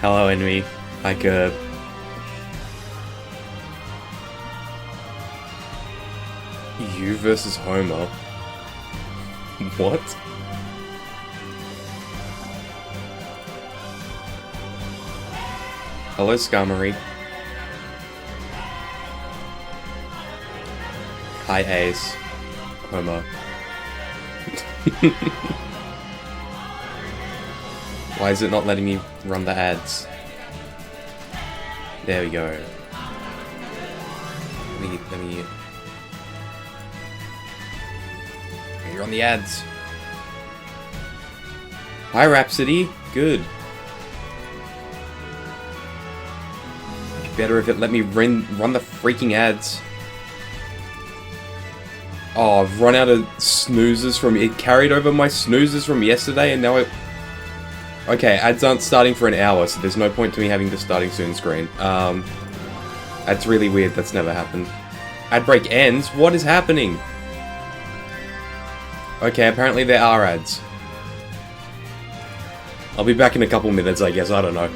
Hello, enemy. Like you versus Homer. What? Hello, Scammery. Hi, Ace. Homer. Why is it not letting me run the ads? There we go. Let me... You're on the ads. Hi, Rhapsody. Good. Better if it let me run the freaking ads. Oh, I've run out of snoozes from... It carried over my snoozes from yesterday, and now it... Okay, ads aren't starting for an hour, so there's no point to me having the starting soon screen. That's really weird. That's never happened. Ad break ends? What is happening? Okay, apparently there are ads. I'll be back in a couple minutes, I guess. I don't know.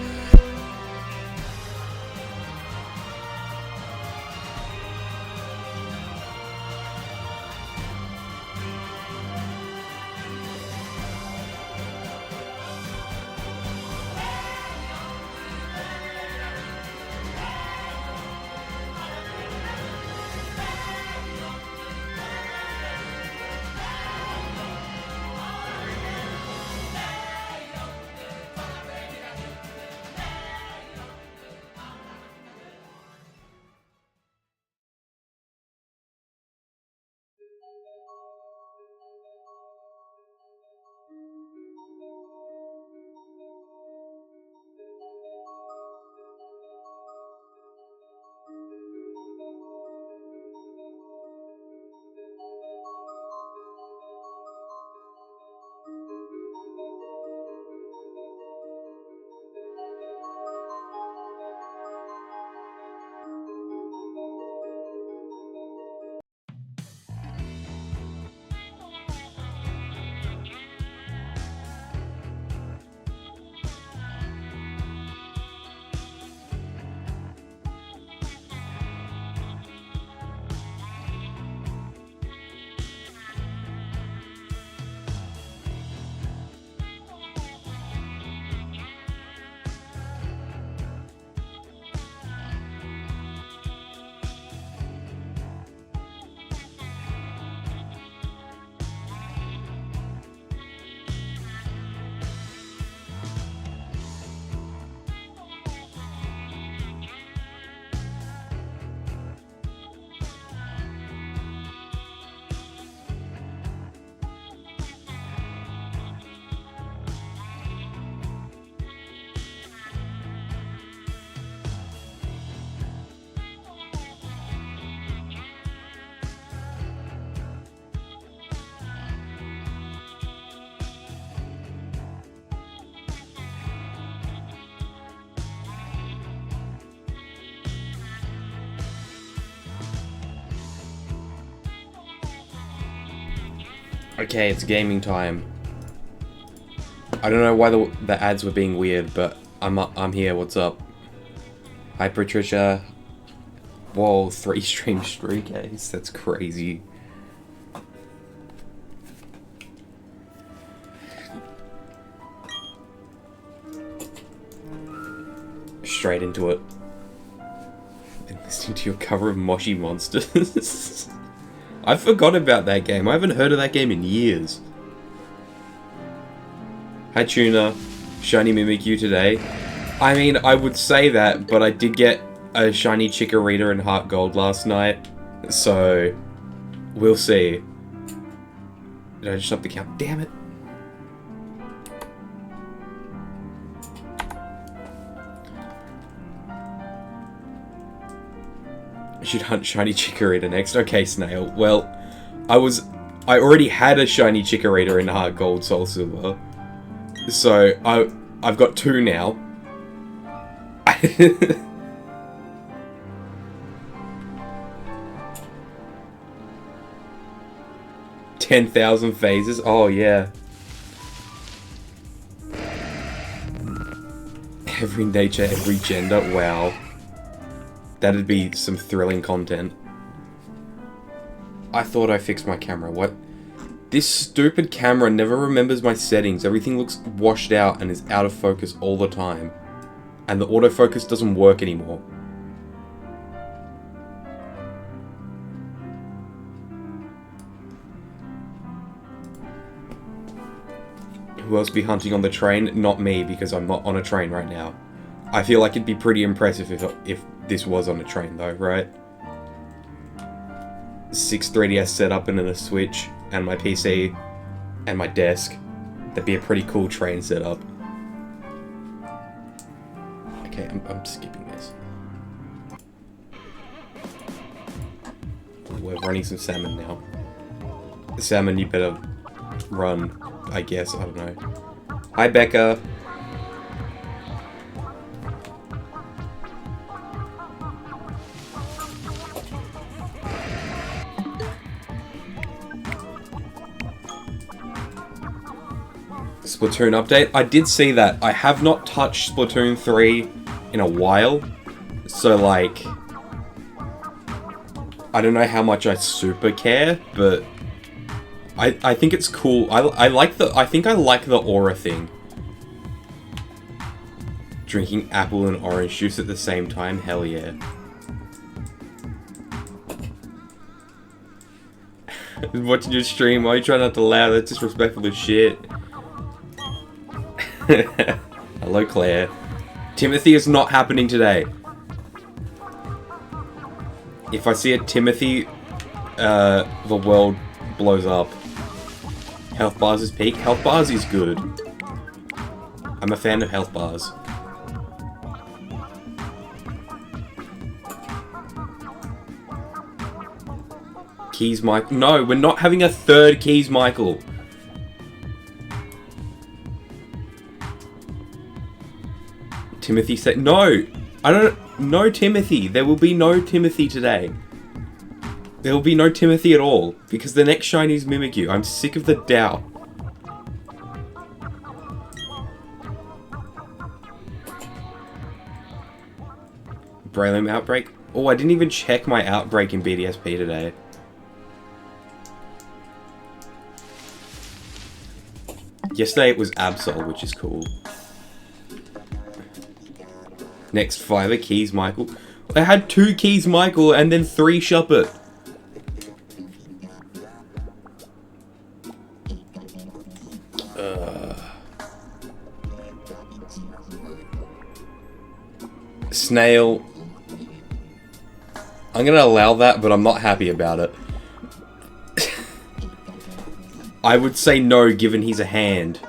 Okay, it's gaming time. I don't know why the ads were being weird, but I'm here. What's up? Hi, Patricia. Whoa, 3 stream streak, Ace. That's crazy. Straight into it. Been listening to your cover of Moshi Monsters. I forgot about that game. I haven't heard of that game in years. Hi, Tuna. Shiny Mimikyu today. I mean, I would say that, but I did get a shiny Chikorita and Heart Gold last night. So, we'll see. Did I just up the count? Damn it. I should hunt shiny Chikorita next. Okay, Snail. Well, I already had a shiny Chikorita in Heart Gold, Soul Silver. So, I've got 2 now. 10,000 phases? Oh, yeah. Every nature, every gender. Wow. That'd be some thrilling content. I thought I fixed my camera. What? This stupid camera never remembers my settings. Everything looks washed out and is out of focus all the time. And the autofocus doesn't work anymore. Who else be hunting on the train? Not me, because I'm not on a train right now. I feel like it'd be pretty impressive if this was on a train though, right? 6 3DS setup and then a Switch and my PC and my desk. That'd be a pretty cool train setup. Okay, I'm skipping this. We're running some salmon now. Salmon, you better run, I guess. I don't know. Hi, Becca. Splatoon update. I did see that. I have not touched Splatoon 3 in a while. So, like, I don't know how much I super care, but I think it's cool. I think I like the aura thing. Drinking apple and orange juice at the same time? Hell yeah. Watching your stream, why are you trying not to laugh? That's disrespectful as shit. Hello, Claire. Timothy is not happening today. If I see a Timothy, the world blows up. Health bars is peak. Health bars is good. I'm a fan of health bars. Keys Michael. No, we're not having a third Keys Michael. Timothy said, no, I don't, no Timothy. There will be no Timothy today. There will be no Timothy at all, because the next shiny is Mimikyu. I'm sick of the doubt. Breloom outbreak? Oh, I didn't even check my outbreak in BDSP today. Yesterday it was Absol, which is cool. Next fiver, Keys Michael. I had 2 Keys Michael and then 3 Shuppet. Snail. I'm gonna allow that, but I'm not happy about it. I would say no, given he's a hand.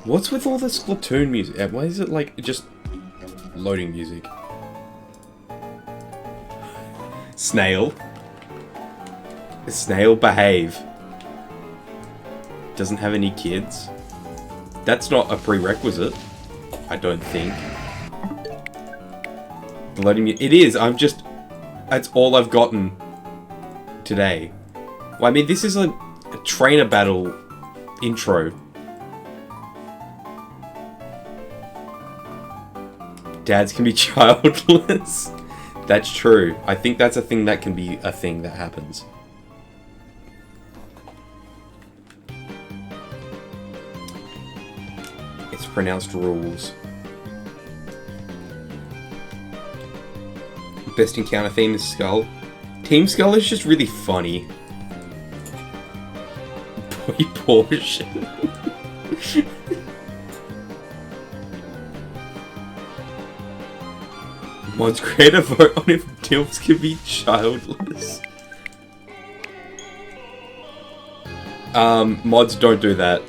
What's with all the Splatoon music? Why is it like just loading music? Snail. Snail, behave. Doesn't have any kids. That's not a prerequisite, I don't think. The loading music. It is. I'm just. That's all I've gotten today. Well, I mean, this is a trainer battle intro. Dads can be childless. That's true. I think that's a thing that can be a thing that happens. It's pronounced rules. Best encounter theme is Skull. Team Skull is just really funny. Boy portion. Mods create a vote on if DILFs can be childless. Mods don't do that.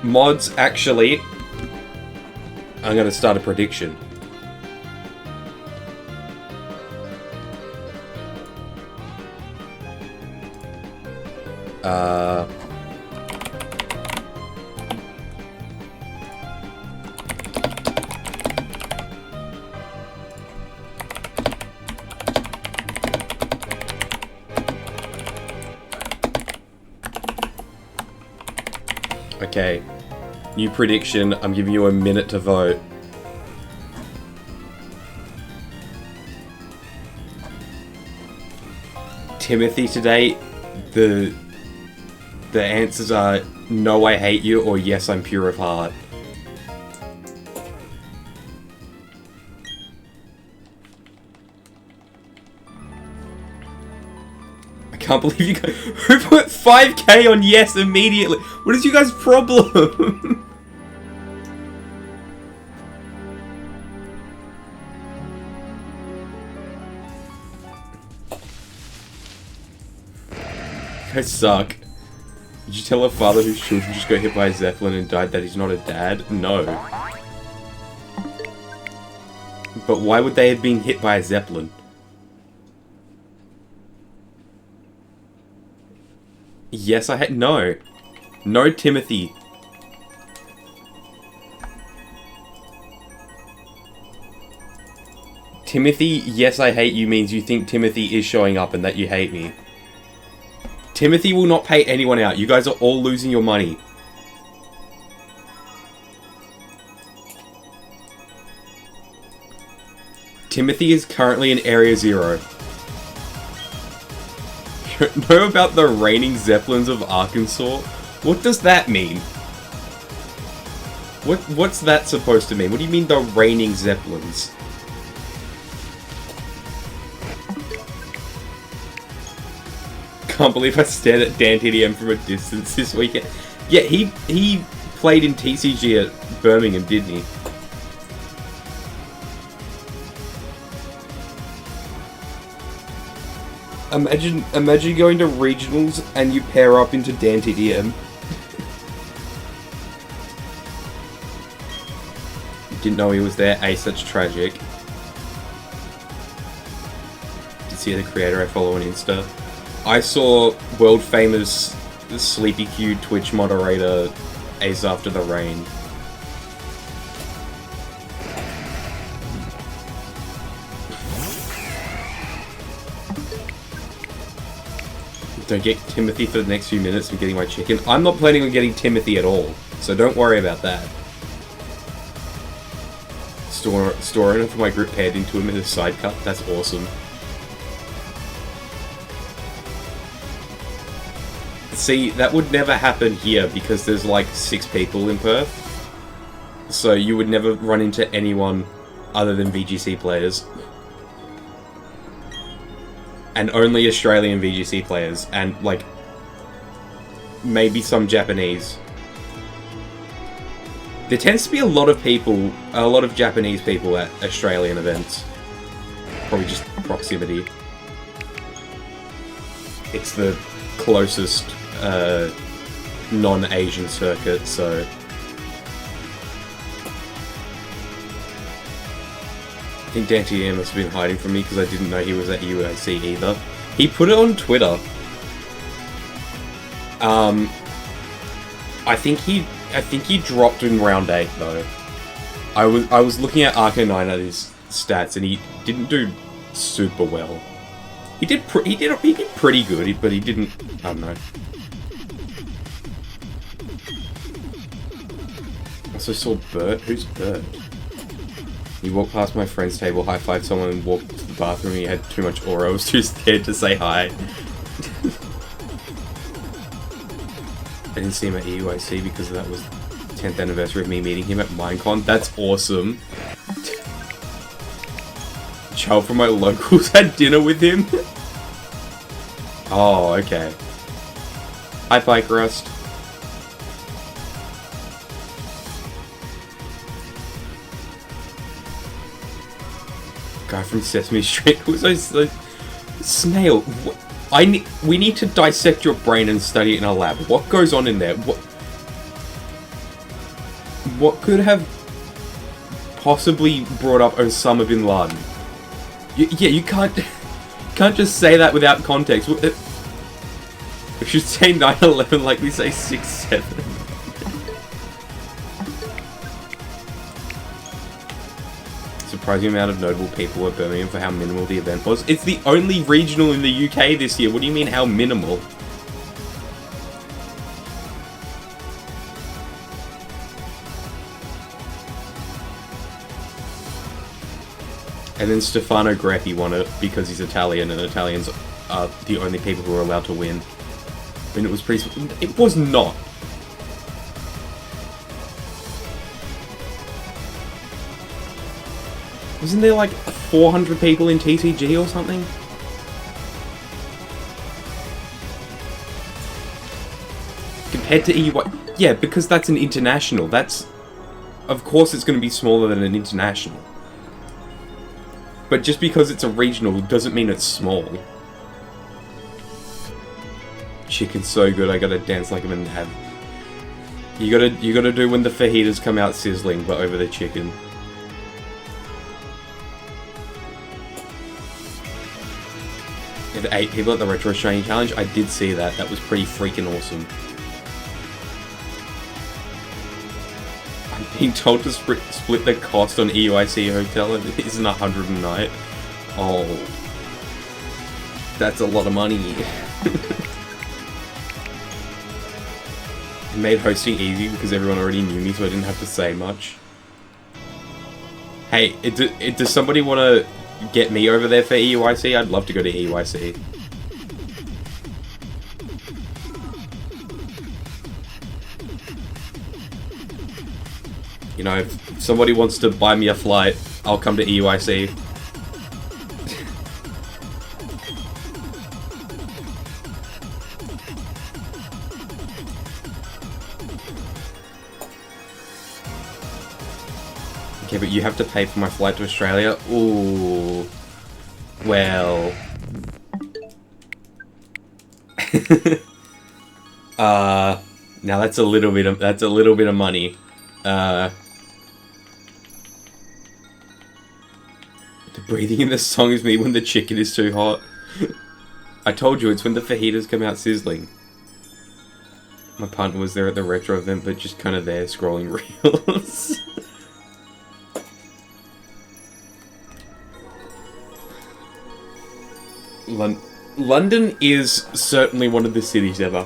Mods actually... I'm gonna start a prediction. Okay. New prediction. I'm giving you a minute to vote. Timothy today, the answers are no, I hate you, or yes, I'm pure of heart. I can't believe you guys... Who put 5k on yes immediately? What is you guys' problem? You guys suck. Did you tell a father whose children just got hit by a Zeppelin and died that he's not a dad? No. But why would they have been hit by a Zeppelin? Yes, I had... No. No, Timothy. Timothy, yes, I hate you means you think Timothy is showing up and that you hate me. Timothy will not pay anyone out. You guys are all losing your money. Timothy is currently in Area 0. You don't know about the raining Zeppelins of Arkansas? What does that mean? What's that supposed to mean? What do you mean the raining Zeppelins? Can't believe I stared at Dan TDM from a distance this weekend. Yeah, he played in TCG at Birmingham, didn't he? Imagine going to regionals and you pair up into Dan TDM. Didn't know he was there. Ace, that's tragic. Did see the creator I follow on Insta. I saw world famous Sleepy Q Twitch moderator Ace After the Rain. Don't get Timothy for the next few minutes. I'm getting my chicken. I'm not planning on getting Timothy at all, so don't worry about that. Store owner for my group paired into him in a side cut. That's awesome. See, that would never happen here because there's like 6 people in Perth. So you would never run into anyone other than VGC players. And only Australian VGC players. And like, maybe some Japanese. There tends to be a lot of people, a lot of Japanese people at Australian events. Probably just proximity. It's the closest non-Asian circuit, so... I think Dan TDM must have been hiding from me because I didn't know he was at UIC either. He put it on Twitter. I think he dropped in round 8 though. I was looking at Arco 9 at his stats and he didn't do super well. He did pretty good, but he didn't. I don't know. Also saw Bert. Who's Bert? He walked past my friend's table, high-fived someone, and walked to the bathroom. He had too much aura. I was too scared to say hi. I didn't see him at EUIC because that was the 10th anniversary of me meeting him at Minecon. That's awesome. Child from my locals had dinner with him. Oh, okay. Hi, Bike Rust. Guy from Sesame Street was like, Snail. We need to dissect your brain and study it in a lab. What goes on in there? What could have possibly brought up Osama bin Laden? Yeah, you can't just say that without context. We should say 9/11 like we say 6/7. Surprising amount of notable people at Birmingham for how minimal the event was. It's the only regional in the UK this year. What do you mean, how minimal? And then Stefano Greppi won it because he's Italian, and Italians are the only people who are allowed to win. I mean, it was pretty... It was not. Wasn't there like 400 people in TCG or something? Compared to EUI... Yeah, because that's an international. That's... Of course it's going to be smaller than an international. But just because it's a regional doesn't mean it's small. Chicken's so good, I gotta dance like I'm in heaven. You gotta do when the fajitas come out sizzling, but over the chicken. Yeah, the 8 people at the Retro Shiny Challenge, I did see that. That was pretty freaking awesome. I'm being told to split the cost on EUIC hotel and it isn't 100 a night. Oh. That's a lot of money. It made hosting easy because everyone already knew me, so I didn't have to say much. Hey, does somebody want to get me over there for EUIC? I'd love to go to EUIC. You know, if somebody wants to buy me a flight, I'll come to EUIC. Okay, but you have to pay for my flight to Australia? Ooh. Well. Now that's a little bit of money. The breathing in the song is me when the chicken is too hot. I told you, it's when the fajitas come out sizzling. My partner was there at the retro event, but just kind of there scrolling reels. London is certainly one of the cities ever.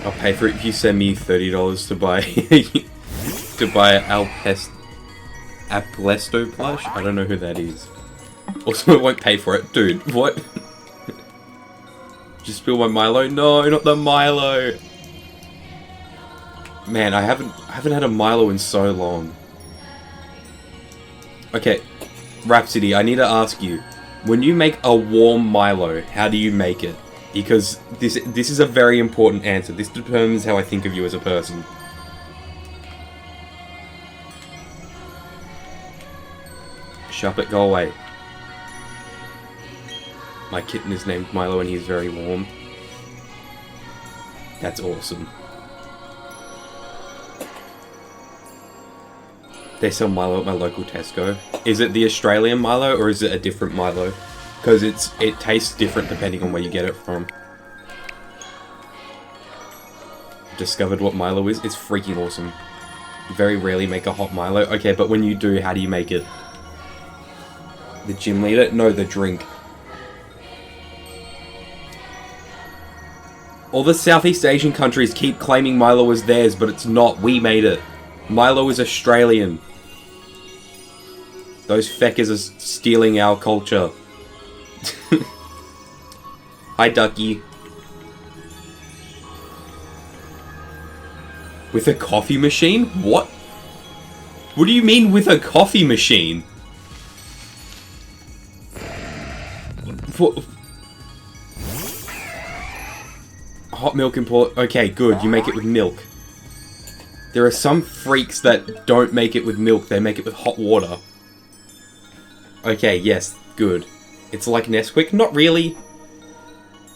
I'll pay for it if you send me $30 to buy Aplesto plush. I don't know who that is. Also, I won't pay for it, dude. What? Just spill my Milo? No, not the Milo. Man, I haven't had a Milo in so long. Okay, Rhapsody, I need to ask you, when you make a warm Milo, how do you make it? Because this is a very important answer. This determines how I think of you as a person. Shop it, go away. My kitten is named Milo and he's very warm. That's awesome. They sell Milo at my local Tesco. Is it the Australian Milo or is it a different Milo? Because it tastes different depending on where you get it from. Discovered what Milo is. It's freaking awesome. Very rarely make a hot Milo. Okay, but when you do, how do you make it? The gym leader? No, the drink. All the Southeast Asian countries keep claiming Milo as theirs, but it's not. We made it. Milo is Australian. Those feckers are stealing our culture. Hi, Ducky. With a coffee machine? What? What do you mean with a coffee machine? What? Hot milk and pour... Okay, good. You make it with milk. There are some freaks that don't make it with milk. They make it with hot water. Okay, yes. Good. It's like Nesquik? Not really.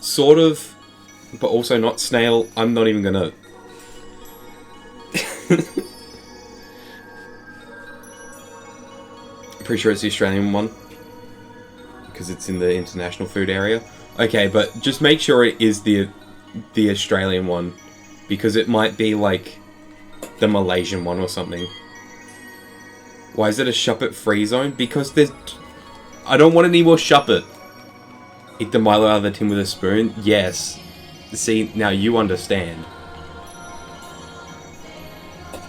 Sort of. But also not snail. I'm not even gonna... Pretty sure it's the Australian one. Because it's in the international food area. Okay, but just make sure it is the Australian one. Because it might be like the Malaysian one or something. Why is it a Shop It free zone? Because there's... I don't want any more Shop It. Eat the Milo out of the tin with a spoon? Yes. See, now you understand.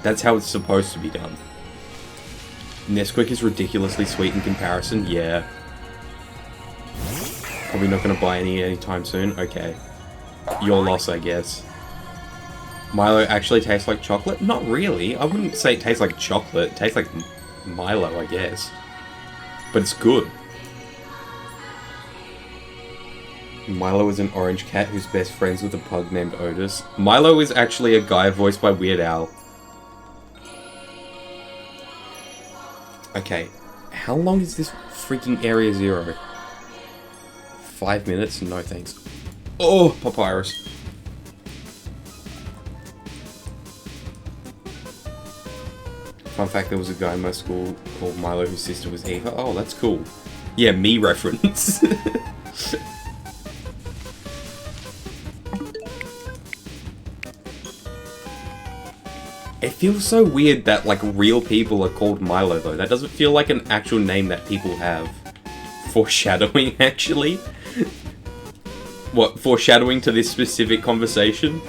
That's how it's supposed to be done. Nesquik is ridiculously sweet in comparison. Yeah. Probably not going to buy any anytime soon. Okay. Your loss, I guess. Milo actually tastes like chocolate? Not really. I wouldn't say it tastes like chocolate. It tastes like Milo, I guess. But it's good. Milo is an orange cat who's best friends with a pug named Otis. Milo is actually a guy voiced by Weird Al. Okay. How long is this freaking Area Zero? 5 minutes? No thanks. Oh, papyrus. Fun fact, there was a guy in my school called Milo whose sister was Eva. Oh, that's cool. Yeah, me reference. It feels so weird that, like, real people are called Milo, though. That doesn't feel like an actual name that people have. Foreshadowing, actually. What, foreshadowing to this specific conversation?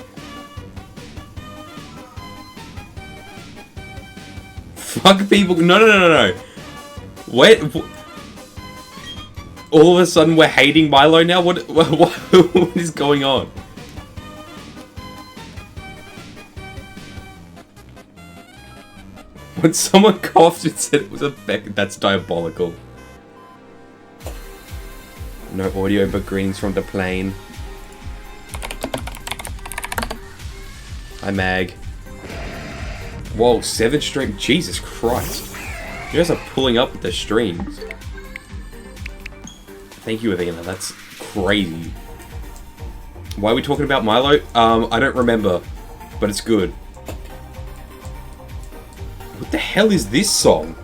Fuck people. No. Wait. All of a sudden we're hating Milo now? What is going on? When someone coughed and said it was a beck, that's diabolical. No audio but greetings from the plane. Hi, Mag. Whoa, 7 stream. Jesus Christ. You guys are pulling up with the streams. Thank you, Athena. That's crazy. Why are we talking about Milo? I don't remember. But it's good. What the hell is this song?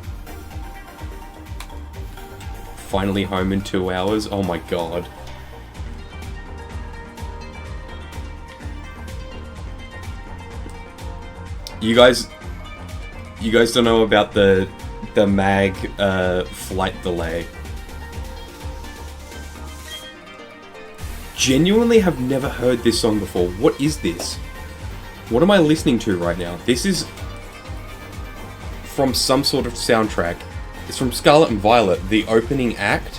Finally home in 2 hours? Oh my god. You guys don't know about the mag flight delay. Genuinely have never heard this song before. What is this? What am I listening to right now? This is from some sort of soundtrack. It's from Scarlet and Violet, the opening act.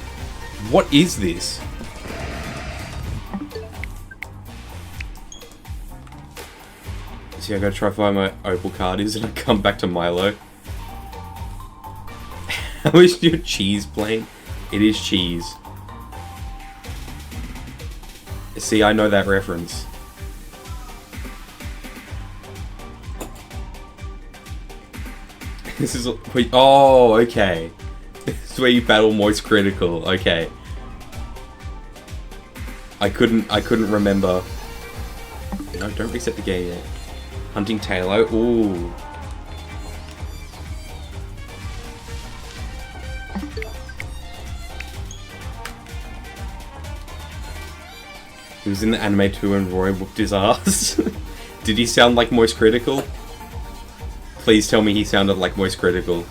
What is this? See, I gotta try to find my Opal card is and I come back to Milo. How is your cheese plain? It is cheese. See, I know that reference. This is... Oh, okay. This is where you battle Moist Critical. Okay. I couldn't remember. No, don't reset the game yet. Hunting Tailo. Ooh. He was in the anime too and Roy whooped his ass. Did he sound like Moist Critical? Please tell me he sounded like Moist Critical.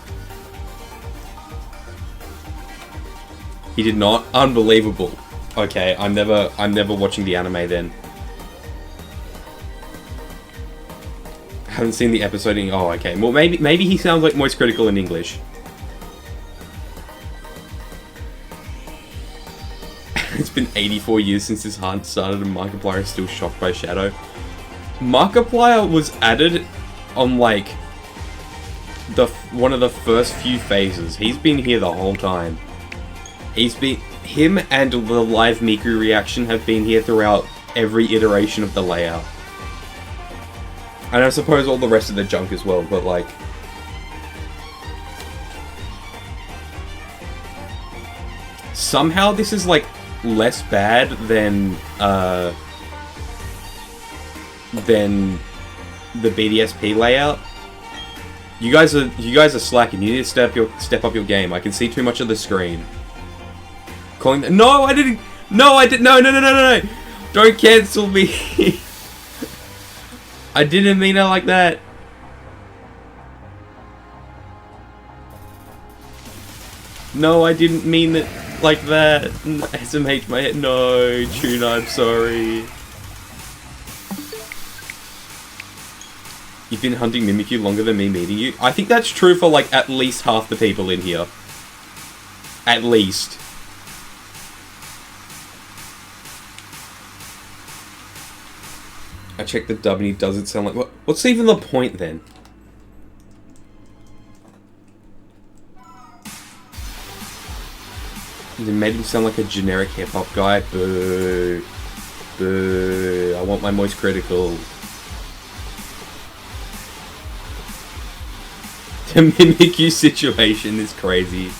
He did not? Unbelievable. Okay, I'm never watching the anime then. Haven't seen the episode in... Oh, okay. Well, maybe he sounds like Moist Critical in English. It's been 84 years since this hunt started and Markiplier is still shocked by Shadow. Markiplier was added on, like, one of the first few phases. He's been here the whole time. Him and the live Miku reaction have been here throughout every iteration of the layout. And I suppose all the rest of the junk as well, but like... Somehow this is like less bad than the BDSP layout. You guys are slacking. You need to step up your game. I can see too much of the screen. No, I didn't. No. Don't cancel me. I didn't mean it like that. No, I didn't mean it like that. SMH my head. No, Tuna, I'm sorry. You've been hunting Mimikyu longer than me meeting you? I think that's true for, like, at least half the people in here. At least. I checked the dub and he doesn't sound like... What's even the point, then? They made him sound like a generic hip-hop guy. Boo. Boo. I want my voice critical. The Mimikyu situation is crazy.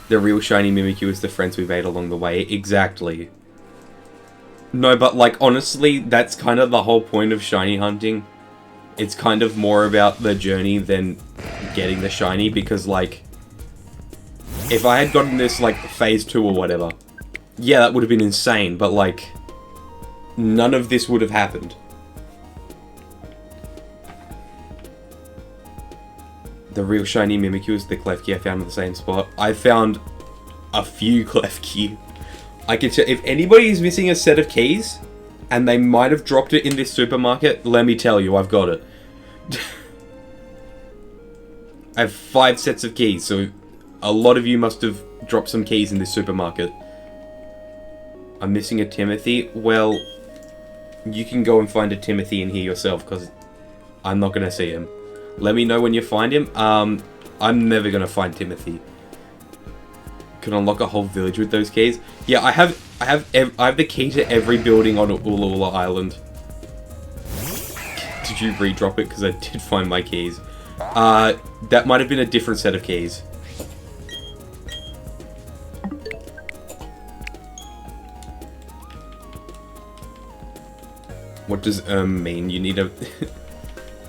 The real shiny Mimikyu is the friends we made along the way. Exactly. No, but, like, honestly, that's kind of the whole point of shiny hunting. It's kind of more about the journey than getting the shiny, because, like... If I had gotten this, like, phase 2 or whatever, yeah, that would have been insane, but, like, none of this would have happened. The real shiny Mimikyu is the Klefki I found in the same spot. I found a few Klefki. I can tell, if anybody is missing a set of keys, and they might have dropped it in this supermarket, let me tell you, I've got it. I have 5 sets of keys, so... A lot of you must have dropped some keys in this supermarket. I'm missing a Timothy. Well, you can go and find a Timothy in here yourself, because I'm not going to see him. Let me know when you find him. I'm never going to find Timothy. Can unlock a whole village with those keys. Yeah, I have the key to every building on Ula Ula Island. Did you re-drop it? Because I did find my keys. That might have been a different set of keys. What does mean? You need a...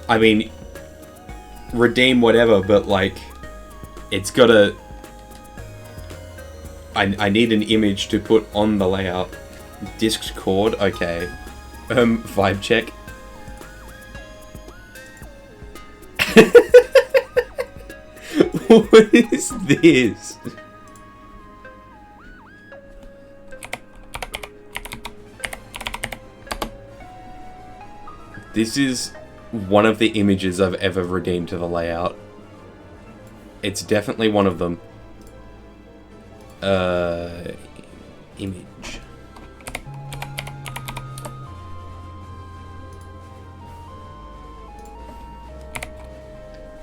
I mean, redeem whatever, but, like, it's gotta... I need an image to put on the layout. Discord? Okay. Vibe check. What is this? This is one of the images I've ever redeemed to the layout. It's definitely one of them. Image.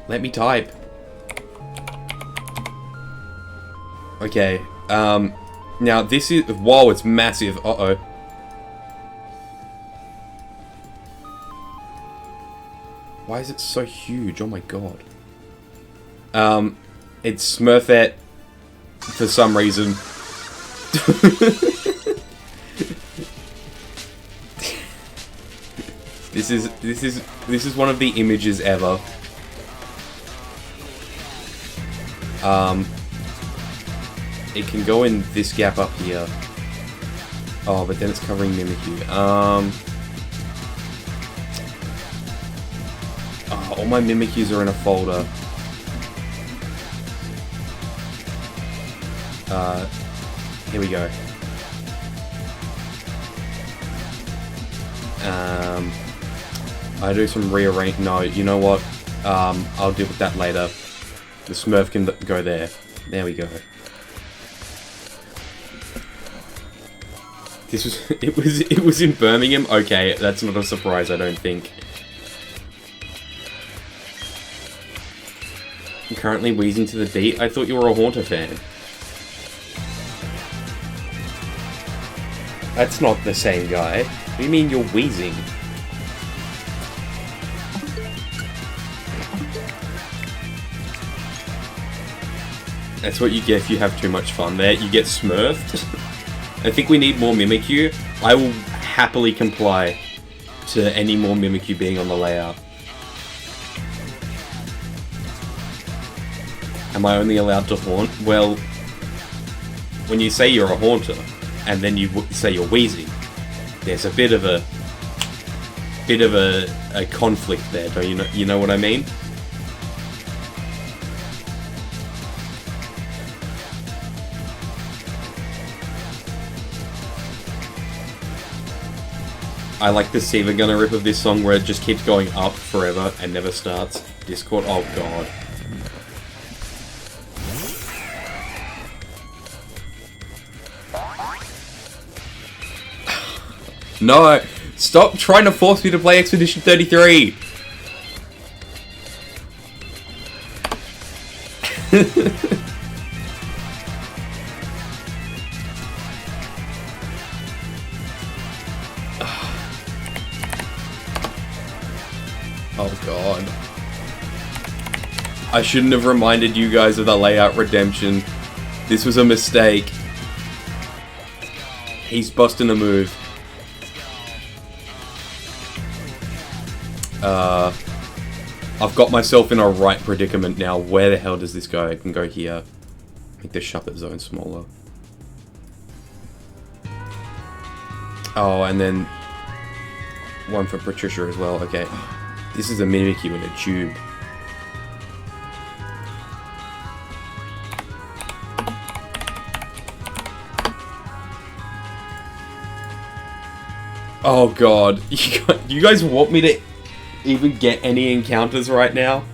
Let me type. Okay, now this is... Whoa, it's massive. Uh-oh. Why is it so huge? Oh my god. It's Smurfette for some reason. This is one of the images ever. It can go in this gap up here. Oh, but then it's covering Mimikyu. Oh, all my Mimikyus are in a folder. Here we go. I do some rearrange. No, you know what? I'll deal with that later. The Smurf can go there. There we go. This was it was in Birmingham. Okay, that's not a surprise. I don't think. I'm currently wheezing to the beat. I thought you were a Haunter fan. That's not the same guy. What do you mean you're wheezing? That's what you get if you have too much fun there. You get smurfed. I think we need more Mimikyu. I will happily comply to any more Mimikyu being on the layout. Am I only allowed to haunt? Well, when you say you're a haunter, and then you say you're wheezing, there's a bit of a conflict there, don't you know? You know what I mean? I like the Siva Gunner rip of this song where it just keeps going up forever and never starts. Discord, oh god. No! Stop trying to force me to play Expedition 33! Oh god. I shouldn't have reminded you guys of the layout redemption. This was a mistake. He's busting a move. I've got myself in a right predicament now. Where the hell does this go? I can go here. Make the shuffle zone smaller. Oh, and then one for Patricia as well. Okay. This is a Mimikyu in a tube. Oh god. You guys want me to even get any encounters right now?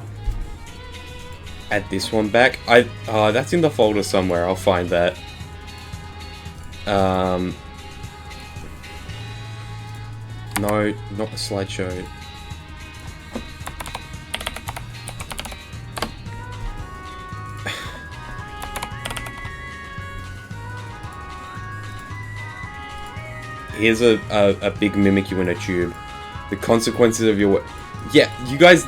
Add this one back. That's in the folder somewhere. I'll find that. No, not the slideshow. Here's a big Mimikyu in a tube. The consequences of your... Yeah, you guys...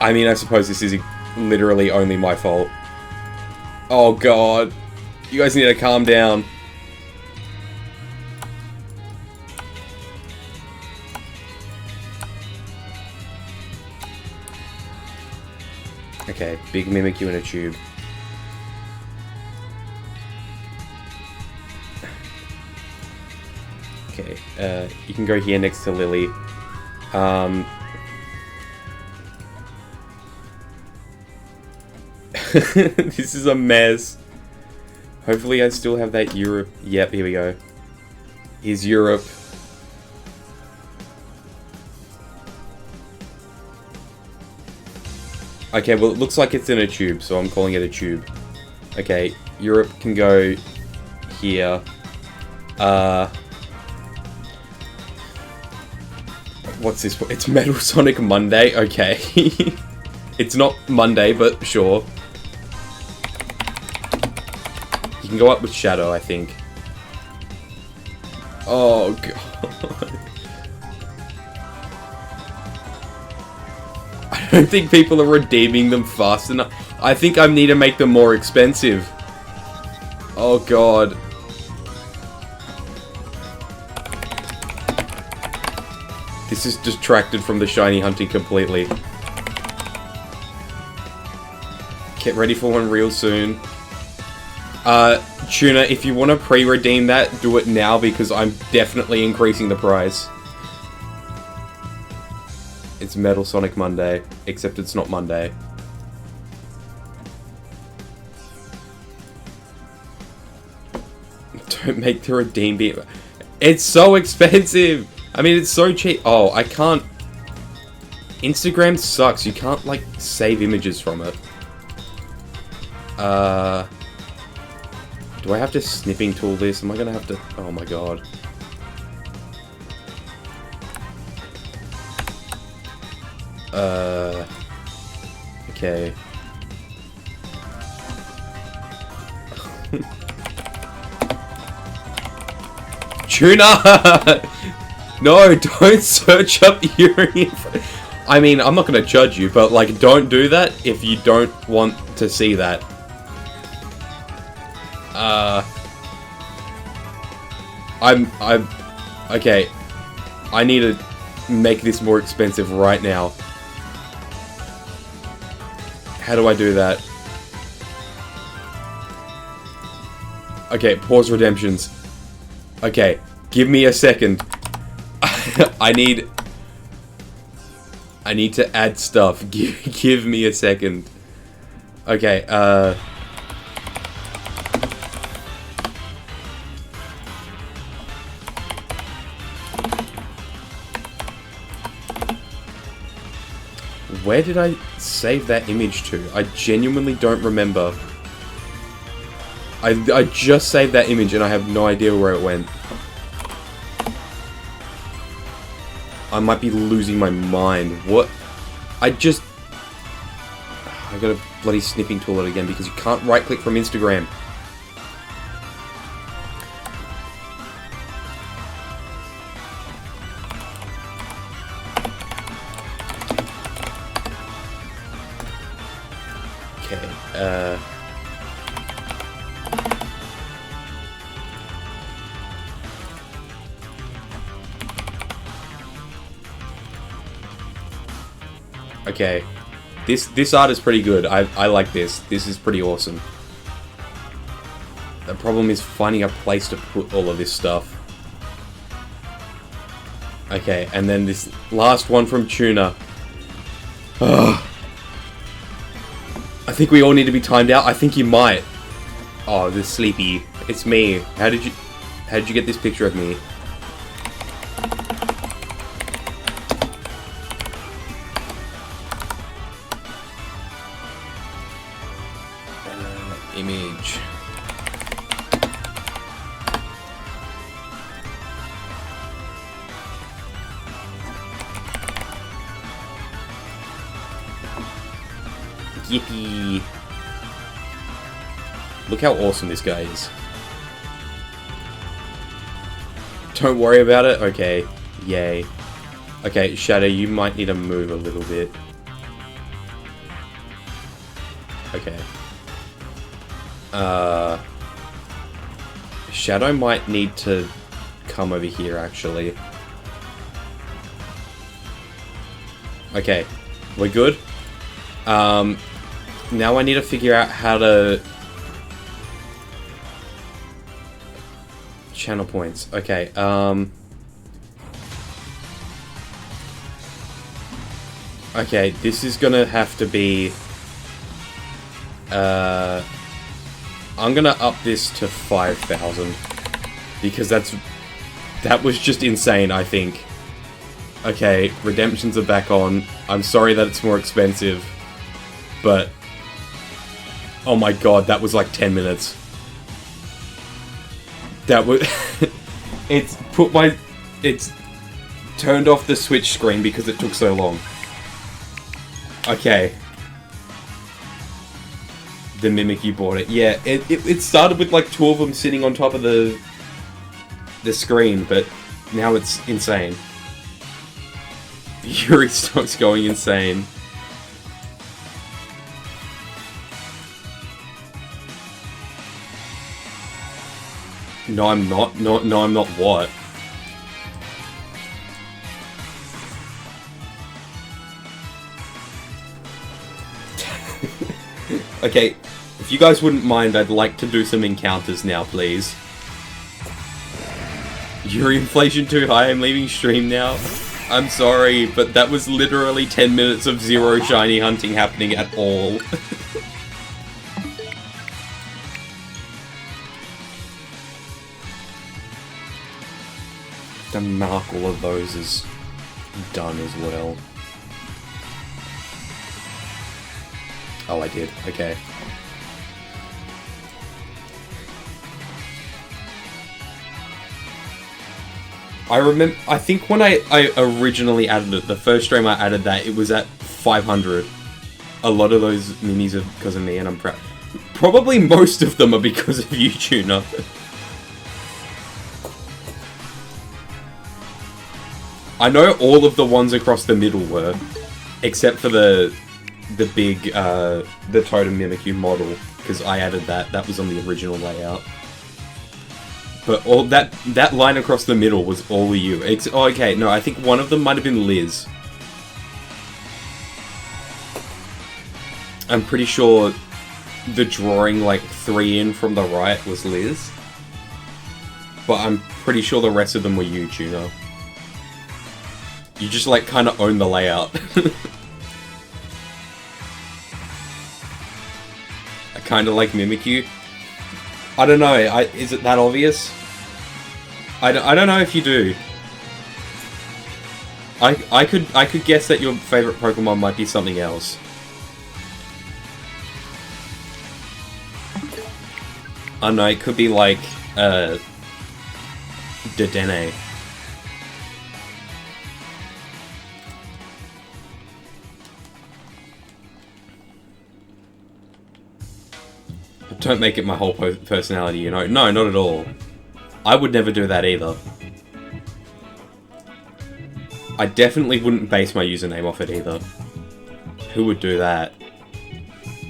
I mean, I suppose this is literally only my fault. Oh god. You guys need to calm down. Okay, big Mimikyu in a tube. Okay, you can go here next to Lily. This is a mess. Hopefully I still have that Europe. Yep, here we go. Here's Europe. Okay, well it looks like it's in a tube, so I'm calling it a tube. Okay, Europe can go here. What's this? It's Metal Sonic Monday? Okay. It's not Monday, but sure. You can go up with Shadow, I think. Oh, god. I don't think people are redeeming them fast enough. I think I need to make them more expensive. Oh, god. This is distracted from the shiny hunting completely. Get ready for one real soon. Tuna, if you want to pre-redeem that, do it now because I'm definitely increasing the price. It's Metal Sonic Monday, except it's not Monday. Don't make the redeem be... It's so expensive! I mean, it's so cheap. Oh, I can't... Instagram sucks. You can't, like, save images from it. Do I have to snipping tool this? Am I gonna have to... Oh my god. Okay. Tuna! No, don't search up Yuri. I mean, I'm not gonna judge you, but, like, don't do that if you don't want to see that. Okay. I need to make this more expensive right now. How do I do that? Okay, pause redemptions. Okay, give me a second. I need to add stuff. Give me a second. Okay, Where did I save that image to? I genuinely don't remember. I just saved that image and I have no idea where it went. I might be losing my mind. What? I got a bloody snipping tool again because you can't right-click from Instagram. Okay, okay. This art is pretty good. I like this. This is pretty awesome. The problem is finding a place to put all of this stuff. Okay, and then this last one from Tuna. Ugh. I think we all need to be timed out. I think you might. Oh, this sleepy. It's me. How did you get this picture of me? Image. Yippee. Look how awesome this guy is. Don't worry about it? Okay. Yay. Okay, Shadow, you might need to move a little bit. Okay. Shadow might need to come over here, actually. Okay. We're good? Now I need to figure out how to... Channel points. Okay, okay, this is gonna have to be... I'm gonna up this to 5,000. Because that was just insane, I think. Okay, redemptions are back on. I'm sorry that it's more expensive. But... oh my god, that was like 10 minutes. That was... it's turned off the Switch screen because it took so long. Okay. The Mimic, you bought it. Yeah, it started with like 2 of them sitting on top of the screen, but now it's insane. Yuri Stock's going insane. No, I'm not. No, I'm not what? Okay, if you guys wouldn't mind, I'd like to do some encounters now, please. Your inflation too high, I'm leaving stream now. I'm sorry, but that was literally 10 minutes of zero shiny hunting happening at all. To mark all of those is done as well. Oh, I did. Okay. I think when I originally added it, the first stream I added that, it was at 500. A lot of those minis are because of me, and I'm proud. Probably most of them are because of you, Tuna. I know all of the ones across the middle were, except for the big, the Totem Mimikyu model, because I added that. That was on the original layout. But all that line across the middle was all of you. Oh, okay, no, I think one of them might have been Liz. I'm pretty sure the drawing, like, 3 in from the right was Liz. But I'm pretty sure the rest of them were you, Tuna. You just, like, kind of own the layout. I kind of like Mimikyu. I don't know, is it that obvious? I don't know if you do. I could guess that your favorite Pokemon might be something else. I don't know, it could be like Dedenne. Don't make it my whole personality, you know? No, not at all. I would never do that either. I definitely wouldn't base my username off it either. Who would do that?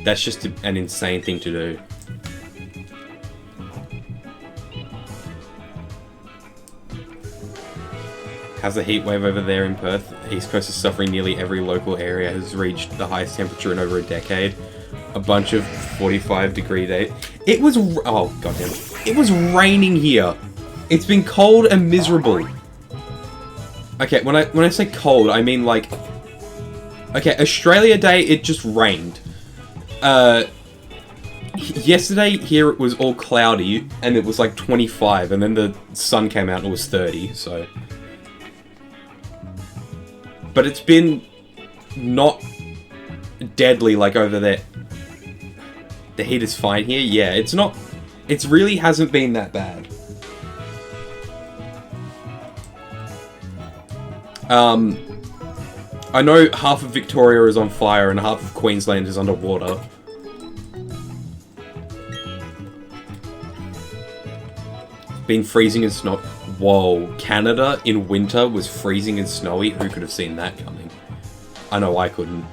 That's just an insane thing to do. How's the heat wave over there in Perth? East Coast is suffering. Nearly every local area has reached the highest temperature in over a decade. A bunch of 45-degree days. It was... Oh, goddamn. It was raining here. It's been cold and miserable. Okay, when I say cold, I mean like... Okay, Australia Day, it just rained. Yesterday, here it was all cloudy, and it was like 25, and then the sun came out and it was 30, so... But it's been... not deadly like over there. The heat is fine here? Yeah, it's not... It really hasn't been that bad. I know half of Victoria is on fire and half of Queensland is underwater. Been freezing and snow... Whoa, Canada in winter was freezing and snowy? Who could have seen that coming? I know I couldn't.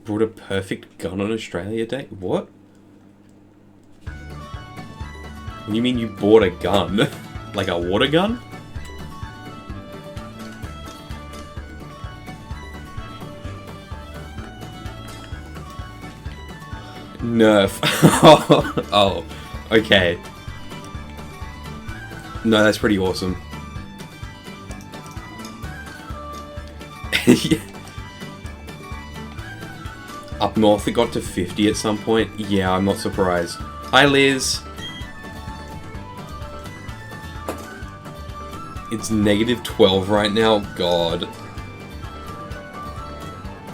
Brought a perfect gun on Australia Day? What? What do you mean you bought a gun? Like a water gun? Nerf. Oh, okay. No, that's pretty awesome. Yeah. Up north it got to 50 at some point. Yeah, I'm not surprised. Hi, Liz. It's negative 12 right now. God.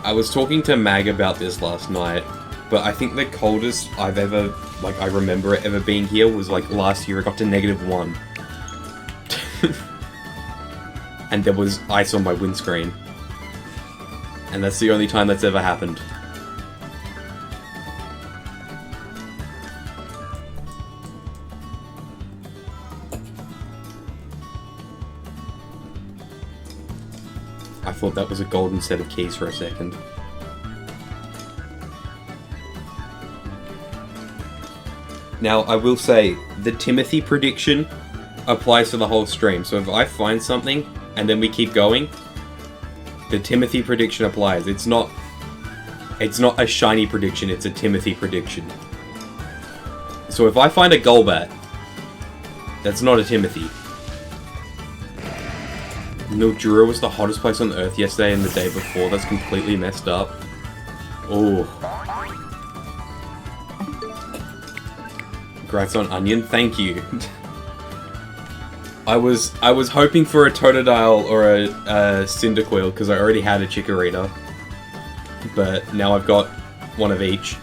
I was talking to Mag about this last night, but I think the coldest I've ever, like, I remember it ever being here was, like, last year. It got to negative 1. And there was ice on my windscreen. And that's the only time that's ever happened. I thought that was a golden set of keys for a second. Now, I will say, the Timothy prediction applies to the whole stream. So if I find something, and then we keep going, the Timothy prediction applies. It's not a shiny prediction, it's a Timothy prediction. So if I find a Golbat, that's not a Timothy. Mildura was the hottest place on Earth yesterday and the day before. That's completely messed up. Oh. Congrats on Onion. Thank you. I was hoping for a Totodile or a Cyndaquil because I already had a Chikorita. But now I've got one of each.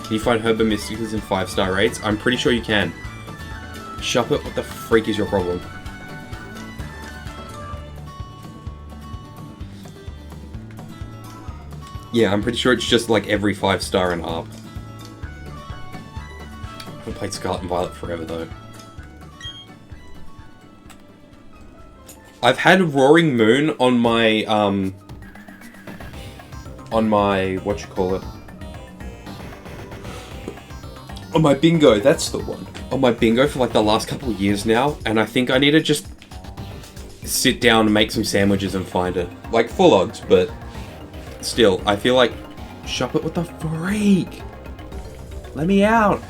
Can you find Herba Mysticas in 5-star rates? I'm pretty sure you can. Shuppet, what the freak is your problem? Yeah, I'm pretty sure it's just like every 5-star and up. I haven't played Scarlet and Violet forever though. I've had Roaring Moon on my, whatchamacallit? On my bingo, that's the one. On my bingo for like the last couple of years now, and I think I need to just sit down and make some sandwiches and find it. Like, full odds, but still, I feel like... Shuppet, what the freak? Let me out!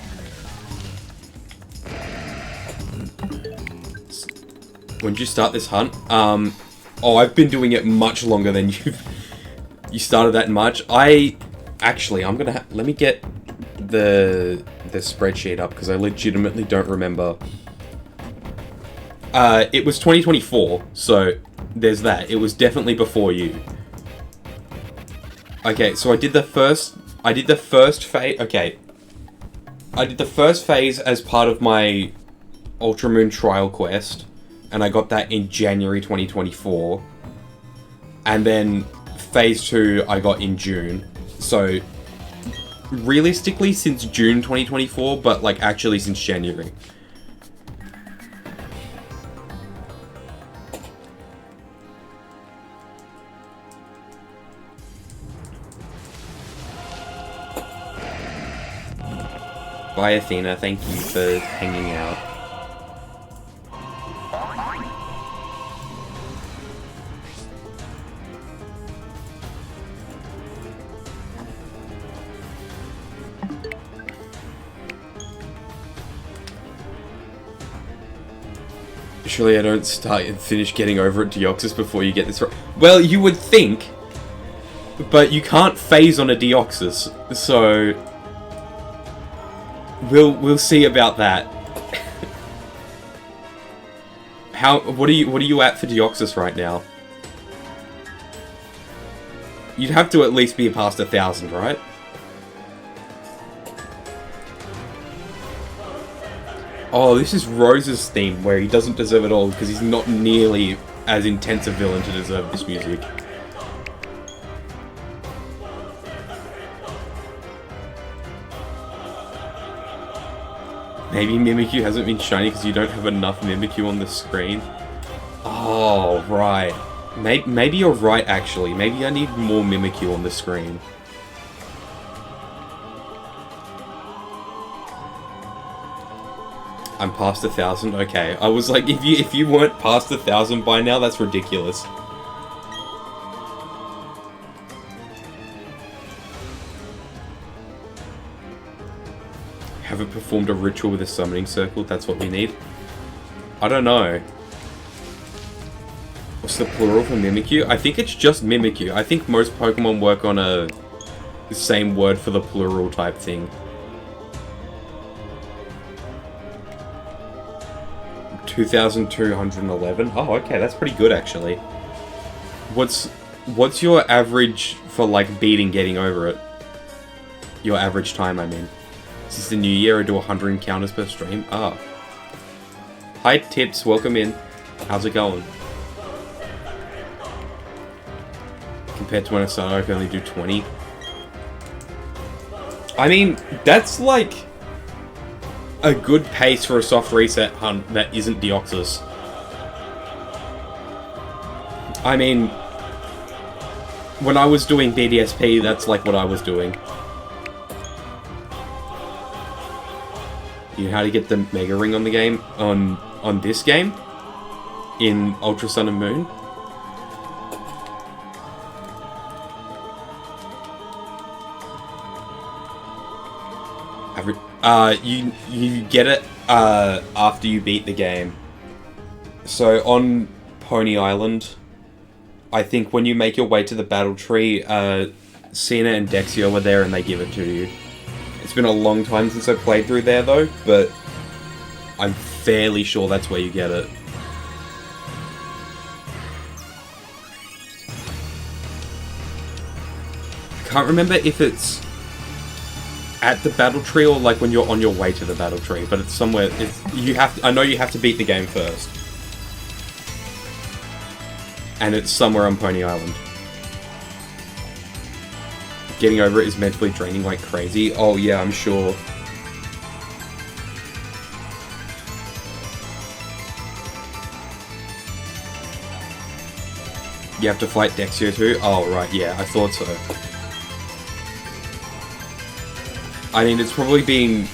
When did you start this hunt? Oh, I've been doing it much longer than you started that much. Actually, I'm gonna let me get the this spreadsheet up because I legitimately don't remember. It was 2024, so there's that. It was definitely before you. Okay, so I did the first phase. Okay, I did the first phase as part of my Ultramoon trial quest, and I got that in January 2024. And then phase 2 I got in June. So realistically since June 2024, but like actually since January. Bye Athena, thank you for hanging out. Surely I don't start and finish getting over at Deoxys before you get this right. Well, you would think, but you can't phase on a Deoxys, so we'll see about that. What are you at for Deoxys right now? You'd have to at least be past 1,000, right? Oh, this is Rose's theme, where he doesn't deserve it all, because he's not nearly as intense a villain to deserve this music. Maybe Mimikyu hasn't been shiny because you don't have enough Mimikyu on the screen. Oh, right. Maybe you're right, actually. Maybe I need more Mimikyu on the screen. I'm past 1,000? Okay. I was like, if you weren't past 1,000 by now, that's ridiculous. Haven't performed a ritual with a summoning circle, that's what we need? I don't know. What's the plural for Mimikyu? I think it's just Mimikyu. I think most Pokemon work on the same word for the plural type thing. 2,211? Oh, okay, that's pretty good, actually. What's your average for, like, beating getting over it? Your average time, I mean. Is this the new year? I do 100 encounters per stream? Ah. Hi, Tips. Welcome in. How's it going? Compared to when I started, I can only do 20. I mean, that's, like, a good pace for a soft reset hunt that isn't Deoxys. I mean, when I was doing BDSP, that's like what I was doing. You know how to get the Mega Ring on the game, on this game? In Ultra Sun and Moon? You get it after you beat the game. So on Pony Island, I think when you make your way to the battle tree, Cena and Dexio were there and they give it to you. It's been a long time since I played through there though, but I'm fairly sure that's where you get it. I can't remember if it's at the battle tree or like when you're on your way to the battle tree, but it's somewhere. I know you have to beat the game first, and it's somewhere on Pony Island. Getting over it is mentally draining like crazy. Oh yeah, I'm sure. You have to fight Dexio too? Oh right, yeah, I thought so. I mean, it's probably been...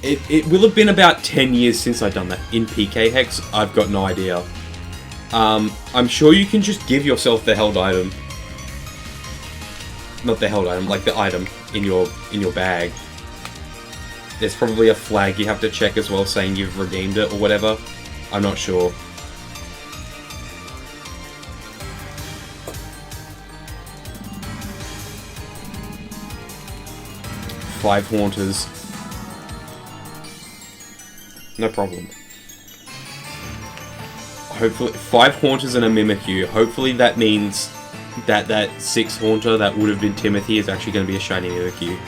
It will have been about 10 years since I've done that. In PK Hex, I've got no idea. I'm sure you can just give yourself the held item. Not the held item, like the item in your bag. There's probably a flag you have to check as well saying you've redeemed it or whatever. I'm not sure. 5 Haunters. No problem. Hopefully, 5 Haunters and a Mimikyu. Hopefully that means that that 6th Haunter that would have been Timothy is actually going to be a shiny Mimikyu.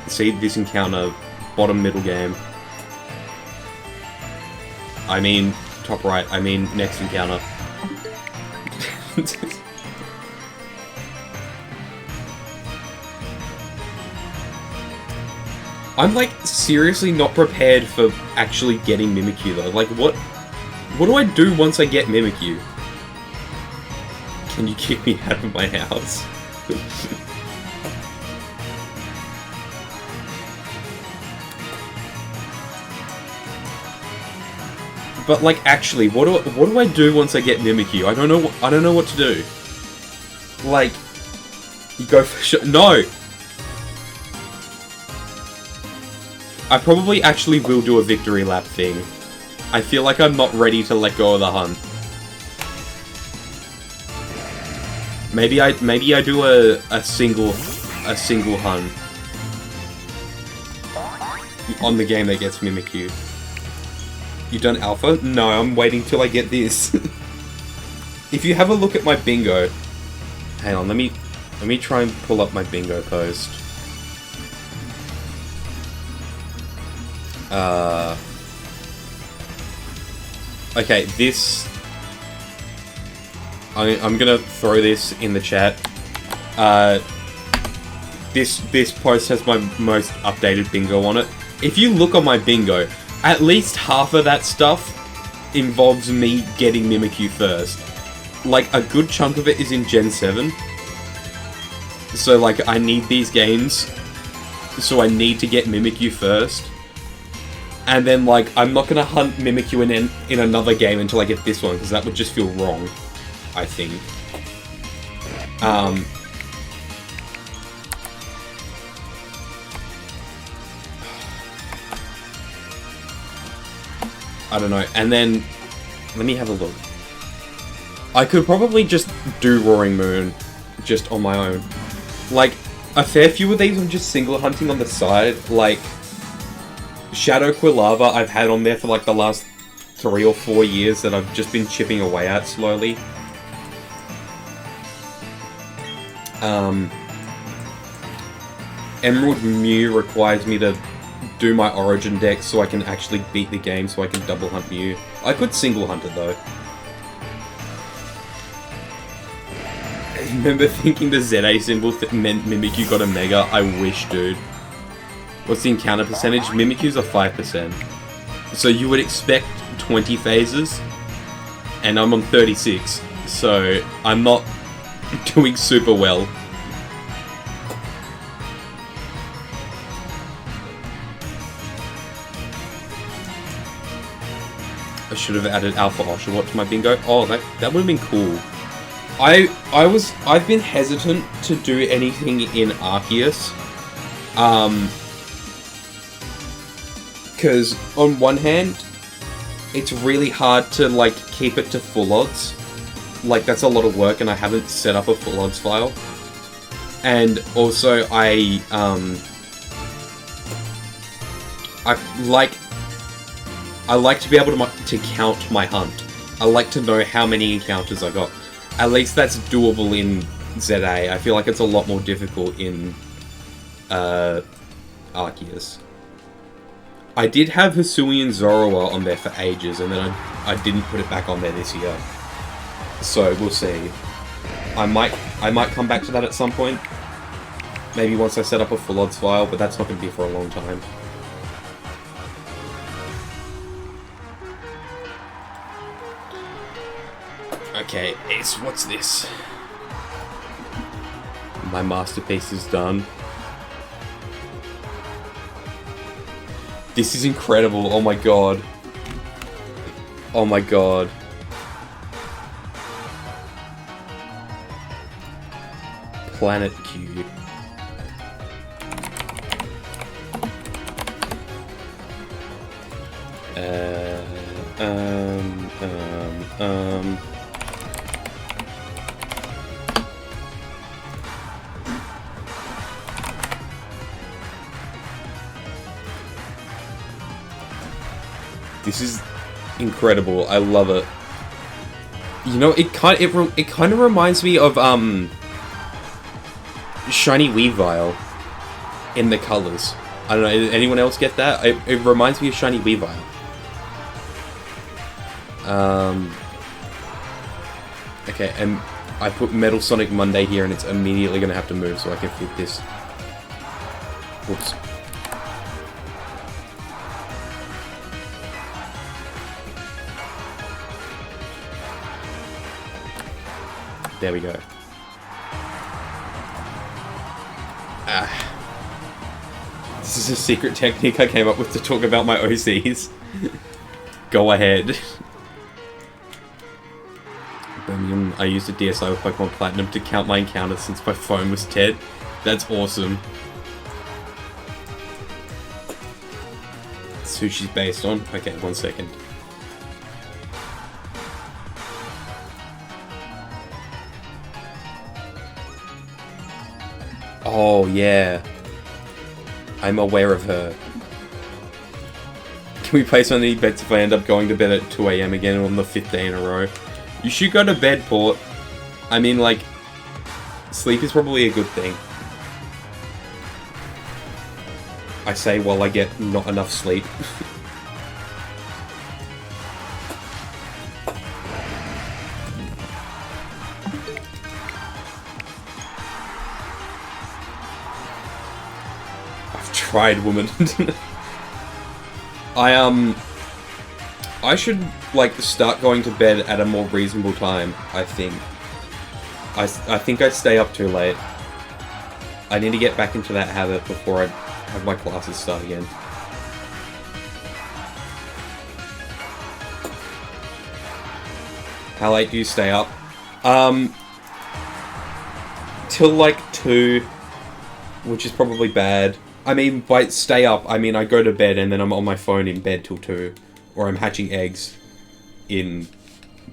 See this encounter, bottom middle game. I mean, top right. I mean, next encounter. I'm like seriously not prepared for actually getting Mimikyu though. Like what do I do once I get Mimikyu? Can you kick me out of my house? But like actually, what do I do once I get Mimikyu? I don't know what to do. Like, you go for no. I probably actually will do a victory lap thing. I feel like I'm not ready to let go of the hunt. Maybe I do a single hunt on the game that gets Mimikyu. You done Alpha? No, I'm waiting till I get this. If you have a look at my bingo, hang on, let me try and pull up my bingo post. Okay, this... I'm gonna throw this in the chat. This post has my most updated bingo on it. If you look on my bingo, at least half of that stuff involves me getting Mimikyu first. Like, a good chunk of it is in Gen 7. So, like, I need these games, so I need to get Mimikyu first. And then, like, I'm not gonna hunt Mimikyu in another game until I get this one, because that would just feel wrong, I think. I don't know. And then, let me have a look. I could probably just do Roaring Moon, just on my own. Like, a fair few of these I'm just single hunting on the side. Like, Shadow Quilava I've had on there for like the last 3 or 4 years that I've just been chipping away at slowly. Emerald Mew requires me to do my Origin deck so I can actually beat the game, so I can double hunt Mew. I could single hunt it though. I remember thinking the ZA symbol meant Mimikyu got a Mega. I wish, dude. What's the encounter percentage? Mimikyu's are 5%. So you would expect 20 phases, and I'm on 36, so I'm not doing super well. I should have added Alpha Oshawott to my bingo. Oh, that would have been cool. I've been hesitant to do anything in Arceus. Because on one hand, it's really hard to like keep it to full odds. Like, that's a lot of work, and I haven't set up a full odds file. And also, I like to be able to count my hunt. I like to know how many encounters I got. At least that's doable in ZA. I feel like it's a lot more difficult in Arceus. I did have Hisuian Zoroark on there for ages, and then I didn't put it back on there this year. So we'll see. I might come back to that at some point. Maybe once I set up a full odds file, but that's not going to be for a long time. Okay, Ace, what's this? My masterpiece is done. This is incredible, oh my god. Oh my god. Planet Q. This is incredible. I love it. You know, it kind of reminds me of Shiny Weavile in the colors. I don't know. Did anyone else get that? It reminds me of Shiny Weavile. Okay, and I put Metal Sonic Monday here, and it's immediately going to have to move, so I can fit this. Whoops. There we go. This is a secret technique I came up with to talk about my OCs. Go ahead. Birmingham, I used a DSi with Pokemon Platinum to count my encounters since my phone was dead. That's awesome. Sushi's based on? Okay, 1 second. Oh, yeah. I'm aware of her. Can we place on any bets if I end up going to bed at 2 AM again on the 5th day in a row? You should go to bed, Port. I mean, like, sleep is probably a good thing. I say while I get not enough sleep. I've tried, woman. I should, like, start going to bed at a more reasonable time, I think. I think I stay up too late. I need to get back into that habit before I have my classes start again. How late do you stay up? Till like 2, which is probably bad. I mean, by stay up, I mean I go to bed and then I'm on my phone in bed till 2. Or I'm hatching eggs in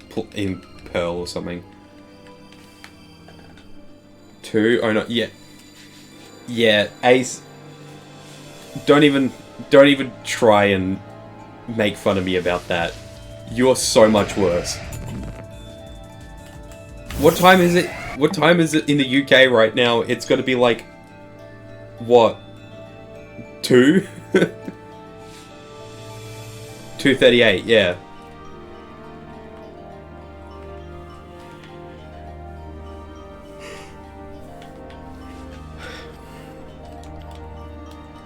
Pearl or something. 2? Oh no, yeah. Yeah, Ace. Don't even try and make fun of me about that. You're so much worse. What time is it? What time is it in the UK right now? It's got to be like, what? 2? 2:38, yeah.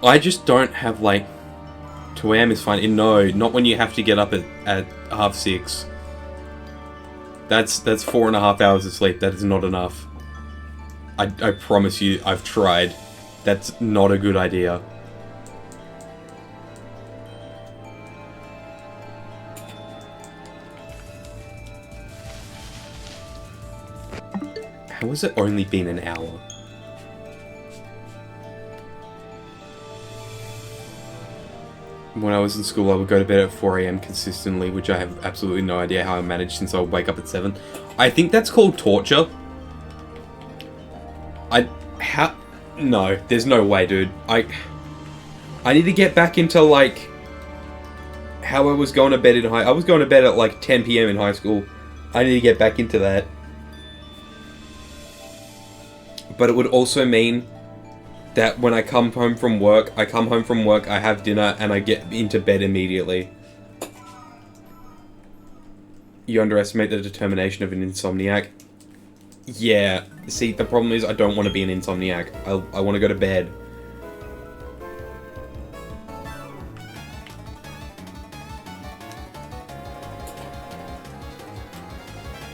I just don't have, like... 2 AM is fine. No, not when you have to get up at 6:30. That's 4.5 hours of sleep. That is not enough. I promise you, I've tried. That's not a good idea. How has it only been an hour? When I was in school, I would go to bed at 4 AM consistently, which I have absolutely no idea how I managed since I would wake up at 7. I think that's called torture. No, there's no way, dude. I need to get back into, like, how I was going to bed in I was going to bed at, like, 10 PM in high school. I need to get back into that. But it would also mean that when I come home from work, I have dinner, and I get into bed immediately. You underestimate the determination of an insomniac. Yeah, see, the problem is I don't want to be an insomniac. I want to go to bed.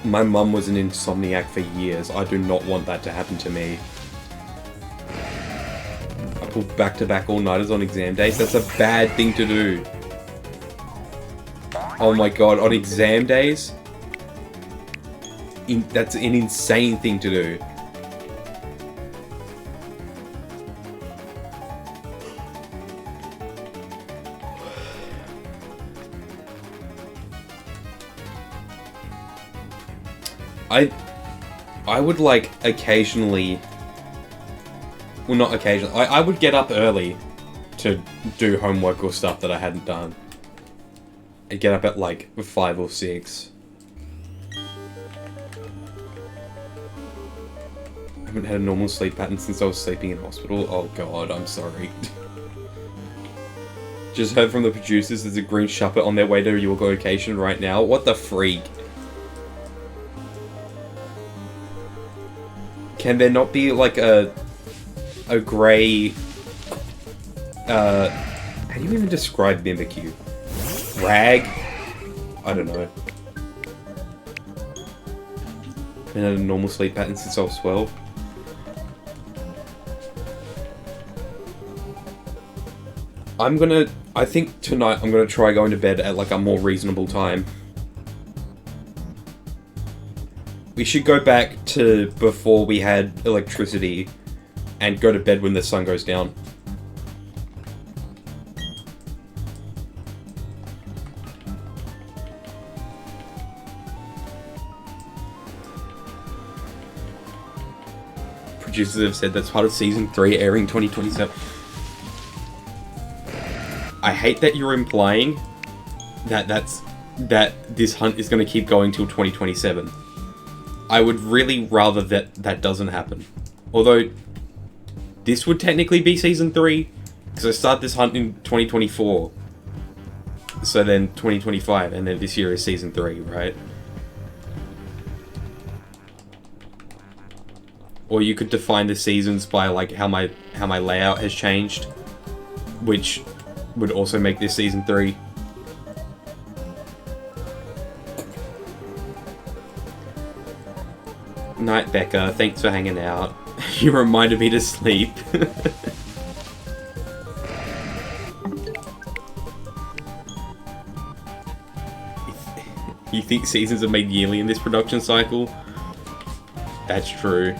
My mum was an insomniac for years. I do not want that to happen to me. I pull back-to-back all-nighters on exam days. That's a bad thing to do. Oh my god, on exam days? That's an insane thing to do. I would, like, occasionally... Well, not occasionally. I would get up early to do homework or stuff that I hadn't done. I get up at like 5 or 6. I haven't had a normal sleep pattern since I was sleeping in hospital. Oh god, I'm sorry. Just heard from the producers there's a green Shuppet on their way to your location right now. What the freak? Can there not be like a grey... how do you even describe Mimikyu? Rag? I don't know. Been had a normal sleep pattern since I was 12. I think tonight I'm gonna try going to bed at like a more reasonable time. We should go back to before we had electricity and go to bed when the sun goes down. Producers have said that's part of Season 3 airing 2027. I hate that you're implying that this hunt is going to keep going till 2027. I would really rather that doesn't happen. Although, this would technically be Season 3, because I start this hunt in 2024. So then 2025, and then this year is Season 3, right? Or you could define the seasons by like how my layout has changed, which would also make this Season 3. Night, Becca. Thanks for hanging out. You reminded me to sleep. You think seasons are made yearly in this production cycle? That's true.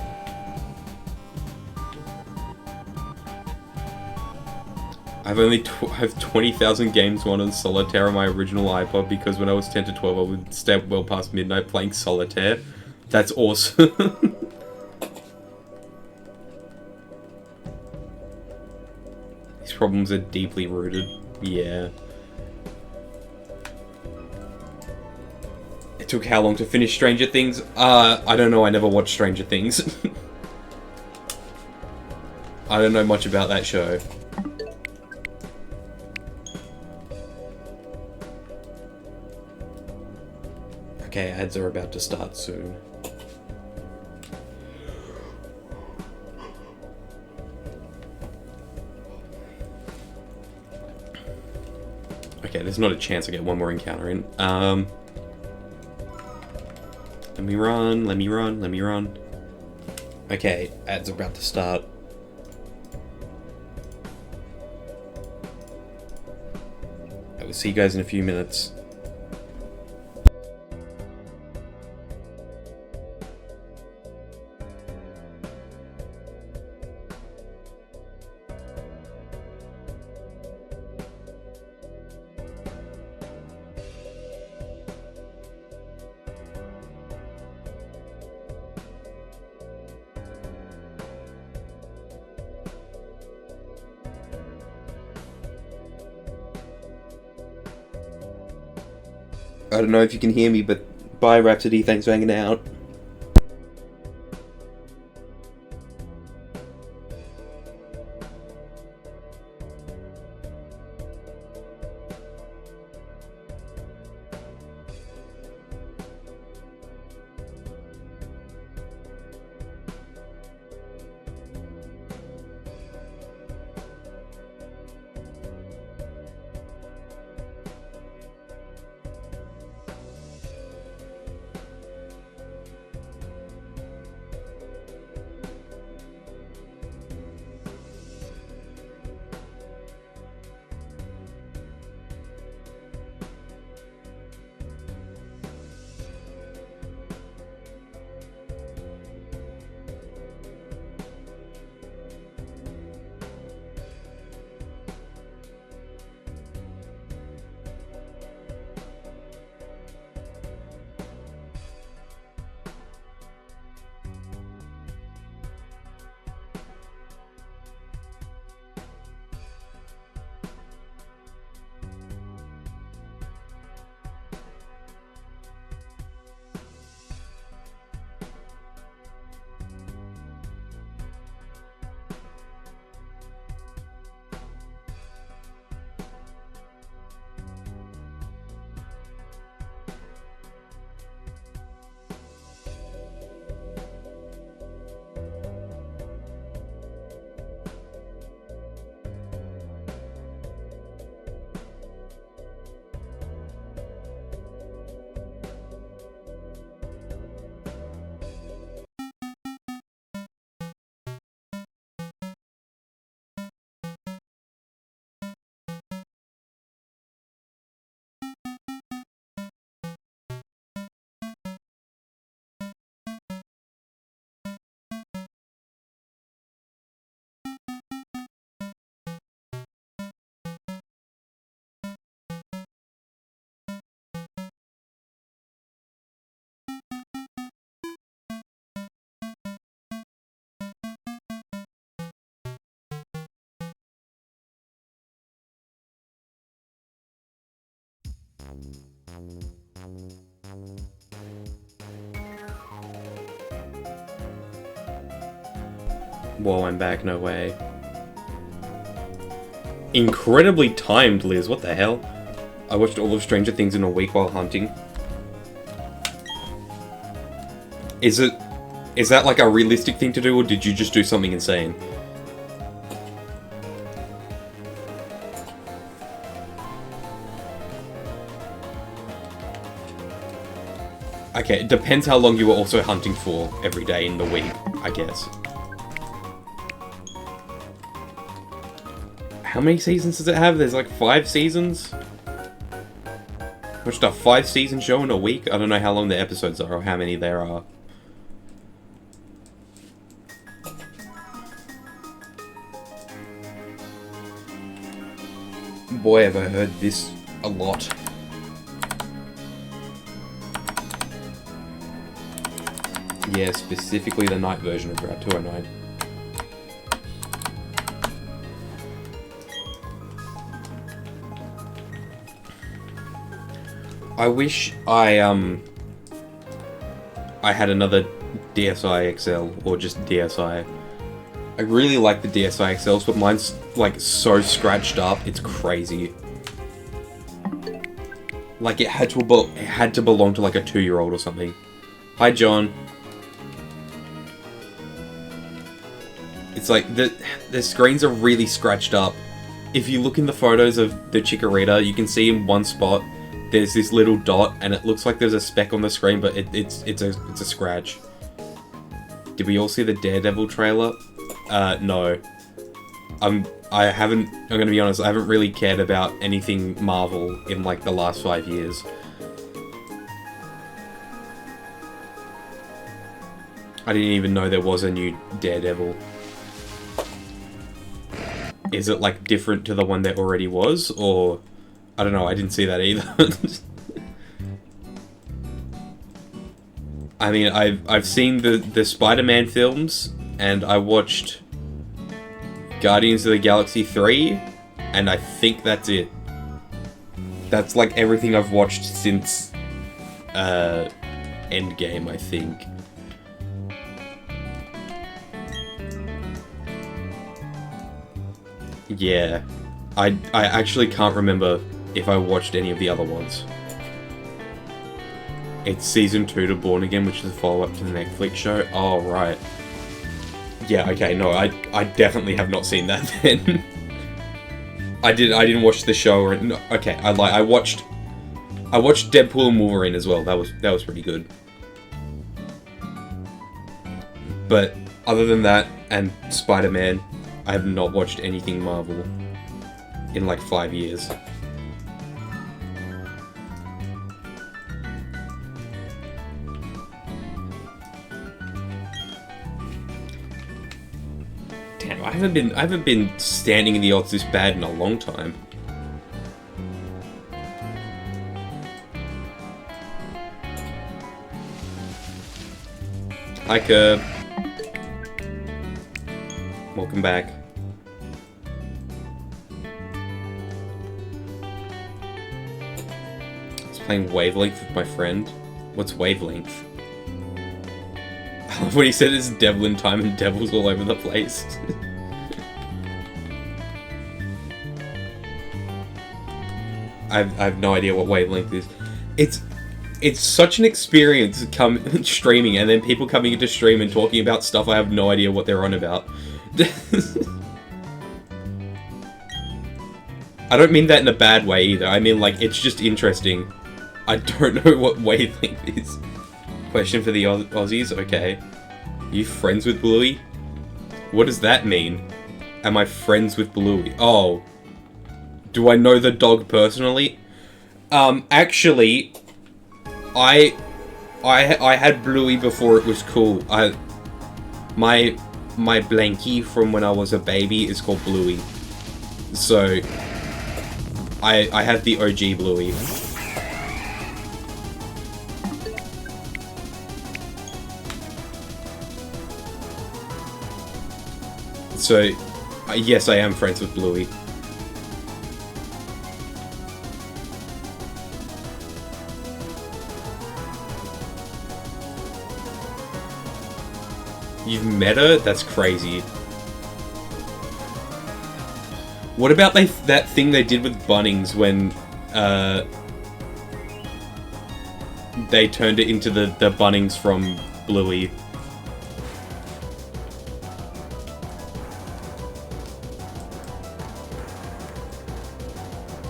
I've only have 20,000 games won on Solitaire on my original iPod because when I was 10 to 12 I would stay up well past midnight playing Solitaire. That's awesome. These problems are deeply rooted. Yeah. It took how long to finish Stranger Things? I don't know, I never watched Stranger Things. I don't know much about that show. Okay, ads are about to start soon. Okay, there's not a chance I get one more encounter in. Let me run, let me run, let me run. Okay, ads are about to start. I will see you guys in a few minutes. I don't know if you can hear me, but bye Rhapsody, thanks for hanging out. Whoa, I'm back, no way. Incredibly timed, Liz, what the hell? I watched all of Stranger Things in a week while hunting. Is that like a realistic thing to do, or did you just do something insane? Okay, it depends how long you were also hunting for every day in the week, I guess. How many seasons does it have? There's like 5 seasons? Watched a 5-season show in a week? I don't know how long the episodes are or how many there are. Boy, have I heard this a lot. Yeah, specifically the night version of Route 209. I wish I had another DSi XL, or just DSi. I really like the DSi XLs, but mine's like so scratched up, it's crazy. Like it had to belong to like a 2-year-old or something. Hi, John. It's like the screens are really scratched up. If you look in the photos of the Chikorita, you can see in one spot there's this little dot, and it looks like there's a speck on the screen, but it's a scratch. Did we all see the Daredevil trailer? No. I'm gonna be honest, I haven't really cared about anything Marvel in like the last 5 years. I didn't even know there was a new Daredevil. Is it like different to the one that already was, or I don't know, I didn't see that either. I mean, I've seen the Spider-Man films, and I watched Guardians of the Galaxy 3, and I think that's it. That's like everything I've watched since Endgame, I think. Yeah, I actually can't remember if I watched any of the other ones. It's season 2 to Born Again, which is a follow-up to the Netflix show. Oh, right. Yeah, okay, no, I definitely have not seen that then. I didn't watch the show, or no, okay, I watched Deadpool and Wolverine as well. That was pretty good. But other than that and Spider-Man, I have not watched anything Marvel in like 5 years. Damn, I haven't been standing in the odds this bad in a long time. Hi, Curb. Welcome back. I was playing Wavelength with my friend. What's Wavelength? When he said it's devil in time and devils all over the place. I have no idea what Wavelength is. It's such an experience streaming, and then people coming into stream and talking about stuff I have no idea what they're on about. I don't mean that in a bad way either. I mean, like, it's just interesting. I don't know what Wavelength is. Question for the Aussies? Okay. Are you friends with Bluey? What does that mean? Am I friends with Bluey? Oh. Do I know the dog personally? Actually, I had Bluey before it was cool. My blankie from when I was a baby is called Bluey. So, I have the OG Bluey. So, yes, I am friends with Bluey. You've met her? That's crazy. What about that thing they did with Bunnings when they turned it into the Bunnings from Bluey?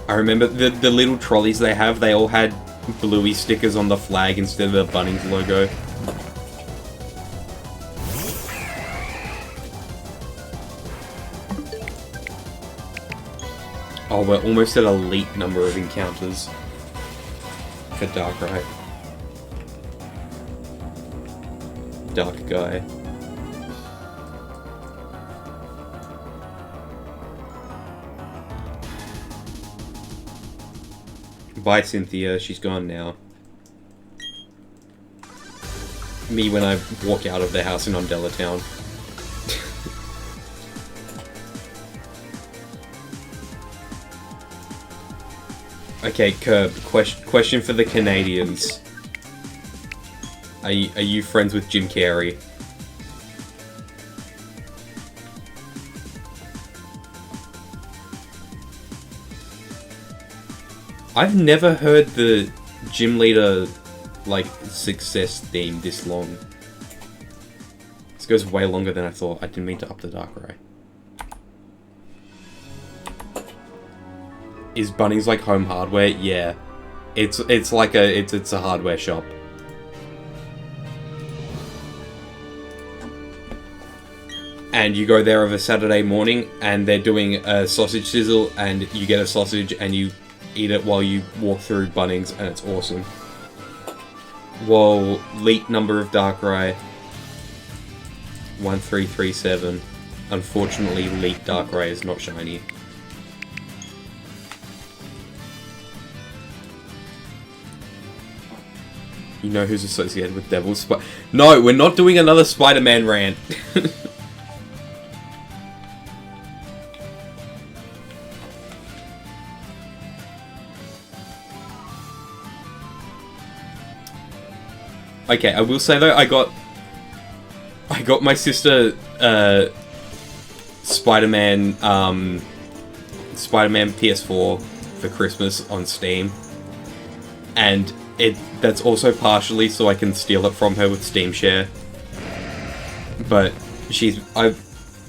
I remember the little trolleys they have, they all had Bluey stickers on the flag instead of the Bunnings logo. Oh, we're almost at elite number of encounters for Darkrai. Dark guy. Bye, Cynthia. She's gone now. Me when I walk out of the house in Undella Town. Okay, Curb. Question for the Canadians. Are you friends with Jim Carrey? I've never heard the gym leader, like, success theme this long. This goes way longer than I thought. I didn't mean to up the Darkrai. Is Bunnings like home hardware? Yeah. It's like it's a hardware shop. And you go there of a Saturday morning and they're doing a sausage sizzle and you get a sausage and you eat it while you walk through Bunnings, and it's awesome. Whoa, elite number of Darkrai. 1337. Unfortunately, elite Darkrai is not shiny. You know who's associated with Devil's No, we're not doing another Spider-Man rant. Okay, I will say though, I got my sister Spider-Man PS4 for Christmas on Steam, and that's also partially so I can steal it from her with Steam Share. But it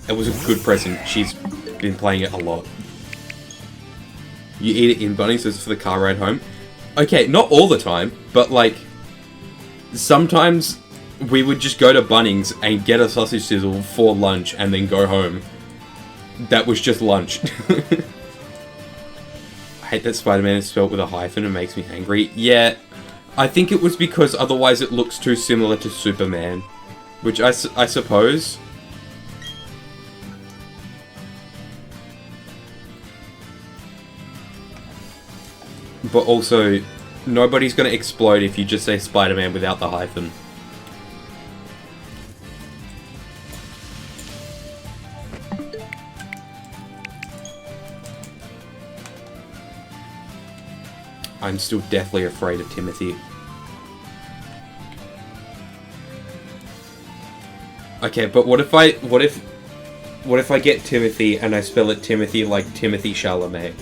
was a good present. She's been playing it a lot. You eat it in Bunnings, so it's for the car ride home. Okay, not all the time, but like sometimes we would just go to Bunnings and get a sausage sizzle for lunch and then go home. That was just lunch. I hate that Spider-Man is spelled with a hyphen, it makes me angry. Yeah, I think it was because otherwise it looks too similar to Superman. Which I suppose. But also, nobody's gonna explode if you just say Spider-Man without the hyphen. I'm still deathly afraid of Timothy. Okay, but what if I get Timothy and I spell it Timothy like Timothy Chalamet?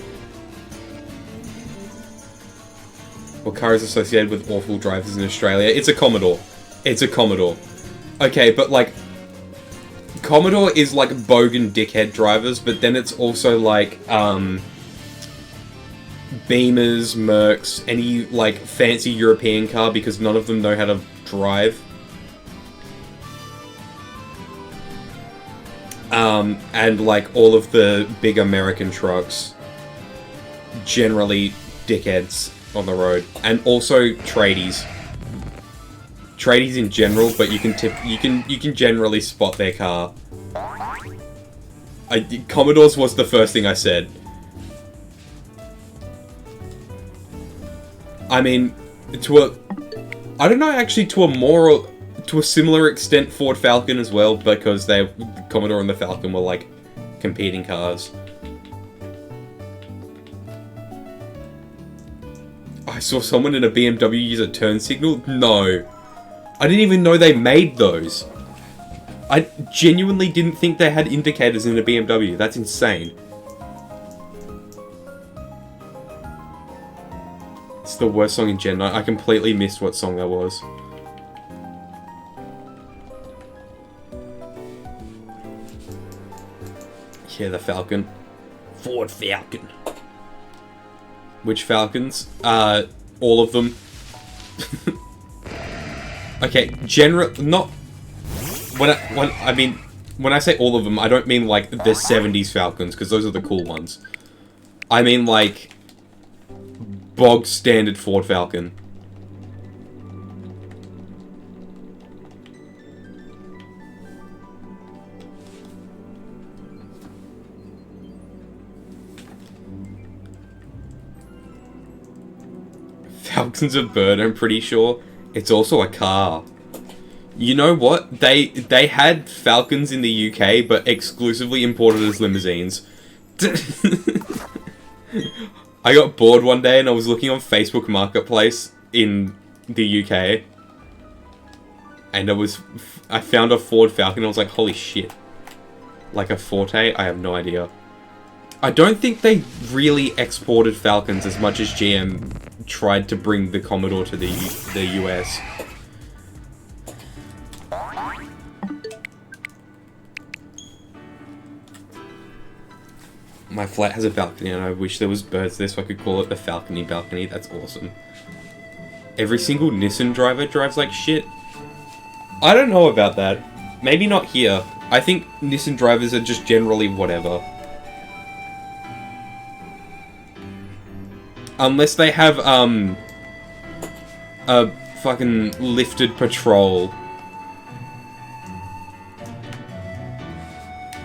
What car is associated with awful drivers in Australia? It's a Commodore. It's a Commodore. Okay, but like Commodore is like bogan dickhead drivers, but then it's also like Beamers, Mercs, any like fancy European car, because none of them know how to drive. And like all of the big American trucks, generally dickheads on the road, and also tradies. Tradies in general, but you can generally spot their car. Commodores was the first thing I said. I mean, I don't know, actually, to a similar extent, Ford Falcon as well, because the Commodore and the Falcon were, like, competing cars. I saw someone in a BMW use a turn signal? No. I didn't even know they made those. I genuinely didn't think they had indicators in a BMW. That's insane. It's the worst song in Gen 9. I completely missed what song that was. Yeah, the Falcon. Ford Falcon. Which Falcons? All of them. Okay, not... When I say all of them, I don't mean like the 70s Falcons, because those are the cool ones. I mean like... bog standard Ford Falcon. Falcon's a bird, I'm pretty sure. It's also a car. You know what? They had Falcons in the UK, but exclusively imported as limousines. I got bored one day and I was looking on Facebook Marketplace in the UK. And I found a Ford Falcon and I was like, holy shit. Like a Forte? I have no idea. I don't think they really exported Falcons as much as GM tried to bring the Commodore to the US. My flat has a balcony and I wish there was birds there so I could call it the Falcony balcony. That's awesome. Every single Nissan driver drives like shit. I don't know about that. Maybe not here. I think Nissan drivers are just generally whatever. Unless they have, a fucking lifted patrol.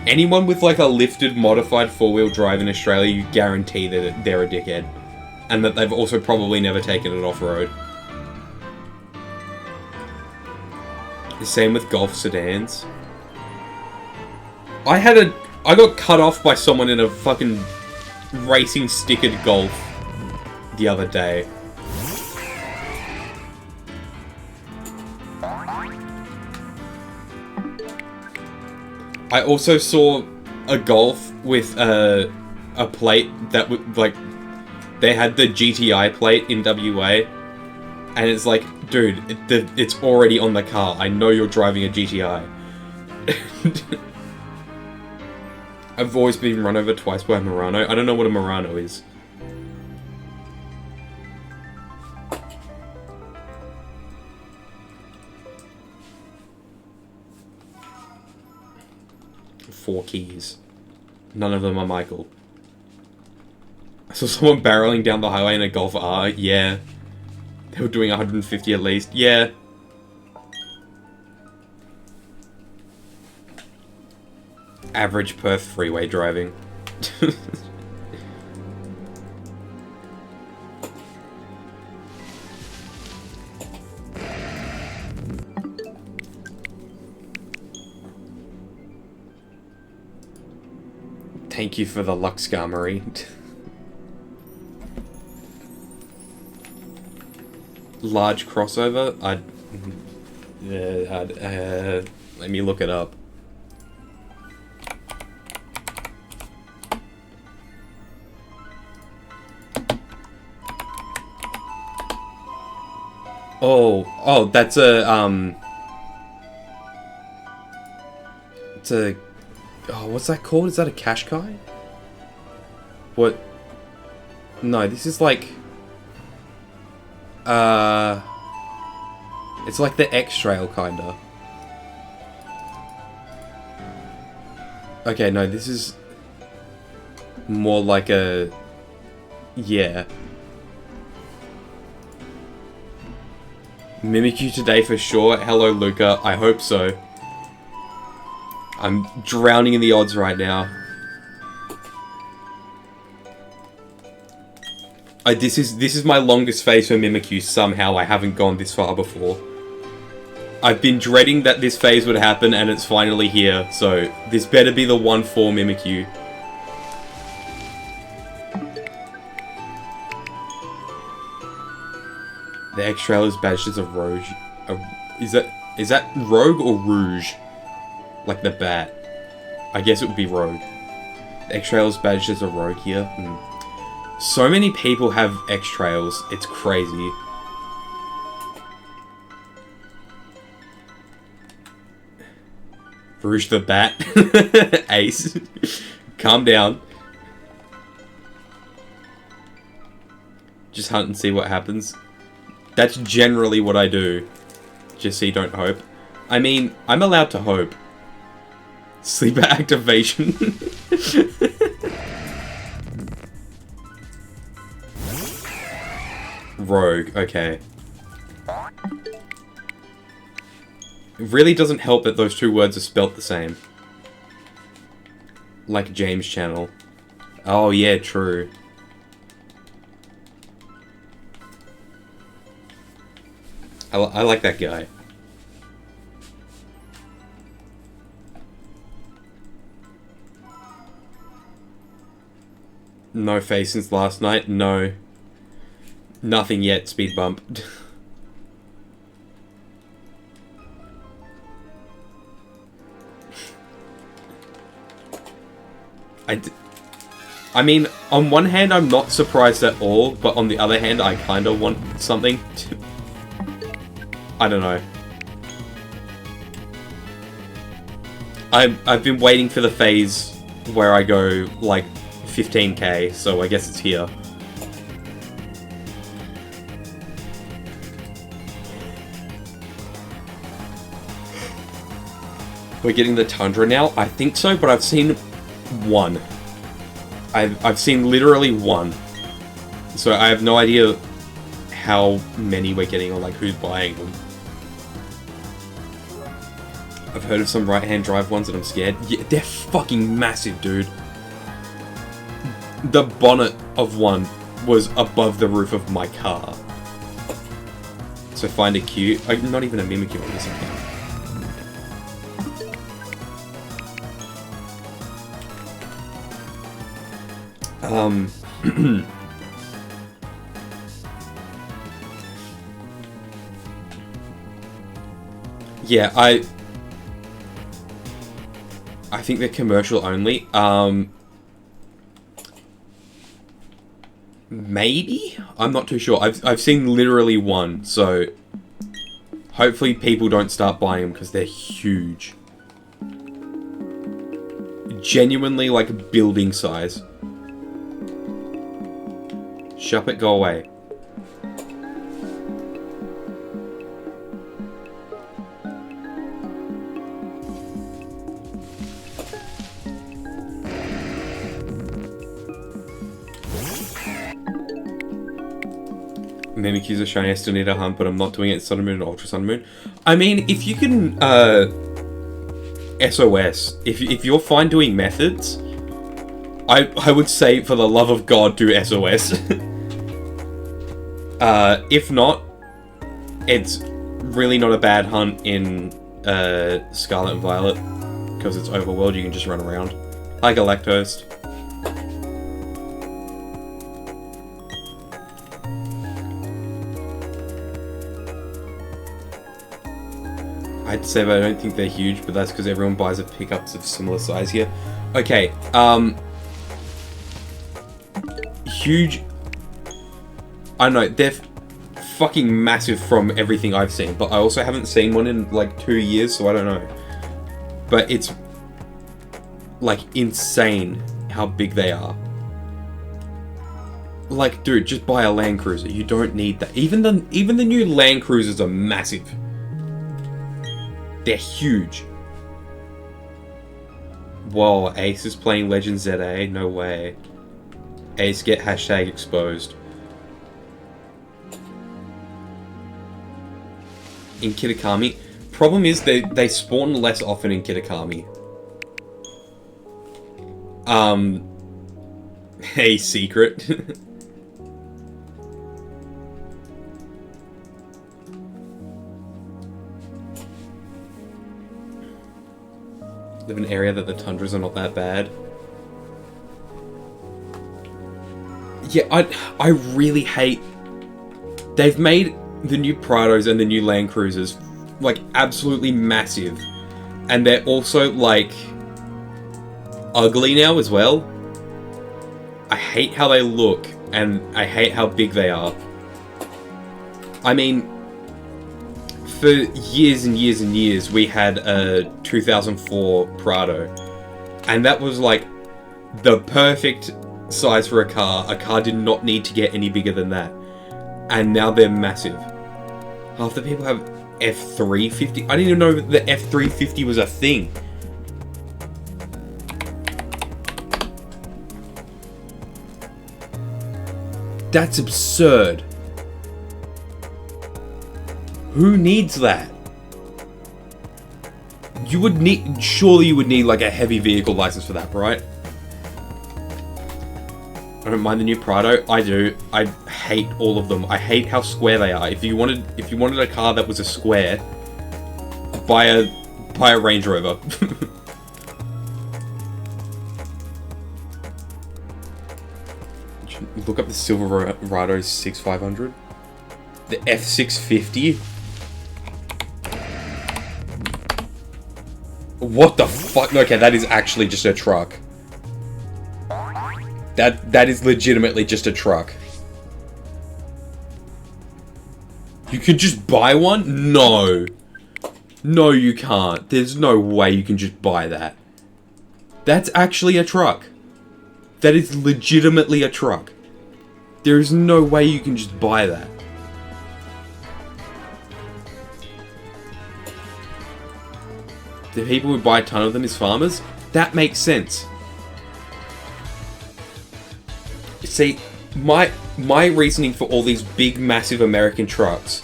Anyone with, like, a lifted, modified four-wheel drive in Australia, you guarantee that they're a dickhead. And that they've also probably never taken it off-road. The same with Golf sedans. I got cut off by someone in a fucking racing stickered Golf the other day. I also saw a Golf with a plate that would, like, they had the GTI plate in WA, and it's like, dude, it's already on the car. I know you're driving a GTI. I've always been run over twice by a Murano. I don't know what a Murano is. Four keys. None of them are Michael. I saw someone barreling down the highway in a Golf R. Yeah. They were doing 150 at least. Yeah. Average Perth freeway driving. Thank you for the Lux Skarmory. Large crossover? Let me look it up. Oh, that's a, it's a, oh, what's that called? Is that a Qashqai? What? No, this is like, it's like the X-Trail, kinda. Okay, no, this is more like a, yeah. Mimikyu today for sure. Hello, Luca. I hope so. I'm drowning in the odds right now. This is my longest phase for Mimikyu. Somehow I haven't gone this far before. I've been dreading that this phase would happen, and it's finally here. So this better be the one for Mimikyu. The X-Trail is badged as a Rouge. Is that Rogue or Rouge? Like the bat. I guess it would be rogue. The X-Trails badge is a rogue here. So many people have X-Trails. It's crazy. Rouge the Bat. Ace. Calm down. Just hunt and see what happens. That's generally what I do. Just so you don't hope. I mean, I'm allowed to hope. Sleeper activation. Rogue, okay. It really doesn't help that those two words are spelt the same. Like James' channel. Oh yeah, true. I like that guy. No face since last night? No. Nothing yet, speed bump. I mean, on one hand, I'm not surprised at all, but on the other hand, I kind of want something to... I don't know. I've been waiting for the phase where I go, like, 15k, so I guess it's here. We're getting the Tundra now? I think so, but I've seen one. I've seen literally one. So I have no idea how many we're getting or like who's buying them. I've heard of some right-hand drive ones and I'm scared. Yeah, they're fucking massive, dude. The bonnet of one was above the roof of my car. So find a cute. Not even a Mimikyu on this account. Yeah, I think they're commercial only. Maybe? I'm not too sure. I've seen literally one, so hopefully people don't start buying them because they're huge. Genuinely like building size. Shop it, go away. Mimikyu's a shiny, I still need a hunt, but I'm not doing it in Sun and Moon and Ultra Sun and Moon. I mean, if you can, SOS, if you're fine doing methods, I would say, for the love of God, do SOS. If not, it's really not a bad hunt in Scarlet and Violet, because it's overworld, you can just run around. Hi, Galactost. I'd say that I don't think they're huge, but that's because everyone buys a pickups of similar size here. Okay, huge... I don't know, they're fucking massive from everything I've seen, but I also haven't seen one in like 2 years, so I don't know. But it's like insane how big they are. Like, dude, just buy a Land Cruiser. You don't need that. Even the new Land Cruisers are massive. They're huge. Whoa, Ace is playing Legend ZA? No way. Ace, get hashtag exposed. In Kitakami. Problem is, they spawn less often in Kitakami. Hey, secret. Live in an area that the tundras are not that bad. Yeah, I really hate... They've made the new Prados and the new Land Cruisers, like, absolutely massive. And they're also, like, ugly now as well. I hate how they look, and I hate how big they are. I mean, for years and years and years, we had a 2004 Prado. And that was, like, the perfect size for a car. A car did not need to get any bigger than that. And now they're massive. Half the people have F350. I didn't even know the F350 was a thing. That's absurd. Who needs that? You would need... Surely you would need, like, a heavy vehicle license for that, right? I don't mind the new Prado. I do. I hate all of them. I hate how square they are. If you wanted a car that was a square, buy a Range Rover. Look up the Silverado 6500. The F650. What the fuck? Okay, that is actually just a truck. That is legitimately just a truck. You can just buy one? No. No, you can't. There's no way you can just buy that. That's actually a truck. That is legitimately a truck. There is no way you can just buy that. The people who buy a ton of them as farmers? That makes sense. See, my reasoning for all these big, massive American trucks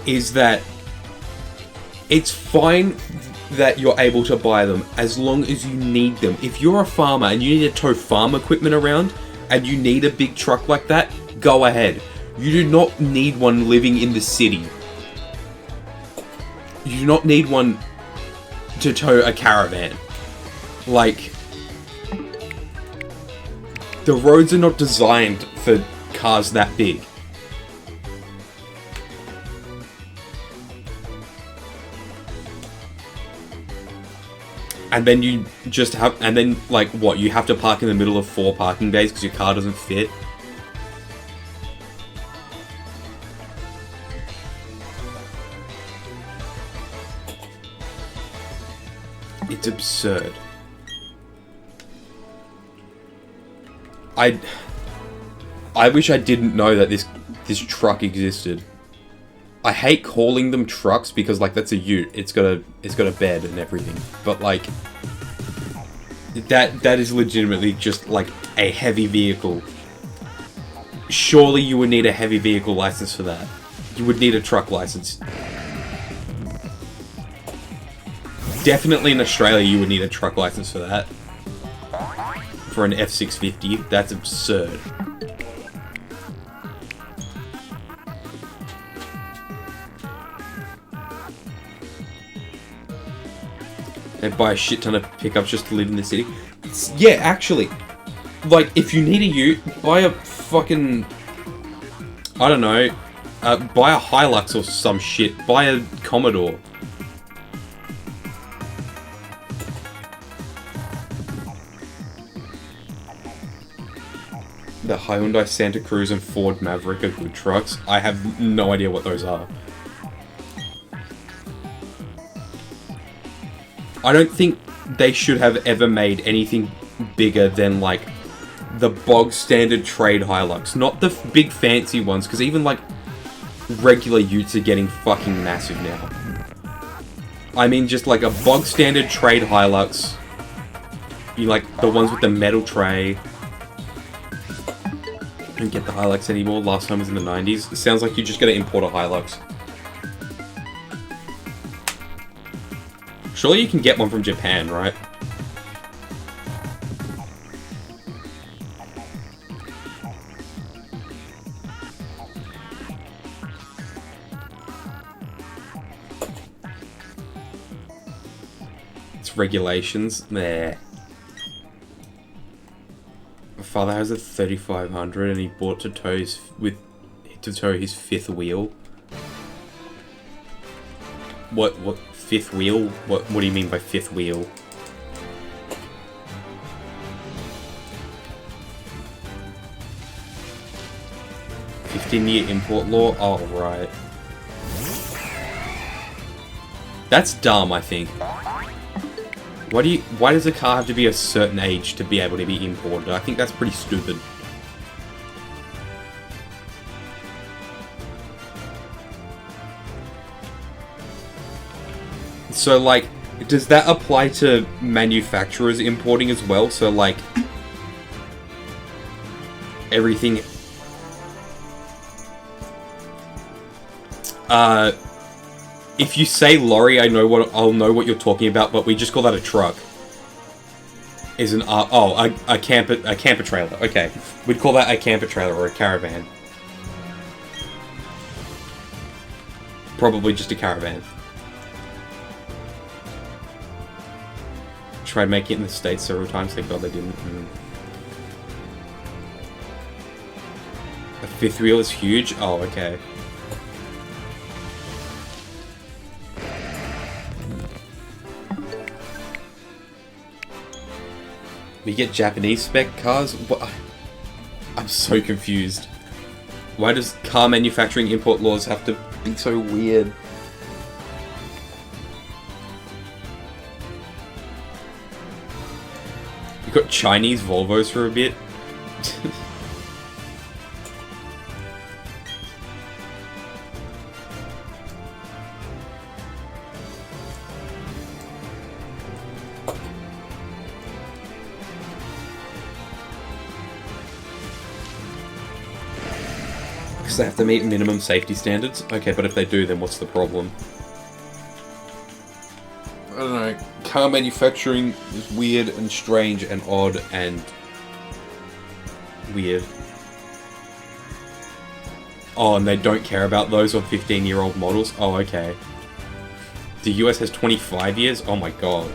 is that it's fine that you're able to buy them as long as you need them. If you're a farmer and you need to tow farm equipment around and you need a big truck like that, go ahead. You do not need one living in the city. You do not need one to tow a caravan. Like... The roads are not designed for cars that big. And then you just have... And then, like, what? You have to park in the middle of 4 parking bays because your car doesn't fit? It's absurd. I wish I didn't know that this truck existed. I hate calling them trucks because, like, that's a ute. It's got a bed and everything. But, like, that is legitimately just like a heavy vehicle. Surely you would need a heavy vehicle license for that. You would need a truck license. Definitely in Australia you would need a truck license for that. For an F650, that's absurd. They buy a shit ton of pickups just to live in the city. Yeah, actually. Like, if you need a ute, buy a fucking... I don't know. Buy a Hilux or some shit. Buy a Commodore. The Hyundai Santa Cruz and Ford Maverick are good trucks. I have no idea what those are. I don't think they should have ever made anything bigger than, like, the bog standard trade Hilux. Not the big fancy ones, because even, like, regular utes are getting fucking massive now. I mean, just, like, a bog standard trade Hilux. You like, the ones with the metal tray. Don't get the Hilux anymore. Last time was in the 90s. It sounds like you're just gonna import a Hilux. Surely you can get one from Japan, right? It's regulations. Nah. My father has a 3500 and he bought to tow his fifth wheel. What fifth wheel? What do you mean by fifth wheel? $15-year import law? Oh, right. That's dumb, I think. Why does a car have to be a certain age to be able to be imported? I think that's pretty stupid. So, like, does that apply to manufacturers importing as well? So, like, everything... if you say lorry, I'll know what you're talking about, but we just call that a truck. Is an a camper trailer. Okay, we'd call that a camper trailer or a caravan. Probably just a caravan. Tried making it in the States several times. Thank God they didn't. A fifth wheel is huge. Oh, okay. We get Japanese spec cars? What? I'm so confused. Why does car manufacturing import laws have to be so weird? You got Chinese Volvos for a bit? They have to meet minimum safety standards? Okay, but if they do, then what's the problem? I don't know. Car manufacturing is weird and strange and odd and... weird. Oh, and they don't care about those on 15-year-old models? Oh, okay. The US has 25 years? Oh my god.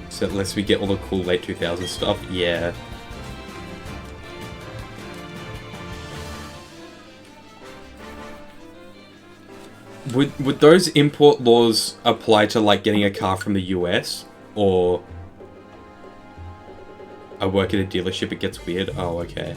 So unless we get all the cool late 2000s stuff, yeah. Would those import laws apply to, like, getting a car from the US? Or... I work at a dealership, it gets weird? Oh, okay.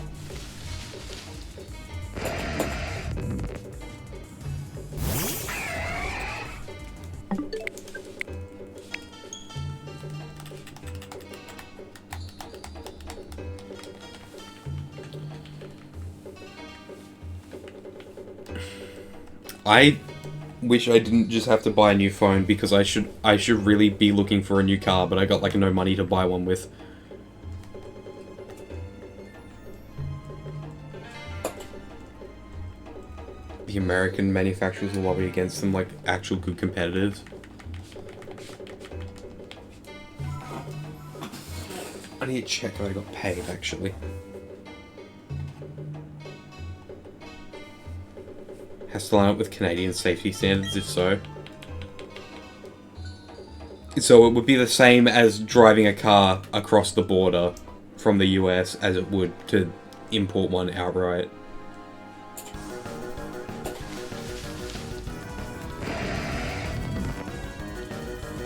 I wish I didn't just have to buy a new phone because I should really be looking for a new car, but I got like no money to buy one with. The American manufacturers will lobby against them like actual good competitors. I need to check if I got paid actually. Has to line up with Canadian safety standards, if so. So it would be the same as driving a car across the border from the US as it would to import one outright.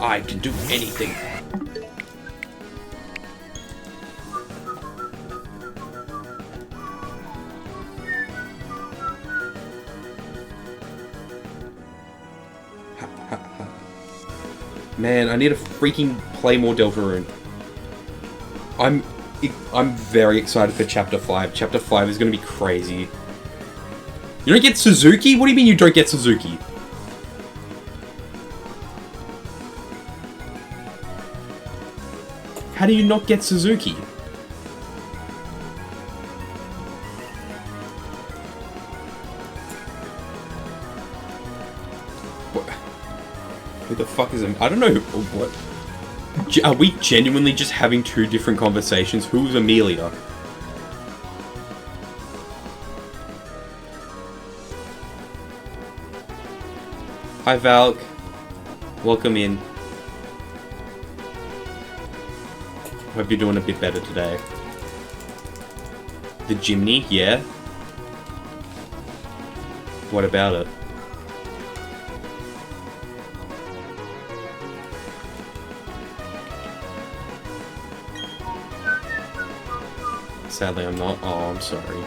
I can do anything. Man, I need to freaking play more Deltarune. I'm very excited for Chapter 5. Chapter 5 is going to be crazy. You don't get Suzuki? What do you mean you don't get Suzuki? How do you not get Suzuki? Who the fuck is him? I don't know. What? Are we genuinely just having two different conversations? Who's Amelia? Hi, Valk. Welcome in. Hope you're doing a bit better today. The Jimny, yeah. What about it? Sadly, I'm not. Oh, I'm sorry.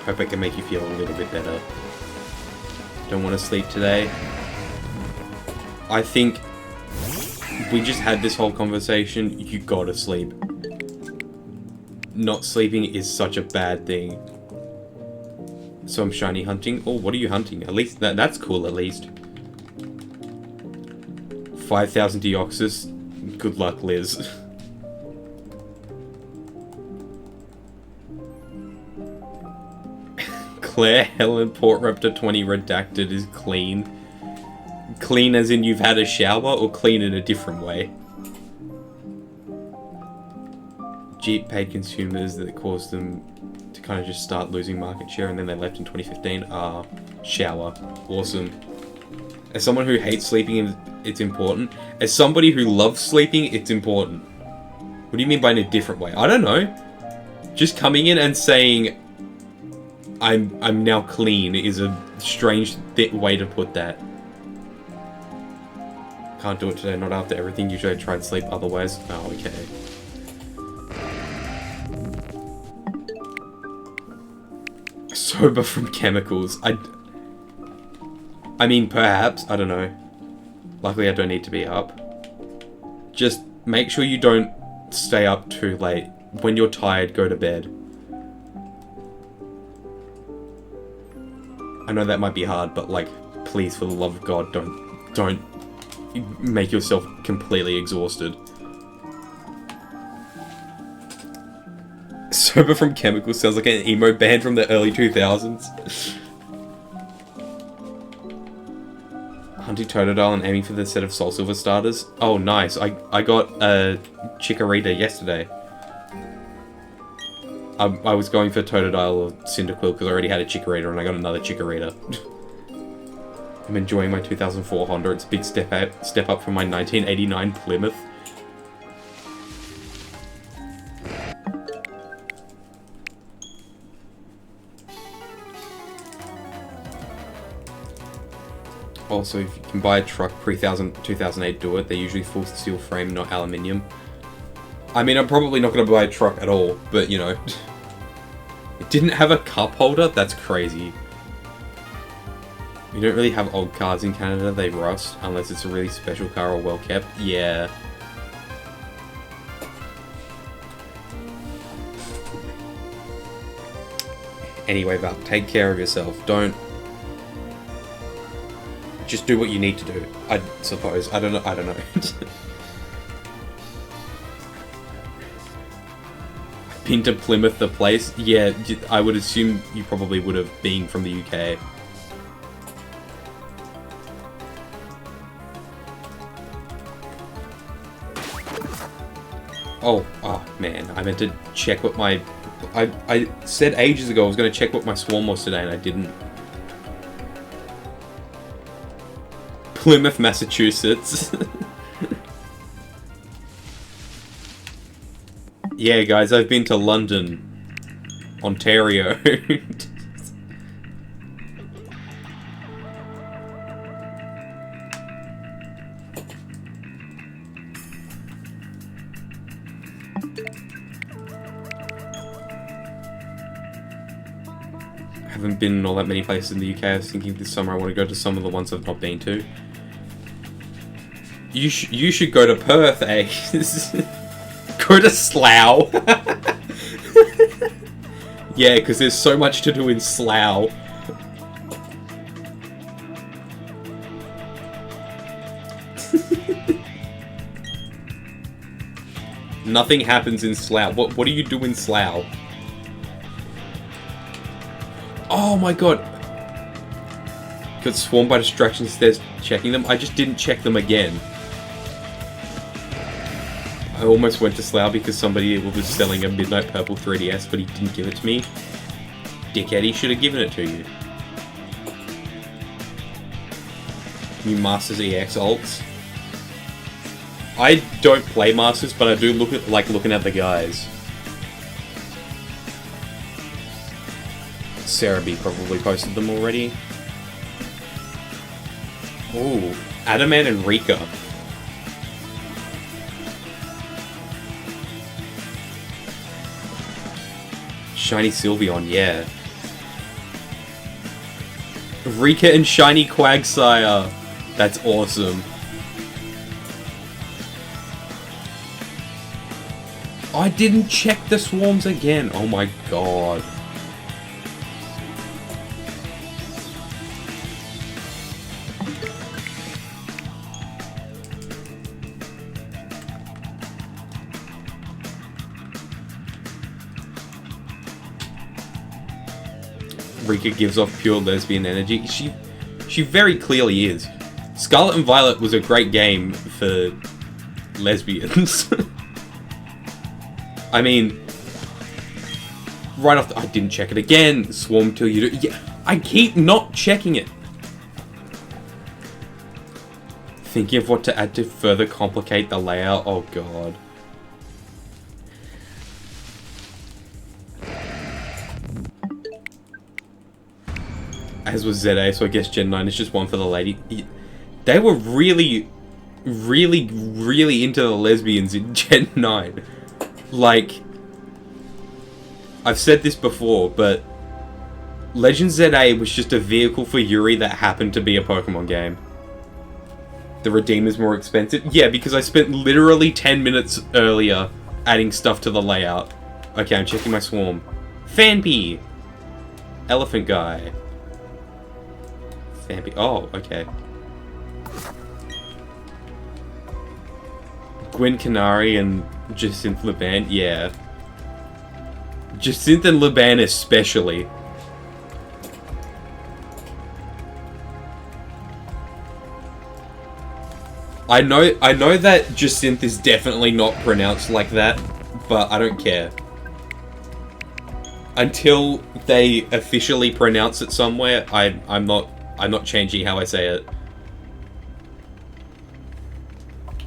Hope I can make you feel a little bit better. Don't want to sleep today. I think we just had this whole conversation. You gotta sleep. Not sleeping is such a bad thing. So I'm shiny hunting. Oh, what are you hunting? At least that's cool. At least 5,000 Deoxys. Good luck, Liz. Claire Helen Port Raptor 20 redacted is clean. Clean as in you've had a shower, or clean in a different way? Jeep paid consumers that caused them to kind of just start losing market share, and then they left in 2015. Shower. Awesome. As someone who hates sleeping, it's important. As somebody who loves sleeping, it's important. What do you mean by in a different way? I don't know. Just coming in and saying, I'm now clean is a strange way to put that. Can't do it today, not after everything. Usually I try and sleep otherwise. Oh, okay. Sober from chemicals. I mean, perhaps. I don't know. Luckily, I don't need to be up. Just make sure you don't stay up too late. When you're tired, go to bed. I know that might be hard, but like, please, for the love of God, don't make yourself completely exhausted. Sober from chemicals sounds like an emo band from the early 2000s. Hunting Totodile and aiming for the set of Soul Silver starters. Oh, nice. I got a Chikorita yesterday. I was going for Totodile or Cyndaquil because I already had a Chikorita and I got another Chikorita. I'm enjoying my 2004 Honda. It's a big step up from my 1989 Plymouth. Also, if you can buy a truck pre-2008, do it. They're usually full steel frame, not aluminium. I mean, I'm probably not going to buy a truck at all, but, you know. It didn't have a cup holder? That's crazy. We don't really have old cars in Canada. They rust, unless it's a really special car or well kept. Yeah. Anyway, Val, take care of yourself. Don't... Just do what you need to do, I suppose. I don't know. Been to Plymouth, the place? Yeah, I would assume you probably would have been from the UK. Oh man, I meant to check what my... I said ages ago I was going to check what my swarm was today and I didn't. Plymouth, Massachusetts. Yeah, guys, I've been to London, Ontario. Haven't been in all that many places in the UK. I was thinking this summer I want to go to some of the ones I've not been to. You should go to Perth, eh? Go to Slough. Yeah, because there's so much to do in Slough. Nothing happens in Slough. What do you do in Slough? Oh my god. Got swarmed by distractions instead of checking them. I just didn't check them again. I almost went to Slough because somebody was selling a Midnight Purple 3DS, but he didn't give it to me. Dickhead, he should have given it to you. New Masters EX ults. I don't play Masters, but I do like looking at the guys. Sarah B probably posted them already. Ooh, Adaman and Rika. Shiny Sylveon, yeah. Rika and Shiny Quagsire. That's awesome. I didn't check the swarms again. Oh my god. Rika gives off pure lesbian energy. She very clearly is. Scarlet and Violet was a great game for lesbians. I mean, right off I didn't check it again. Swarm till you do. Yeah, I keep not checking it. Thinking of what to add to further complicate the layout. Oh god. As was ZA, so I guess Gen 9 is just one for the lady. They were really into the lesbians in Gen 9. Like, I've said this before, but Legend ZA was just a vehicle for Yuri that happened to be a Pokemon game. The Redeemer's more expensive? Yeah, because I spent literally 10 minutes earlier adding stuff to the layout. Okay, I'm checking my swarm. Fanpy! Elephant guy. Fanpy. Oh, okay. Gwen Canary and Jacinth Laban, yeah. Jacinth and Laban especially. I know that Jacinth is definitely not pronounced like that, but I don't care. Until they officially pronounce it somewhere, I'm not changing how I say it.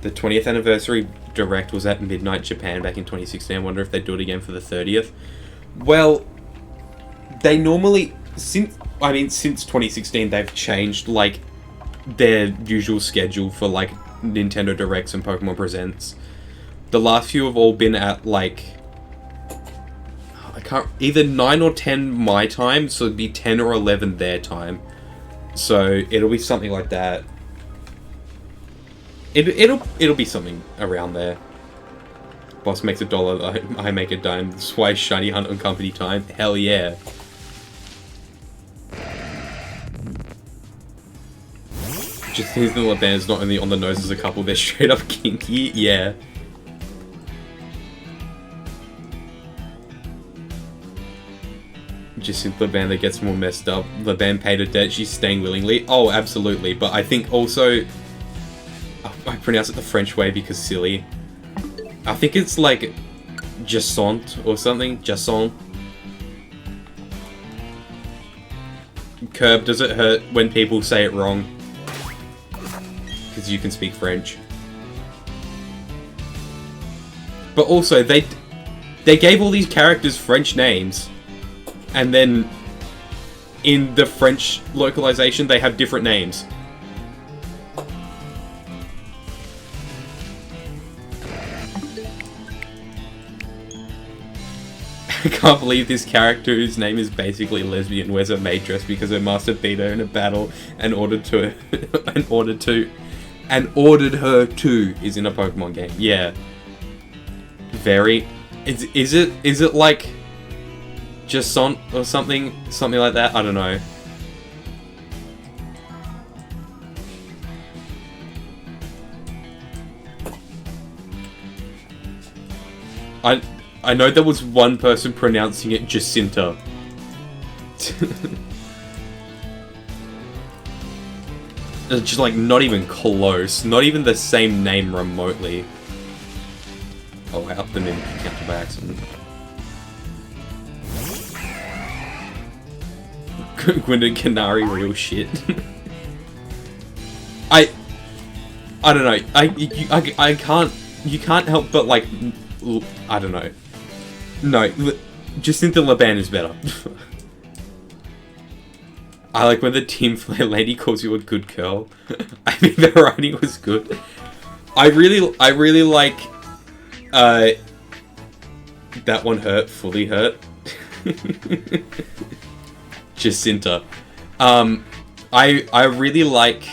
The 20th anniversary direct was at midnight Japan back in 2016. I wonder if they do it again for the 30th. Well, they normally, since 2016, they've changed, like, their usual schedule for, like, Nintendo Directs and Pokemon Presents. The last few have all been at, like, I can't, either 9 or 10 my time, so it'd be 10 or 11 their time. So, it'll be something like that. It'll be something around there. Boss makes $1, I make a dime. That's why Shiny Hunt on company time. Hell yeah. Just think the Laban's not only on the nose as a couple, they're straight up kinky. Yeah. Just simply Laban that gets more messed up. Laban paid a debt, she's staying willingly. Oh, absolutely. But I think also, I pronounce it the French way because silly. I think it's like Jassant or something. Jassant. Curb, does it hurt when people say it wrong? Because you can speak French. But also, they gave all these characters French names. And then, in the French localization, they have different names. I can't believe this character whose name is basically lesbian wears a maid dress because her master beat her in a battle and ordered her to is in a Pokemon game. Yeah. Very. Is it like Jassant or something like that? I don't know. I know there was one person pronouncing it Jacinta. It's just like not even close. Not even the same name remotely. Oh, I upped them in counter by accident. Gwenda Canary, real shit. I don't know. I can't. You can't help but like. I don't know. No, Jacinta Laban is better. I like when the Team Flare lady calls you a good girl. I think the writing was good. I really like that one hurt, fully hurt. Jacinta. I really like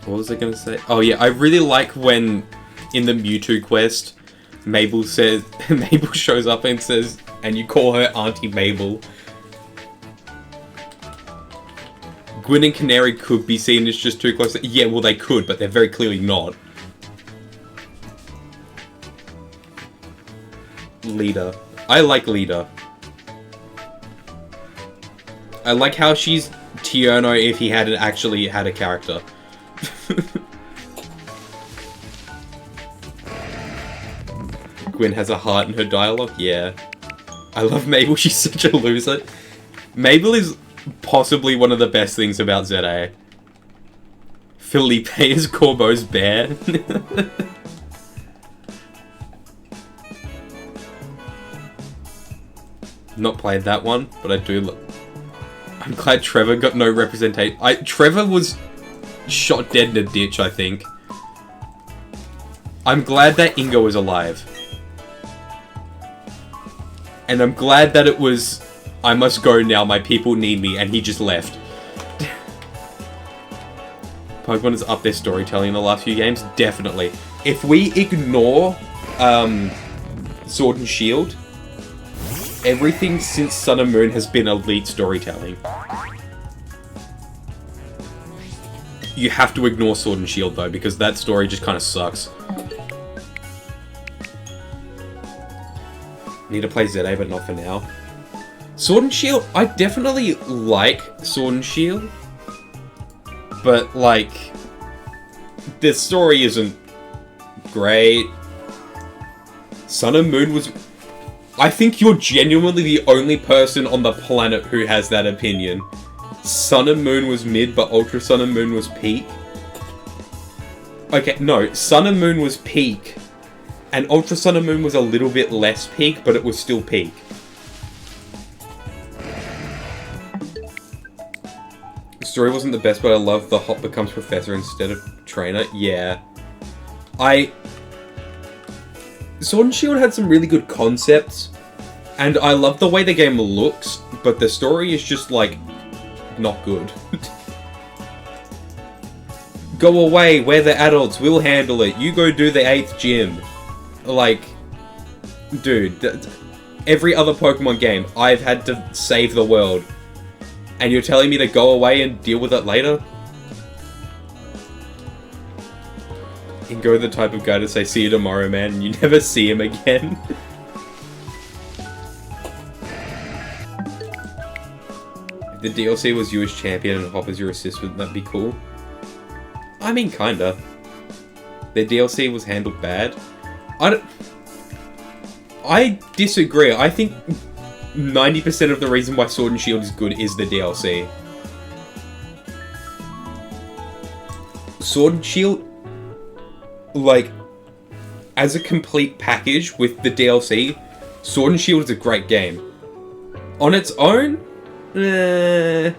what was I gonna say? Oh yeah, I really like when in the Mewtwo quest Mabel shows up and says, and you call her Auntie Mabel. Gwyn and Canary could be seen as just too close. Yeah, well they could, but they're very clearly not. Lita. I like Lita. I like how she's Tierno if he hadn't actually had a character. Gwyn has a heart in her dialogue? Yeah. I love Mabel, she's such a loser. Mabel is possibly one of the best things about ZA. Felipe is Corbo's bear. Not played that one, but I do I'm glad Trevor got no representation. Trevor was shot dead in a ditch, I think. I'm glad that Ingo was alive. And I'm glad that it was, I must go now, my people need me, and he just left. Pokemon has upped their storytelling in the last few games? Definitely. If we ignore Sword and Shield, everything since Sun and Moon has been elite storytelling. You have to ignore Sword and Shield though, because that story just kind of sucks. Need to play ZA, but not for now. Sword and Shield, I definitely like Sword and Shield. But, like, the story isn't great. Sun and Moon was... I think you're genuinely the only person on the planet who has that opinion. Sun and Moon was mid, but Ultra Sun and Moon was peak. Okay, no, Sun and Moon was peak, and Ultra Sun and Moon was a little bit less peak, but it was still peak. The story wasn't the best, but I love the Hop becomes Professor instead of Trainer. Yeah. Sword and Shield had some really good concepts, and I love the way the game looks, but the story is just, like, not good. Go away, we're the adults, we'll handle it, you go do the 8th gym. Like, dude, every other Pokemon game, I've had to save the world, and you're telling me to go away and deal with it later? Ingo the type of guy to say, see you tomorrow, man, and you never see him again. If the DLC was you as champion and Hop as your assistant, that'd be cool. I mean, kinda. Their DLC was handled bad. I disagree. I think 90% of the reason why Sword and Shield is good is the DLC. Sword and Shield, like, as a complete package with the DLC, Sword and Shield is a great game. On its own, not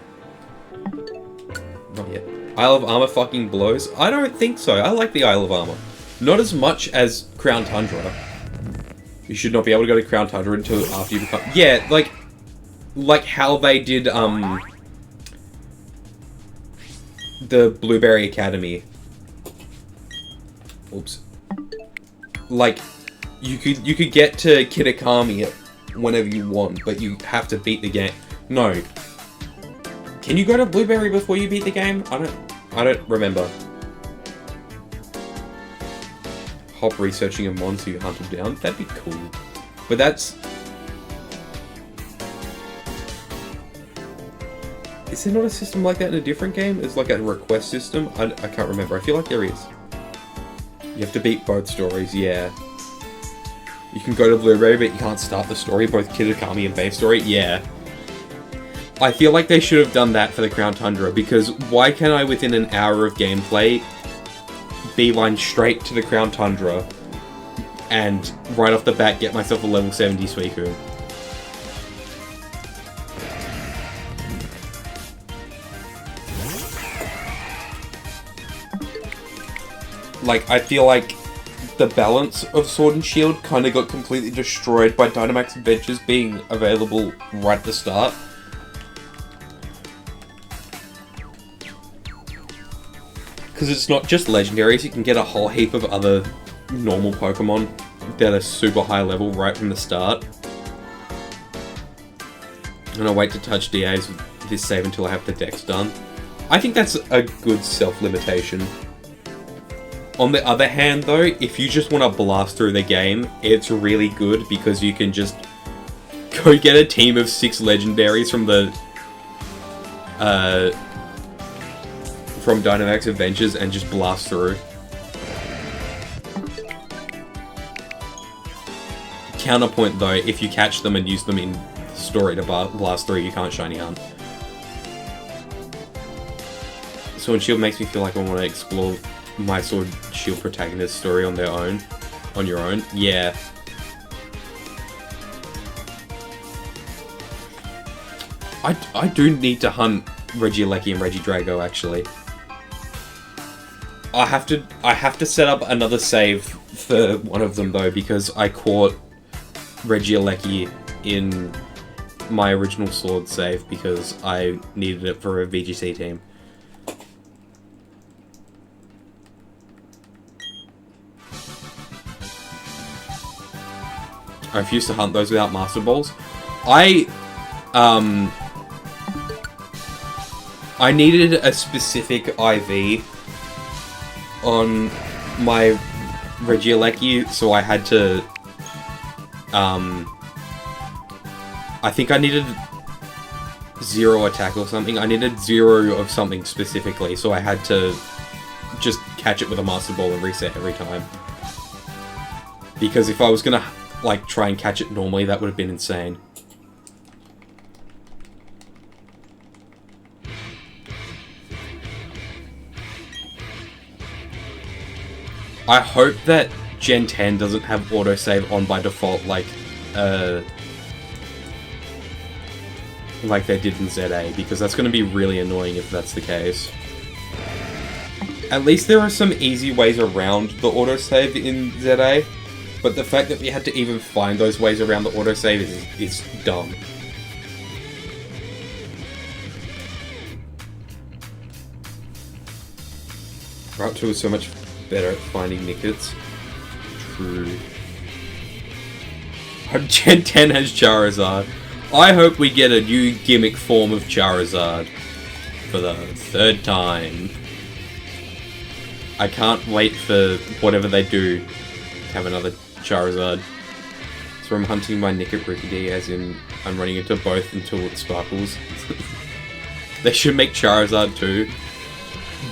yet. Isle of Armor fucking blows? I don't think so. I like the Isle of Armor. Not as much as Crown Tundra. You should not be able to go to Crown Tundra until after you become... Yeah, like how they did, the Blueberry Academy. Oops. Like, you could get to Kitakami whenever you want, but you have to beat the game. No. Can you go to Blueberry before you beat the game? I don't remember. Hop researching a mon so you hunt him down. That'd be cool. But that's... Is there not a system like that in a different game? It's like a request system? I can't remember. I feel like there is. You have to beat both stories, yeah. You can go to Blueberry, but you can't start the story, both Kitakami and base story, yeah. I feel like they should have done that for the Crown Tundra, because why can't I, within an hour of gameplay, beeline straight to the Crown Tundra, and right off the bat get myself a level 70 Suicune? like, I feel like the balance of Sword and Shield kind of got completely destroyed by Dynamax Adventures being available right at the start. Because it's not just legendaries, you can get a whole heap of other normal Pokemon that are super high level right from the start. And I'll wait to touch DAs with this save until I have the dex done. I think that's a good self-limitation. On the other hand though, if you just want to blast through the game, it's really good because you can just go get a team of 6 legendaries from the from Dynamax Adventures and just blast through. Counterpoint though, if you catch them and use them in story to blast through, you can't shiny hunt. Sword and Shield makes me feel like I want to explore my Sword Shield protagonist story on their own. On your own. Yeah. I do need to hunt Regieleki and Regidrago actually. I have to set up another save for one of them though, because I caught Regieleki in my original Sword save because I needed it for a VGC team. I refuse to hunt those without Master Balls. I needed a specific IV on my Regieleki, so I had to, I think I needed 0 attack or something. I needed 0 of something specifically, so I had to just catch it with a Master Ball and reset every time. Because if I was gonna, like, try and catch it normally, that would have been insane. I hope that Gen 10 doesn't have autosave on by default like they did in ZA, because that's going to be really annoying if that's the case. At least there are some easy ways around the autosave in ZA, but the fact that we had to even find those ways around the autosave is dumb. Route 2 is so much better at finding Nickets. True. Hope Gen 10 has Charizard. I hope we get a new gimmick form of Charizard for the 3rd time. I can't wait for whatever they do to have another Charizard. So I'm hunting my Nickit Rickety, as in I'm running into both until it sparkles. They should make Charizard too.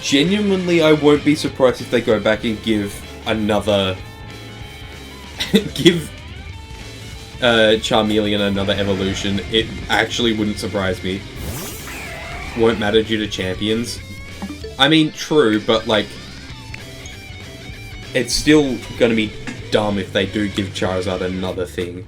Genuinely, I won't be surprised if they go back and give another... give Charmeleon another evolution. It actually wouldn't surprise me. Won't matter due to champions. I mean, true, but like... it's still gonna be dumb if they do give Charizard another thing.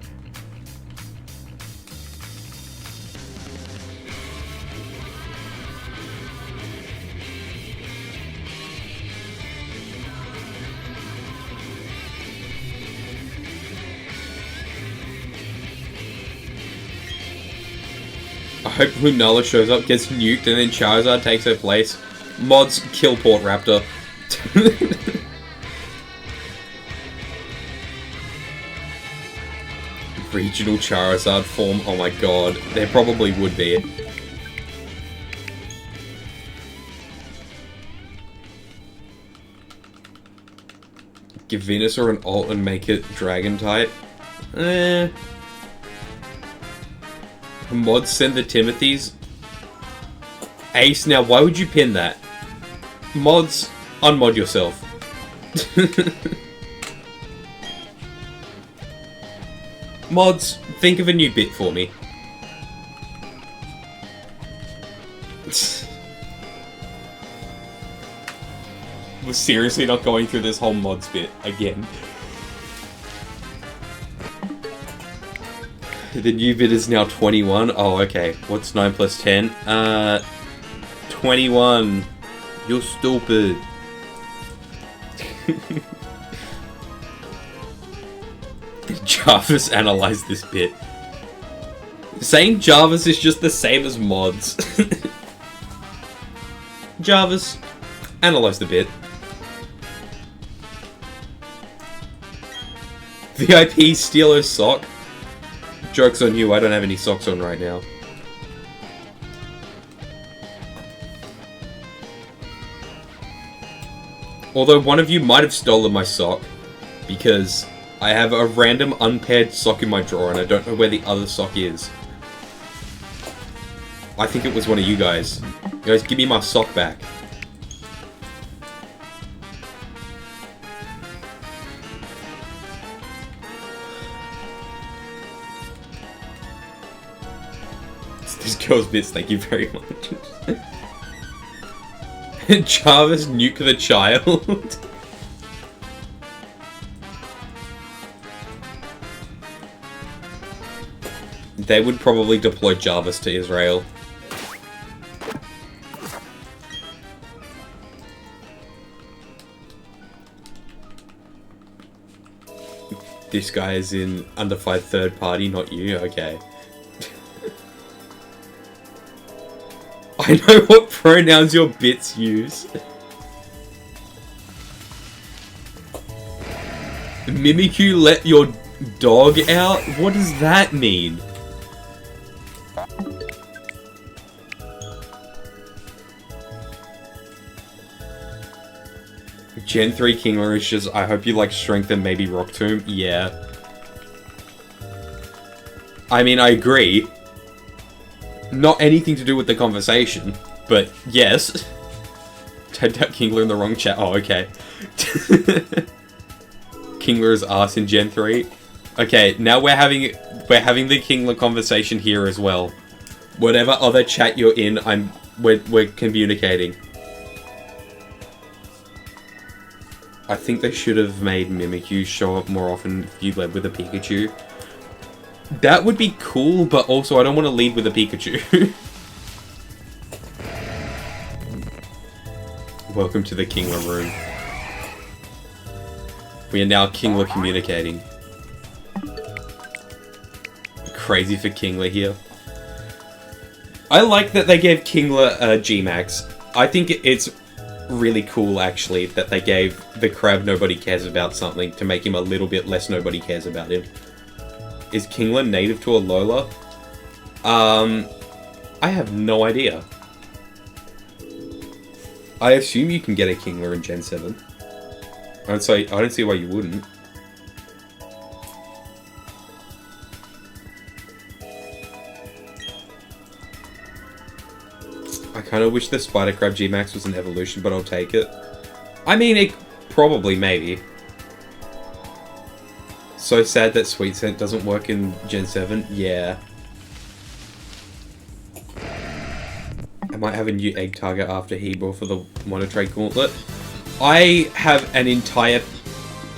I hope Lunala shows up, gets nuked, and then Charizard takes her place. Mods, kill Port Raptor. Regional Charizard form, oh my god. There probably would be. Give Venusaur an ult and make it Dragon type. Mods send the Timothys. Ace, now why would you pin that? Mods, unmod yourself. Mods, think of a new bit for me. We're seriously not going through this whole mods bit again. The new bit is now 21. Oh, okay. What's 9 plus 10? 21. You're stupid. Jarvis analyzed this bit. Saying Jarvis is just the same as mods. Jarvis, analyze the bit. VIP Steelo sock. Joke's on you, I don't have any socks on right now. Although one of you might have stolen my sock, because I have a random unpaired sock in my drawer and I don't know where the other sock is. I think it was one of you guys. You guys, give me my sock back. This girl's bits, thank you very much. Jarvis nuke the child. They would probably deploy Jarvis to Israel. This guy is in undefined third party, not you? Okay. I know what pronouns your bits use. Mimikyu let your dog out? What does that mean? Gen 3 Kingler is just, I hope you like Strength and maybe Rock Tomb. Yeah. I mean, I agree. Not anything to do with the conversation, but yes. Typed out Kingler in the wrong chat. Oh, okay. Kingler is ass in Gen 3. Okay, now we're having the Kingler conversation here as well. Whatever other chat you're in, we're communicating. I think they should have made Mimikyu show up more often if you led with a Pikachu. That would be cool, but also I don't want to lead with a Pikachu. Welcome to the Kingler room. We are now Kingler communicating. Crazy for Kingler here. I like that they gave Kingler a G-Max. I think it's really cool, actually, that they gave the crab nobody cares about something to make him a little bit less nobody cares about him. Is Kingler native to Alola? I have no idea. I assume you can get a Kingler in Gen 7. I don't see why you wouldn't. I kind of wish the Spider Crab G-Max was an evolution, but I'll take it. I mean, it probably, maybe. So sad that Sweet Scent doesn't work in Gen 7. Yeah. I might have a new egg target after Hebor for the Monotrade Gauntlet. I have an entire...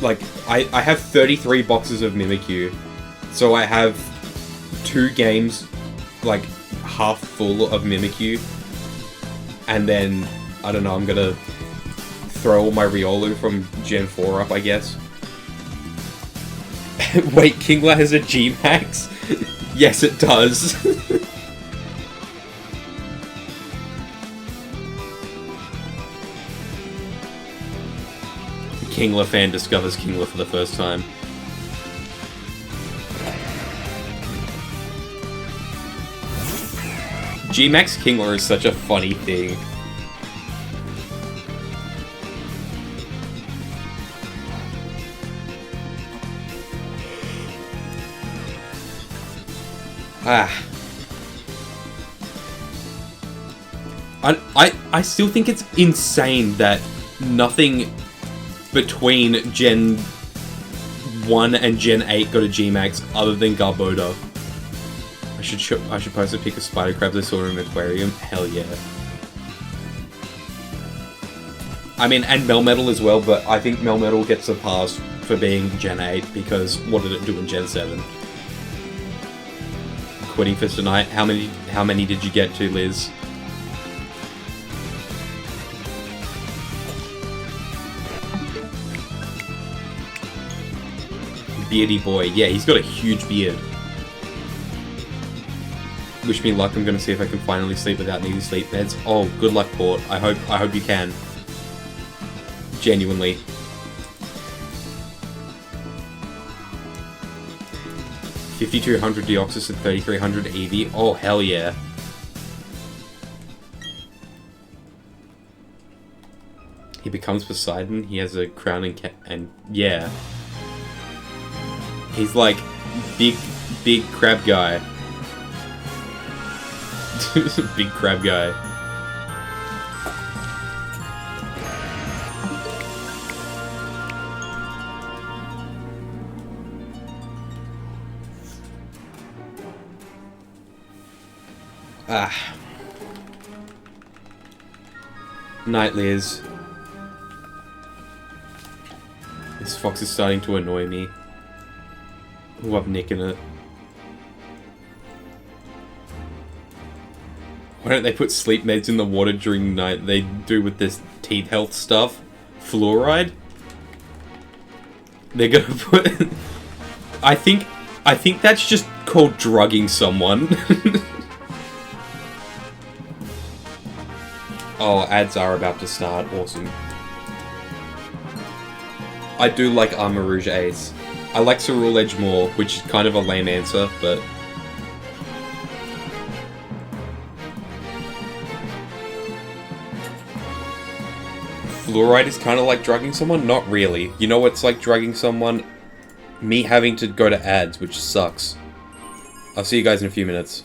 Like, I have 33 boxes of Mimikyu. So I have 2 games, like, half full of Mimikyu. And then, I don't know, I'm gonna throw all my Riolu from Gen 4 up, I guess. Wait, Kingler has a G-Max? Yes, it does. Kingler fan discovers Kingler for the first time. G-Max Kingler is such a funny thing. I still think it's insane that nothing between Gen 1 and Gen 8 got a G-Max other than Garboda. I should post a pic of spider crabs I saw in an aquarium. Hell yeah. I mean, and Melmetal as well, but I think Melmetal gets a pass for being Gen 8 because what did it do in Gen 7? Quitting for tonight. How many did you get to, Liz? beardy boy. Yeah, he's got a huge beard. Wish me luck. I'm gonna see if I can finally sleep without needing sleep meds. Oh, good luck, Port. I hope you can. Genuinely. $5,200 Deoxys and 3,300 Eevee. Oh, hell yeah. He becomes Poseidon. He has a crown and yeah. He's like big crab guy. Big crab guy. Ah. Night, Liz. This fox is starting to annoy me. Ooh, I'm nicking it. Why don't they put sleep meds in the water during the night? They do with this teeth health stuff. Fluoride? They're gonna put... I think that's just called drugging someone. Oh, ads are about to start. Awesome. I do like Armor Rouge Ace. I like Cerule Edge more, which is kind of a lame answer, but... Fluoride is kind of like drugging someone? Not really. You know what's like drugging someone? Me having to go to ads, which sucks. I'll see you guys in a few minutes.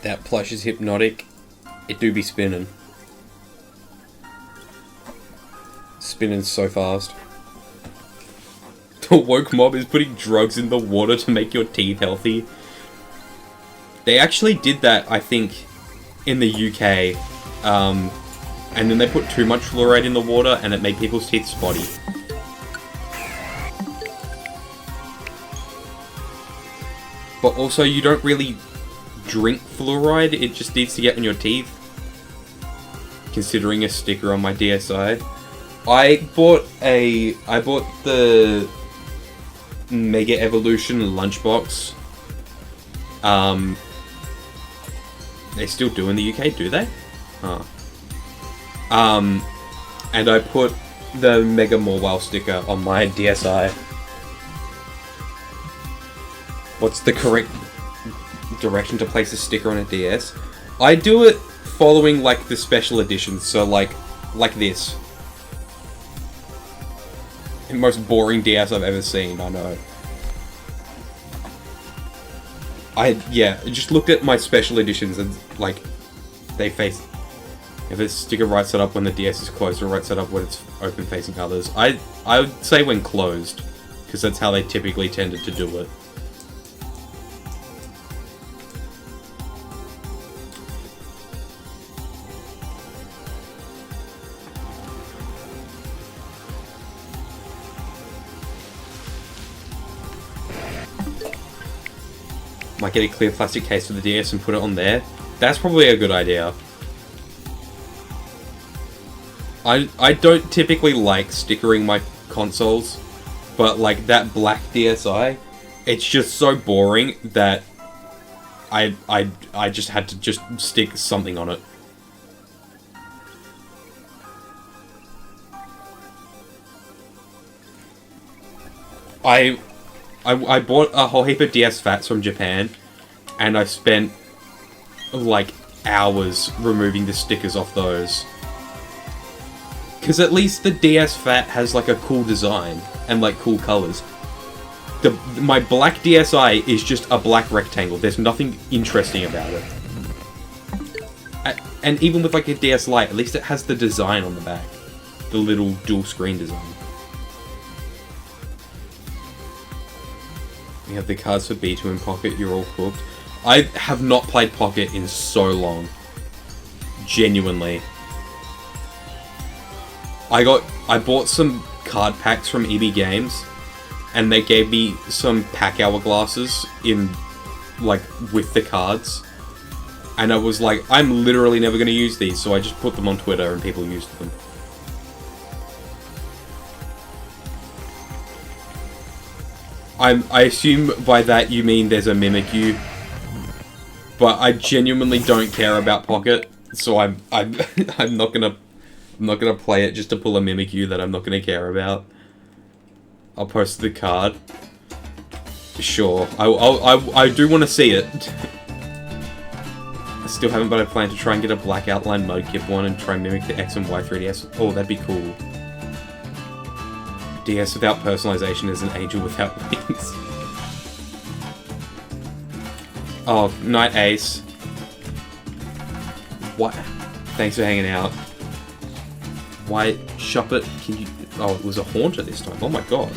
That plush is hypnotic. It do be spinning. Spinning so fast. The woke mob is putting drugs in the water to make your teeth healthy. They actually did that, I think, in the UK. And then they put too much fluoride in the water and it made people's teeth spotty. But also, you don't really drink fluoride, it just needs to get in your teeth. Considering a sticker on my DSi. I bought the Mega Evolution lunchbox. They still do in the UK, do they? Huh. And I put the Mega Morwile sticker on my DSi. What's the correct direction to place a sticker on a DS? I do it following, like, the special editions, so, like this. The most boring DS I've ever seen, I know. Yeah, just look at my special editions and, like, they face... If a sticker right side up when the DS is closed or right side up when it's open facing others. I would say when closed, because that's how they typically tended to do it. Might get a clear plastic case for the DS and put it on there. That's probably a good idea. I don't typically like stickering my consoles, but like that black DSi, it's just so boring that I just had to just stick something on it. I bought a whole heap of DS Fats from Japan, and I spent like hours removing the stickers off those. Because at least the DS Fat has like a cool design and like cool colors. My black DSi is just a black rectangle. There's nothing interesting about it. And even with like a DS Lite, at least it has the design on the back. The little dual screen design. You have the cards for B2 in Pocket, you're all cooked. I have not played Pocket in so long. Genuinely. I bought some card packs from EB Games, and they gave me some pack hourglasses in, like, with the cards. And I was like, I'm literally never going to use these, so I just put them on Twitter and people used them. I assume by that you mean there's a Mimikyu, but I genuinely don't care about Pocket, so I'm not gonna play it just to pull a Mimikyu that I'm not gonna care about. I'll post the card. Sure, I do want to see it. I still haven't, but I plan to try and get a black outline Mudkip one and try and mimic the X and Y 3DS. Oh, that'd be cool. DS without personalization is an angel without wings. Oh, Night Ace. What? Thanks for hanging out. Why, Shuppet, can you... Oh, it was a Haunter this time. Oh my god.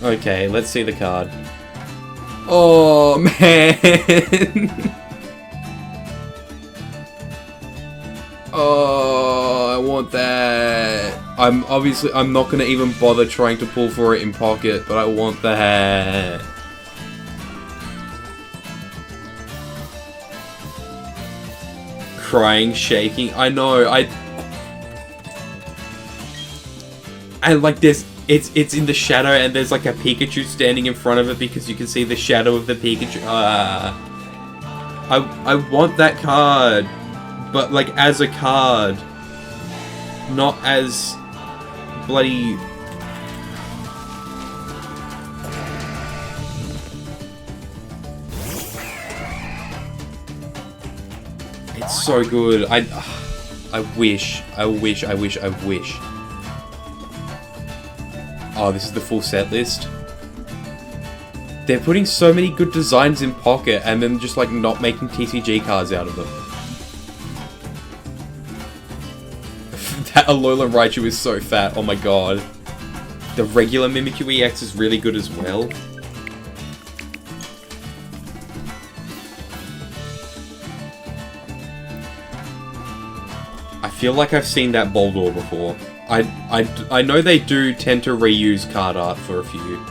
Okay, let's see the card. Oh, man! Oh, I want that. I'm not gonna even bother trying to pull for it in Pocket, but I want that. Crying, shaking. I know, and like it's in the shadow and there's like a Pikachu standing in front of it because you can see the shadow of the Pikachu. I want that card, but like as a card, not as bloody... It's so good. I wish. Oh, this is the full set list. They're putting so many good designs in Pocket and then just like not making TCG cards out of them. That Alolan Raichu is so fat, oh my god. The regular Mimikyu EX is really good as well. I feel like I've seen that Boldor before. I know they do tend to reuse card art for a few.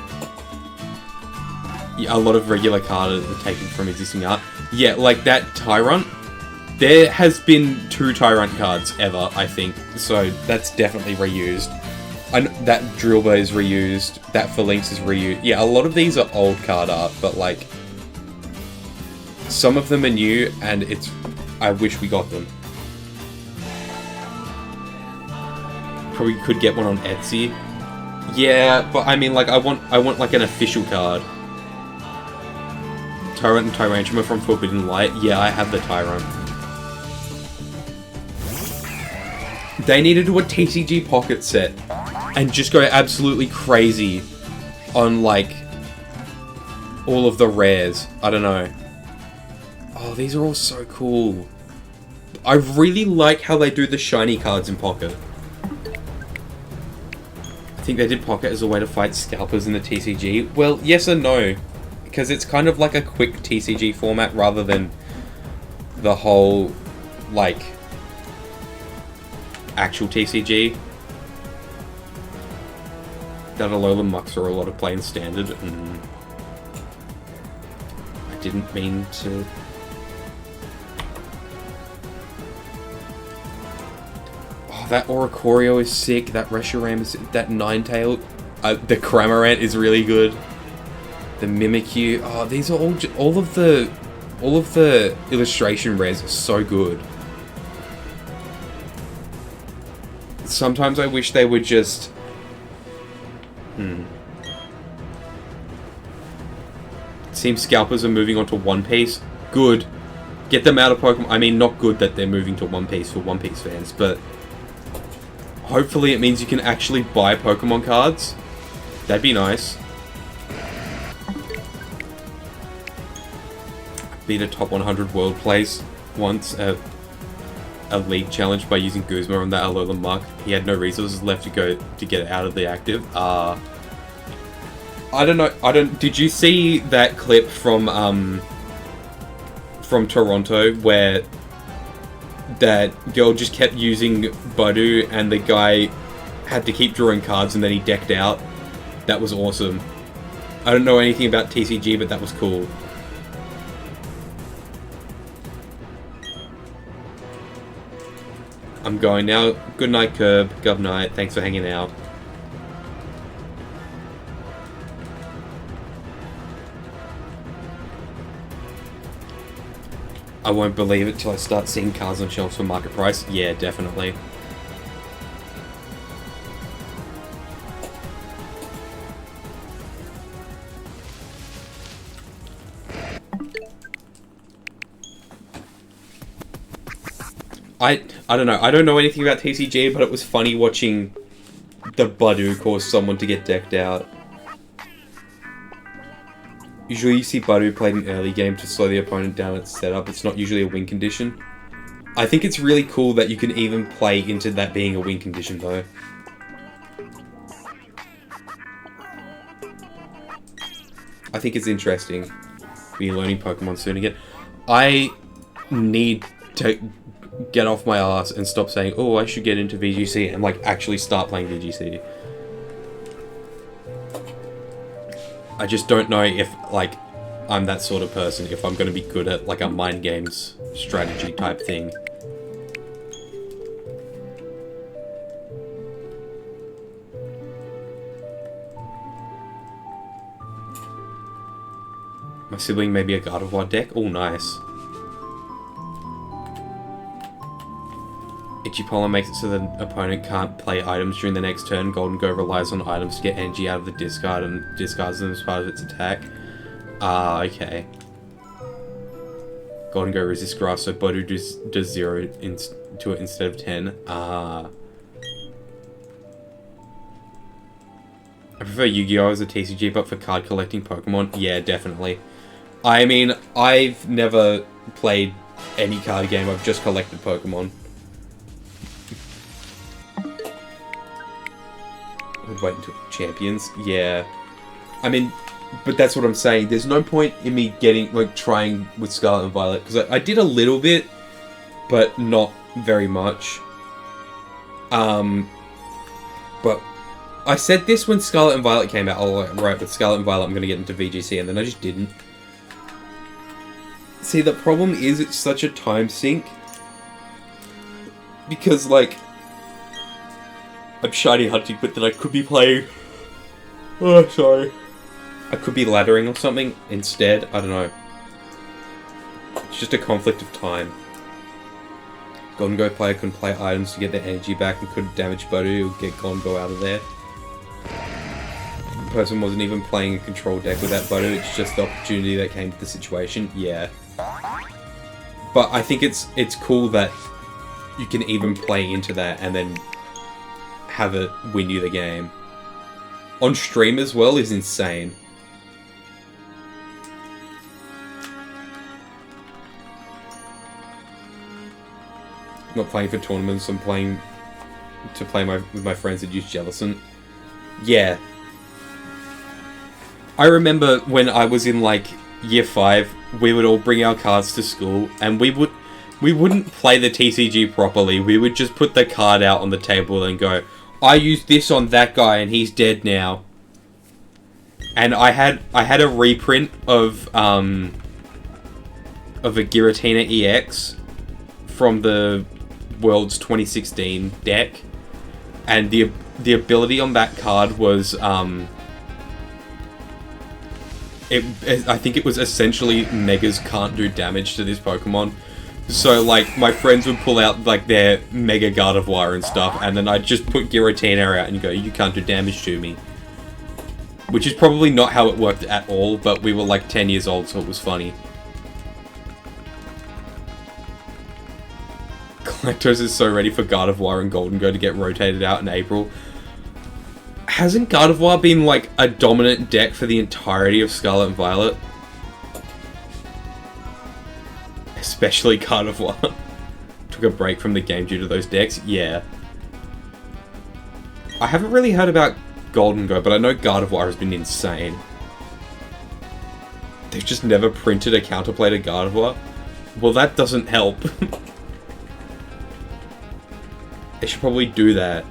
Yeah, a lot of regular card art are taken from existing art. Yeah, like that Tyrant. There has been 2 Tyrant cards ever, I think. So that's definitely reused. That Drillbur is reused. That Phalanx is reused. Yeah, a lot of these are old card art, but like... some of them are new, and it's... I wish we got them. Probably could get one on Etsy. Yeah, but I mean, like, I want like an official card. Tyrant and Tyrantrum from Forbidden Light. Yeah, I have the Tyrant. They need to do a TCG Pocket set and just go absolutely crazy on, like, all of the rares. I don't know. Oh, these are all so cool. I really like how they do the shiny cards in Pocket. I think they did Pocket as a way to fight scalpers in the TCG. Well, yes and no. Because it's kind of like a quick TCG format rather than the whole, like, actual TCG. That Alolan Mucks are a lot of plain standard, and I didn't mean to... Oh, that Oricorio is sick, that Reshiram is sick, that Ninetale, the Cramorant is really good. The Mimikyu, oh, these are all of the illustration rares are so good. Sometimes I wish they would just... It seems scalpers are moving on to One Piece. Good. Get them out of Pokemon. I mean, not good that they're moving to One Piece for One Piece fans, but... hopefully it means you can actually buy Pokemon cards. That'd be nice. Beat a top 100 world place once at a league challenge by using Guzma on that Alolan Muck. He had no resources left to go to get it out of the active. I don't know. Did you see that clip from Toronto where that girl just kept using Budu and the guy had to keep drawing cards and then he decked out? That was awesome. I don't know anything about TCG, but that was cool. I'm going now. Good night, Curb. Gov night. Thanks for hanging out. I won't believe it till I start seeing cards on shelves for market price. Yeah, definitely. I don't know. I don't know anything about TCG, but it was funny watching the Budu cause someone to get decked out. Usually you see Budu played in early game to slow the opponent down at setup. It's not usually a win condition. I think it's really cool that you can even play into that being a win condition, though. I think it's interesting. Be learning Pokemon soon again. I need to get off my ass and stop saying, oh, I should get into VGC, and like actually start playing VGC. I just don't know if like I'm that sort of person, if I'm going to be good at like a mind games strategy type thing. My sibling may be a Gardevoir deck. Oh, nice. Ichipola makes it so the opponent can't play items during the next turn. Golden Go relies on items to get energy out of the discard and discards them as part of its attack. Ah, okay. Golden Go resists grass, so Bodu does 0 to it instead of 10. Ah. I prefer Yu-Gi-Oh! As a TCG, but for card collecting Pokemon, yeah, definitely. I mean, I've never played any card game, I've just collected Pokemon. Would wait until Champions, yeah. I mean, but that's what I'm saying. There's no point in me getting, like, trying with Scarlet and Violet, because I did a little bit, but not very much. But I said this when Scarlet and Violet came out. Oh, right, with Scarlet and Violet I'm going to get into VGC, and then I just didn't. See, the problem is it's such a time sink. Because, like, I'm shiny hunting, but then I could be playing... Oh, sorry. I could be laddering or something instead. I don't know. It's just a conflict of time. Golden Go player couldn't play items to get their energy back and couldn't damage Bodu or get Golden Go out of there. The person wasn't even playing a control deck without Bodu, it's just the opportunity that came to the situation. Yeah. But I think it's cool that you can even play into that and then have it win you the game. On stream as well is insane. I'm not playing for tournaments, I'm playing to play with my friends that use Jellison. Yeah. I remember when I was in, like, year 5, we would all bring our cards to school, and we wouldn't play the TCG properly. We would just put the card out on the table and go, I used this on that guy and he's dead now. And I had a reprint of a Giratina EX from the World's 2016 deck, and the ability on that card was I think it was essentially Megas can't do damage to this Pokemon. So, like, my friends would pull out, like, their Mega Gardevoir and stuff, and then I'd just put Giratina out and go, you can't do damage to me. Which is probably not how it worked at all, but we were, like, 10 years old, so it was funny. Galactose is so ready for Gardevoir and Golden Go to get rotated out in April. Hasn't Gardevoir been, like, a dominant deck for the entirety of Scarlet and Violet? Especially Gardevoir. Took a break from the game due to those decks? Yeah. I haven't really heard about Golden Go, but I know Gardevoir has been insane. They've just never printed a counterplay to Gardevoir? Well, that doesn't help. They should probably do that.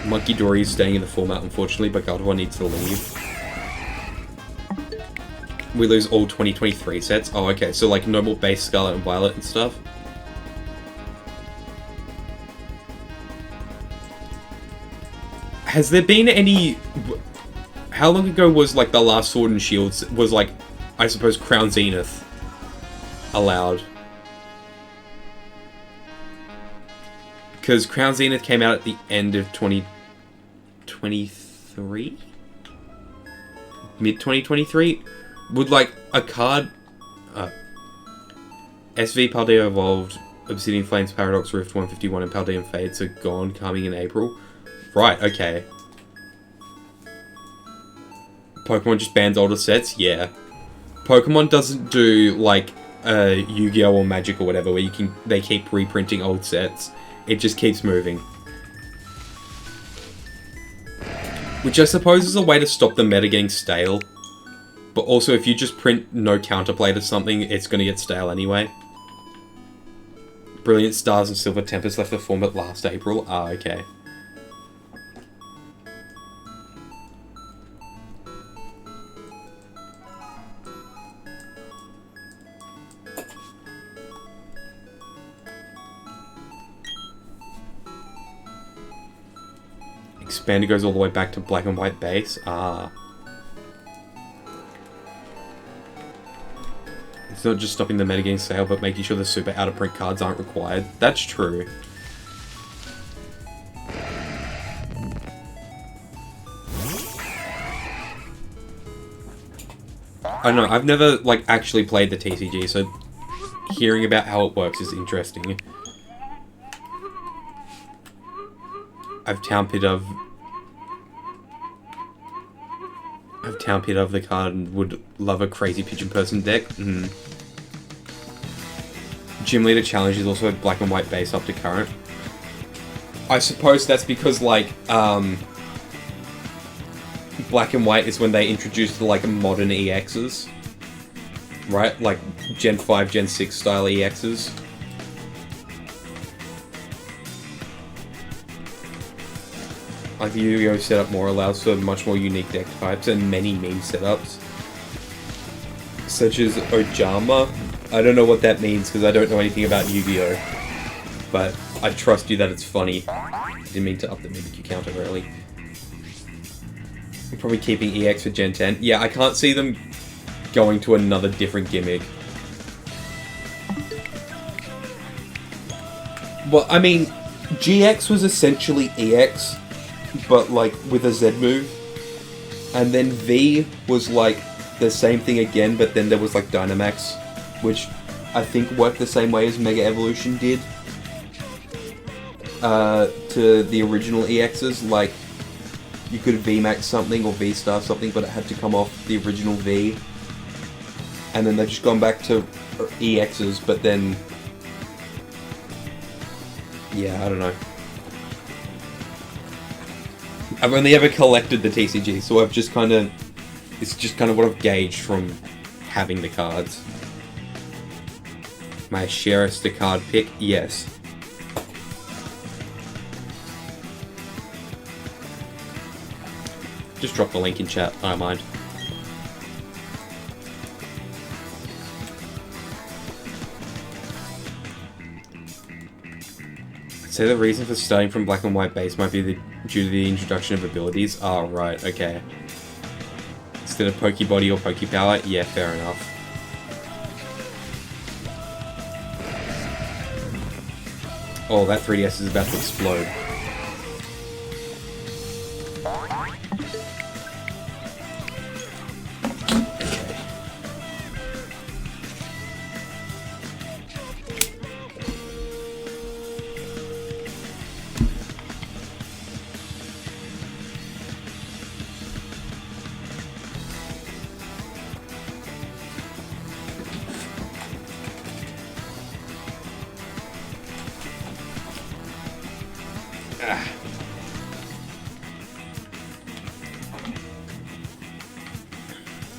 Monkey Dory is staying in the format, unfortunately, but Gardevoir needs to leave. We lose all 2023 sets? Oh, okay, so like no more base Scarlet and Violet and stuff? Has there been any... How long ago was, like, the last Sword and Shield was, like, I suppose Crown Zenith allowed? Because Crown Zenith came out at the end of 2023? Mid-2023? Would, like, a card... SV Paldea Evolved, Obsidian Flames, Paradox Rift 151, and Paldean Fates are gone, coming in April. Right, okay. Pokemon just bans older sets? Yeah. Pokemon doesn't do, like, Yu-Gi-Oh! Or Magic or whatever, where they keep reprinting old sets. It just keeps moving. Which I suppose is a way to stop the meta getting stale. But also, if you just print no counterplay to something, it's going to get stale anyway. Brilliant Stars and Silver Tempest left the format last April. Ah, okay. Expander goes all the way back to black and white base. Ah. It's not just stopping the metagame sale, but making sure the super out-of-print cards aren't required. That's true. I don't know, I've never, like, actually played the TCG, so hearing about how it works is interesting. I've Town Pit of the card and would love a Crazy Pigeon Person deck. Gym Leader Challenge is also a black and white base up to current. I suppose that's because, like, black and white is when they introduced the, like, modern EXs. Right? Like, Gen 5, Gen 6 style EXs. Like, the Yu-Gi-Oh setup more allows for much more unique deck types and many meme setups. Such as Ojama. I don't know what that means because I don't know anything about Yu-Gi-Oh! But I trust you that it's funny. Didn't mean to up the Mimikyu counter early. I'm probably keeping EX for Gen 10. Yeah, I can't see them going to another different gimmick. Well, I mean, GX was essentially EX, but like with a Z move. And then V was like the same thing again, but then there was like Dynamax, which I think worked the same way as Mega Evolution did to the original EXs. Like, you could VMAX something or V-Star something, but it had to come off the original V. And then they've just gone back to EXs, but then... yeah, I don't know. I've only ever collected the TCG, so I've just kind of... it's just kind of what I've gauged from having the cards. My Sheriff's the card pick? Yes. Just drop the link in chat, I don't mind. I'd say the reason for starting from black and white base might be due to the introduction of abilities. Oh, right, okay. Instead of Pokebody or Pokepower? Yeah, fair enough. Oh, that 3DS is about to explode.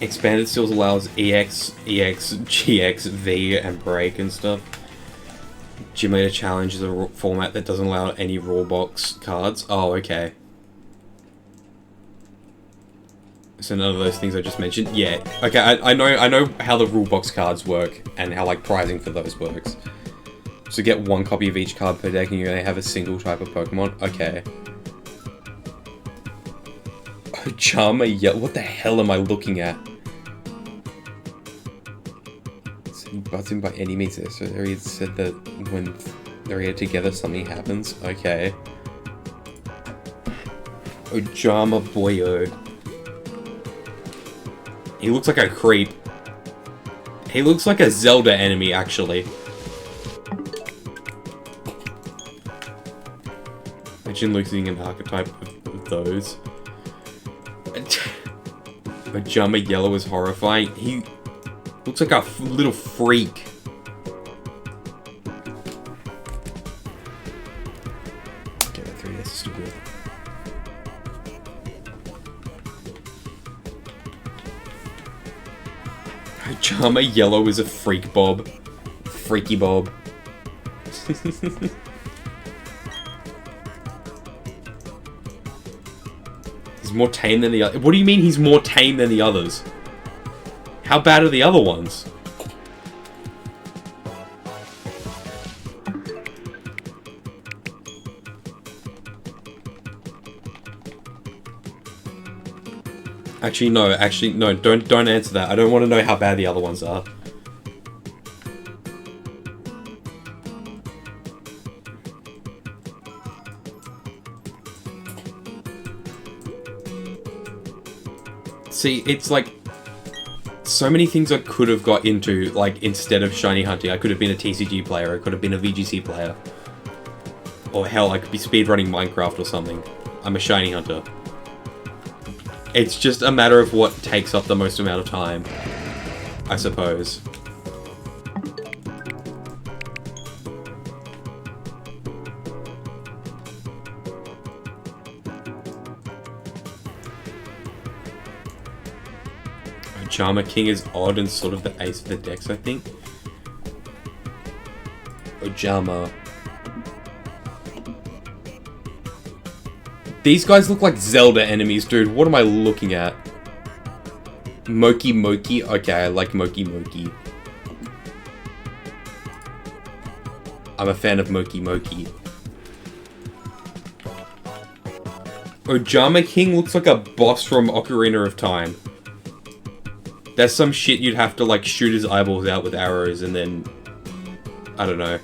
Expanded still allows EX, GX, V, and Break and stuff. Gym Leader Challenge is a format that doesn't allow any rule box cards. Oh, okay. So none of those things I just mentioned. Yeah. Okay, I know how the rule box cards work and how like pricing for those works. So get one copy of each card per deck and you only have a single type of Pokemon. Okay. Charmer, yeah. What the hell am I looking at? Buzzing by any means. So he said that when they're here together, something happens. Okay. Ojama boyo. He looks like a creep. He looks like a Zelda enemy, actually. Imagine losing an archetype of those. Ojama Yellow is horrifying. He looks like a little freak. Okay, that 3DS is still good. Ojama Yellow is a freak bob. Freaky bob. He's more tame than the other. What do you mean he's more tame than the others? How bad are the other ones? Actually, no, don't answer that. I don't want to know how bad the other ones are. See, it's like so many things I could have got into, like, instead of shiny hunting. I could have been a TCG player, I could have been a VGC player. Or hell, I could be speedrunning Minecraft or something. I'm a shiny hunter. It's just a matter of what takes up the most amount of time, I suppose. Ojama King is odd and sort of the ace of the decks, I think. Ojama. These guys look like Zelda enemies, dude. What am I looking at? Moki Moki? Okay, I like Moki Moki. I'm a fan of Moki Moki. Ojama King looks like a boss from Ocarina of Time. There's some shit you'd have to, like, shoot his eyeballs out with arrows and then... I don't know.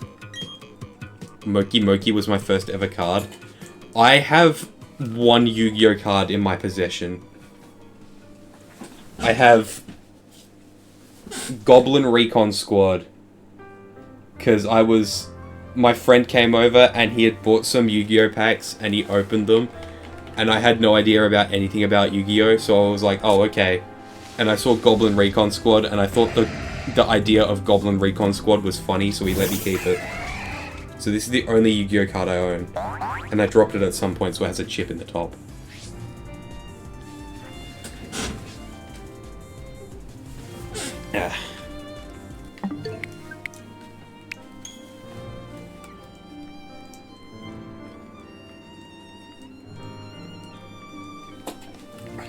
Moki Moki was my first ever card. I have one Yu-Gi-Oh card in my possession. I have Goblin Recon Squad. Because my friend came over and he had bought some Yu-Gi-Oh packs and he opened them. And I had no idea about anything about Yu-Gi-Oh, so I was like, oh, okay. And I saw Goblin Recon Squad and I thought the idea of Goblin Recon Squad was funny, so he let me keep it. So this is the only Yu-Gi-Oh card I own. And I dropped it at some point, so it has a chip in the top. Yeah.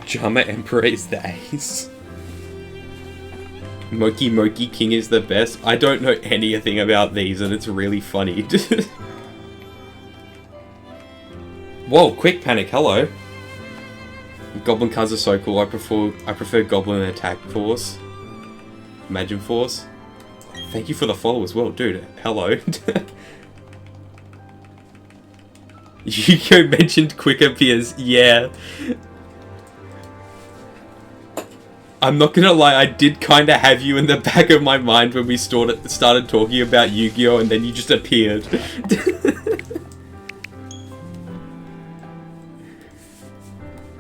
Jama Emperor is the ace. Moki Moki King is the best. I don't know anything about these and it's really funny. Whoa, Quick Panic, hello. Goblin cards are so cool. I prefer Goblin Attack Force. Imagine Force. Thank you for the follow as well, dude. Hello. Yu-Gi-Oh mentioned Quick Appears. Yeah. I'm not gonna lie, I did kind of have you in the back of my mind when we started talking about Yu-Gi-Oh! And then you just appeared.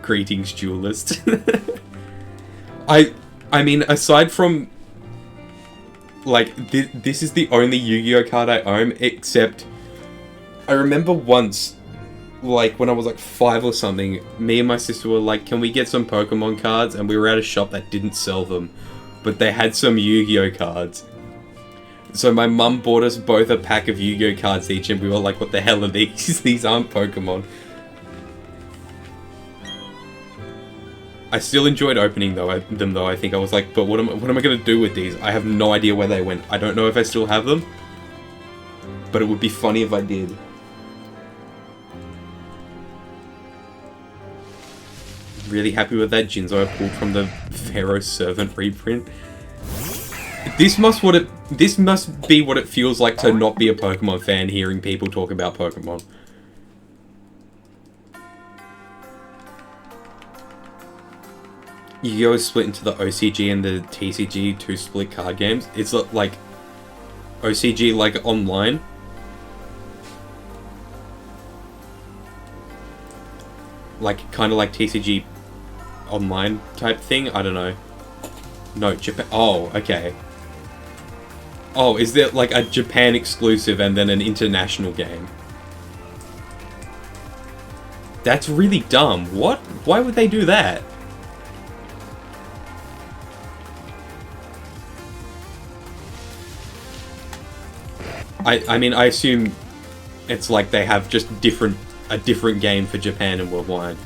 Greetings, duelist. I mean, aside from... Like, this is the only Yu-Gi-Oh! Card I own, except... I remember once... Like, when I was like 5 or something, me and my sister were like, can we get some Pokemon cards? And we were at a shop that didn't sell them. But they had some Yu-Gi-Oh cards. So my mum bought us both a pack of Yu-Gi-Oh cards each, and we were like, what the hell are these? These aren't Pokemon. I still enjoyed opening them though. I think I was like, but what am I going to do with these? I have no idea where they went. I don't know if I still have them. But it would be funny if I did. Really happy with that Jinzo I pulled from the Pharaoh Servant reprint. This must be what it feels like to not be a Pokemon fan, hearing people talk about Pokemon. Yu-Gi-Oh! Is split into the OCG and the TCG, 2 split card games. It's like OCG like online. Like, kind of like TCG online type thing? I don't know. No, Japan. Oh, okay. Oh, is there like a Japan exclusive and then an international game? That's really dumb. What? Why would they do that? I mean, I assume it's like they have just a different game for Japan and worldwide.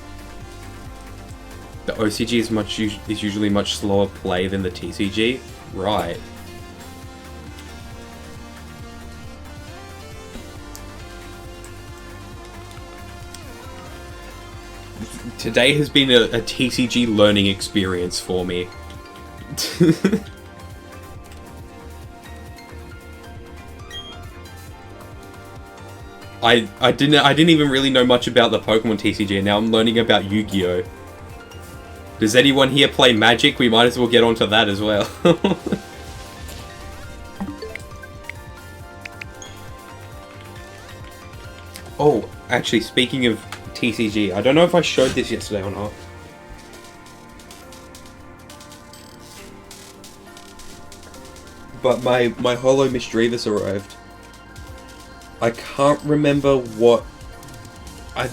The OCG is usually much slower play than the TCG? Right. Today has been a TCG learning experience for me. I didn't even really know much about the Pokemon TCG, and now I'm learning about Yu-Gi-Oh! Does anyone here play Magic? We might as well get onto that as well. Oh, actually, speaking of TCG, I don't know if I showed this yesterday or not. But my Holo Misdreavus arrived. I can't remember what... I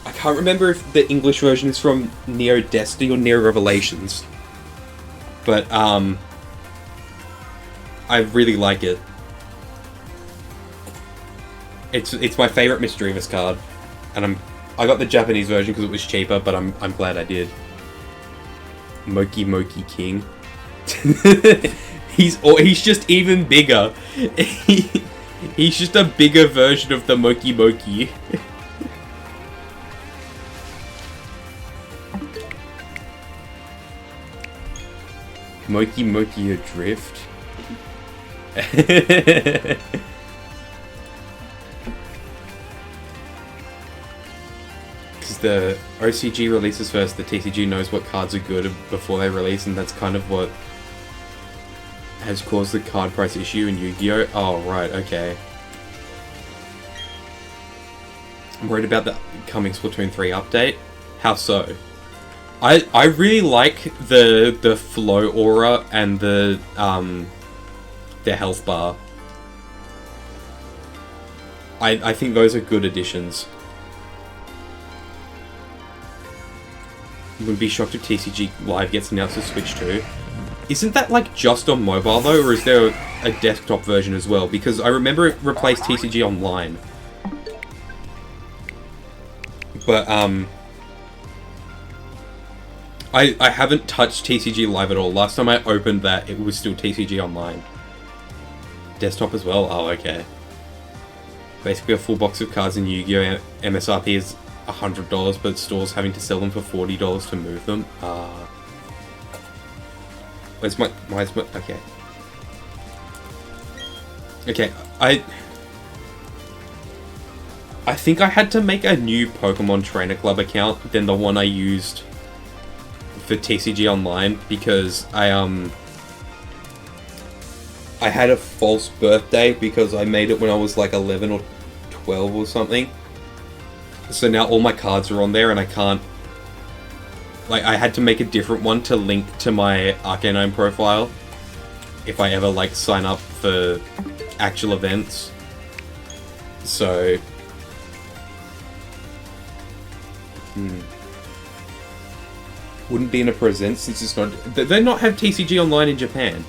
can't remember if the English version is from Neo Destiny or Neo Revelations. But, I really like it. It's my favourite Misdreavus card. And I got the Japanese version because it was cheaper, but I'm glad I did. Moki Moki King. He's just even bigger. He's just a bigger version of the Moki Moki. Moki Moki Adrift. Because the OCG releases first, the TCG knows what cards are good before they release, and that's kind of what has caused the card price issue in Yu-Gi-Oh! Oh, right, okay. I'm worried about the coming Splatoon 3 update. How so? I really like the flow aura and the health bar. I think those are good additions. Wouldn't be shocked if TCG Live gets announced to Switch too. Isn't that like just on mobile though, or is there a desktop version as well? Because I remember it replaced TCG Online. But I haven't touched TCG Live at all. Last time I opened that, it was still TCG Online. Desktop as well? Oh, okay. Basically a full box of cards in Yu-Gi-Oh! MSRP is $100, but stores having to sell them for $40 to move them. Where's my... Okay. Okay, I think I had to make a new Pokemon Trainer Club account than the one I used for TCG Online, because I had a false birthday because I made it when I was like 11 or 12 or something. So now all my cards are on there and I can't... Like, I had to make a different one to link to my Arcanine profile if I ever, like, sign up for actual events. So... Wouldn't be in a present since it's not... They not have TCG Online in Japan.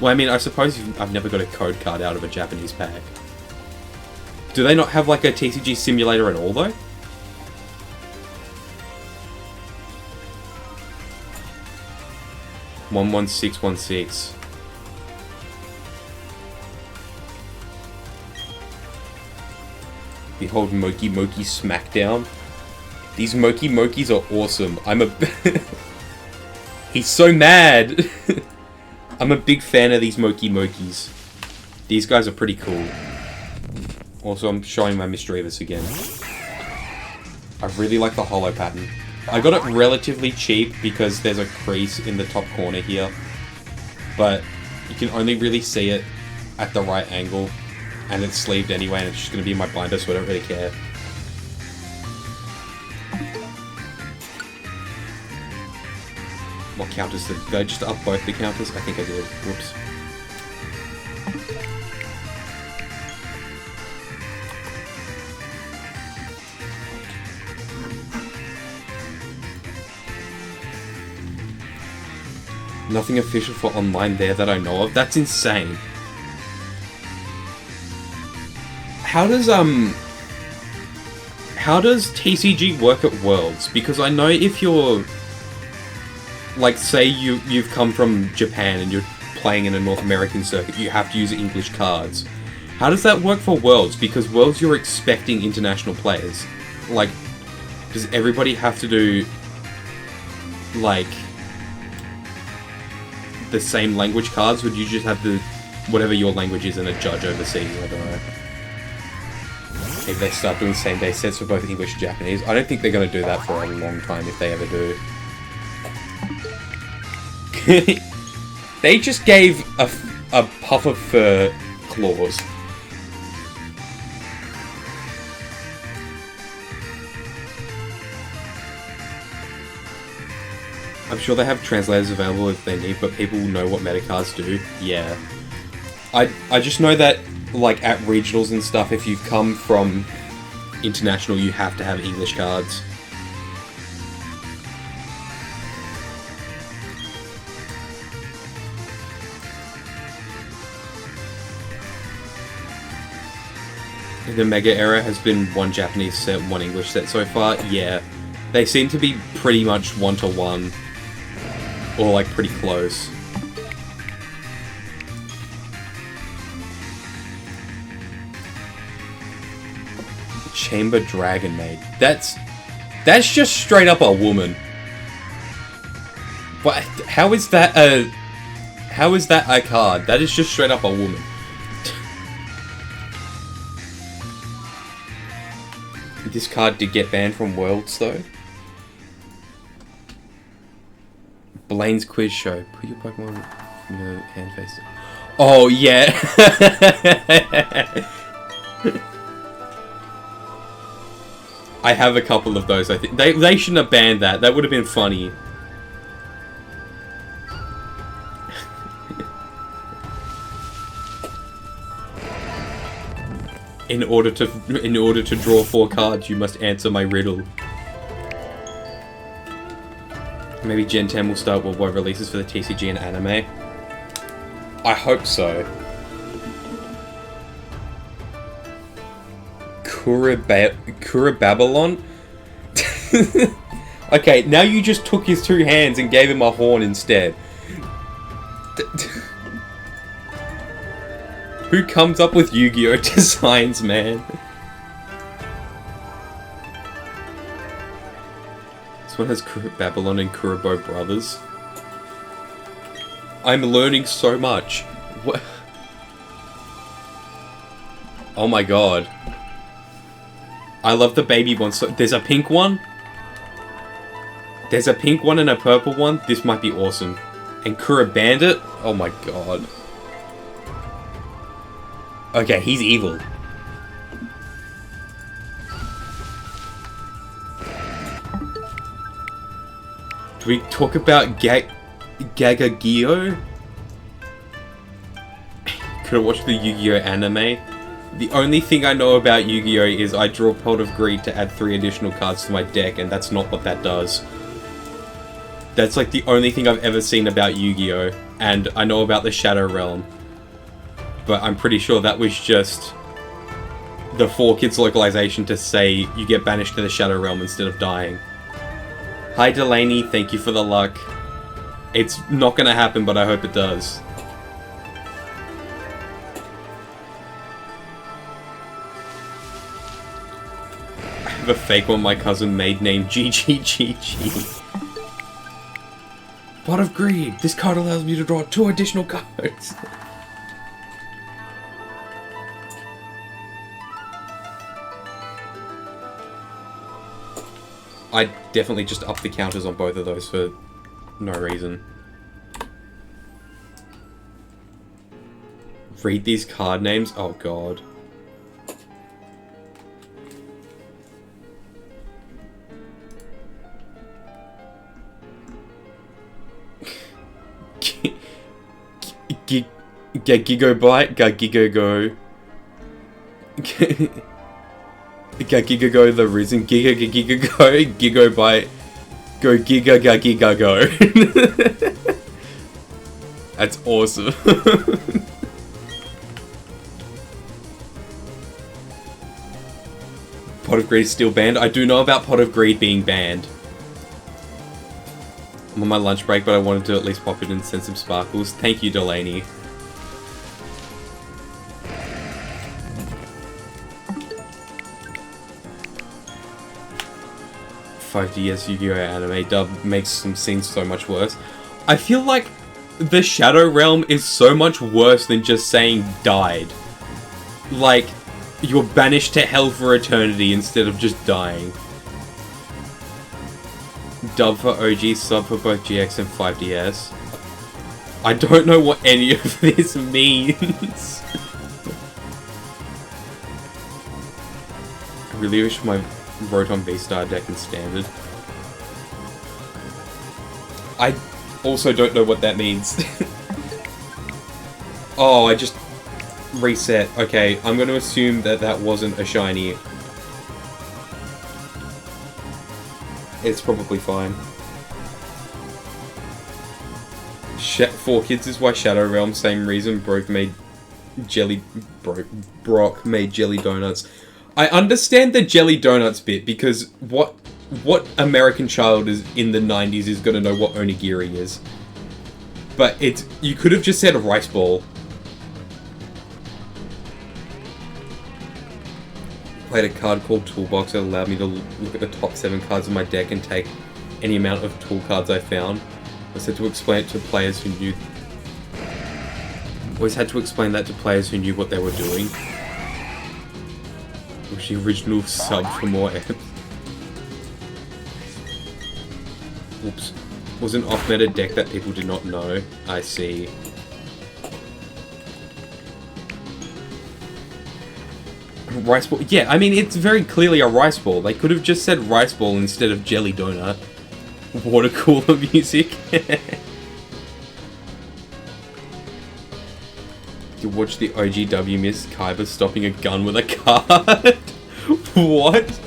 Well, I mean, I suppose I've never got a code card out of a Japanese pack. Do they not have, like, a TCG simulator at all, though? $11616. Behold Moki Moki Smackdown. These Moki Mokis are awesome. He's so mad! I'm a big fan of these Moki Mokis. These guys are pretty cool. Also, I'm showing my Misdreavus again. I really like the holo pattern. I got it relatively cheap because there's a crease in the top corner here. But you can only really see it at the right angle. And it's sleeved anyway, and it's just going to be in my binder, so I don't really care. What counters did I just up both the counters? I think I did. Whoops. Nothing official for online there that I know of. That's insane. How does TCG work at Worlds? Because I know if you're, like, say you've come from Japan and you're playing in a North American circuit, you have to use English cards. How does that work for Worlds? Because Worlds, you're expecting international players. Like, does everybody have to do, like, the same language cards? Would you just have the whatever your language is and a judge overseas? I don't know. If they start doing same-day sets for both English and Japanese. I don't think they're going to do that for a long time, if they ever do. They just gave a puff of fur claws. I'm sure they have translators available if they need, but people know what meta cards do. Yeah. I just know that, like, at regionals and stuff, if you come from international, you have to have English cards. The Mega era has been one Japanese set, one English set so far. Yeah. They seem to be pretty much one-to-one. Or, like, pretty close. Chamber Dragon Maid. That's just straight up a woman. But how is that a card? That is just straight up a woman. This card did get banned from Worlds though. Blaine's quiz show. Put your Pokemon from your hand face. Oh yeah. I have a couple of those, I think. They shouldn't have banned that. That would have been funny. In order to draw 4 cards, you must answer my riddle. Maybe Gen 10 will start worldwide releases for the TCG and anime. I hope so. Babylon? Okay, now you just took his 2 hands and gave him a horn instead. Who comes up with Yu-Gi-Oh designs, man? This one has Babylon and Kurobo brothers. I'm learning so much. What? Oh my god. I love the baby one. So there's a pink one. There's a pink one and a purple one. This might be awesome. And Kura Bandit. Oh my god. Okay, he's evil. Do we talk about Gagagio? Could I watch the Yu-Gi-Oh anime? The only thing I know about Yu-Gi-Oh is I draw Pot of Greed to add 3 additional cards to my deck, and that's not what that does. That's like the only thing I've ever seen about Yu-Gi-Oh! And I know about the Shadow Realm. But I'm pretty sure that was just the 4 Kids localization to say you get banished to the Shadow Realm instead of dying. Hi Delaney, thank you for the luck. It's not gonna happen, but I hope it does. I have a fake one my cousin made named GGGG. Pot of Greed! This card allows me to draw 2 additional cards. I definitely just upped the counters on both of those for no reason. Read these card names? Oh god. Gigobite, Gigago. Gigago the Risen, Gigago, Gigobite, go Giga go. That's awesome. Pot of Greed is still banned? I do know about Pot of Greed being banned. I'm on my lunch break, but I wanted to at least pop it and send some sparkles. Thank you, Delaney. $5 Yu-Gi-Oh! Anime dub makes some scenes so much worse. I feel like the Shadow Realm is so much worse than just saying died. Like, you're banished to hell for eternity instead of just dying. Dub for OG, sub for both GX and 5DS. I don't know what any of this means. I really wish my Rotom V-Star deck in Standard. I also don't know what that means. Oh, I just reset. Okay, I'm going to assume that that wasn't a shiny. It's probably fine. 4 kids is why Shadow Realm, same reason Brock made jelly donuts. I understand the jelly donuts bit, because what American child is in the 90s is gonna know what onigiri is. But you could have just said a rice ball. Played a card called Toolbox that allowed me to look at the top 7 cards of my deck and take any amount of tool cards I found. I said to explain it to players who knew. Always had to explain that to players who knew what they were doing. Was the original sub for more amps. Oops. Was an off-meta deck that people did not know. I see. Rice ball? Yeah, I mean, it's very clearly a rice ball. They could have just said rice ball instead of jelly donut. Water cooler music. You watch the OGW miss Kaiba stopping a gun with a card? What?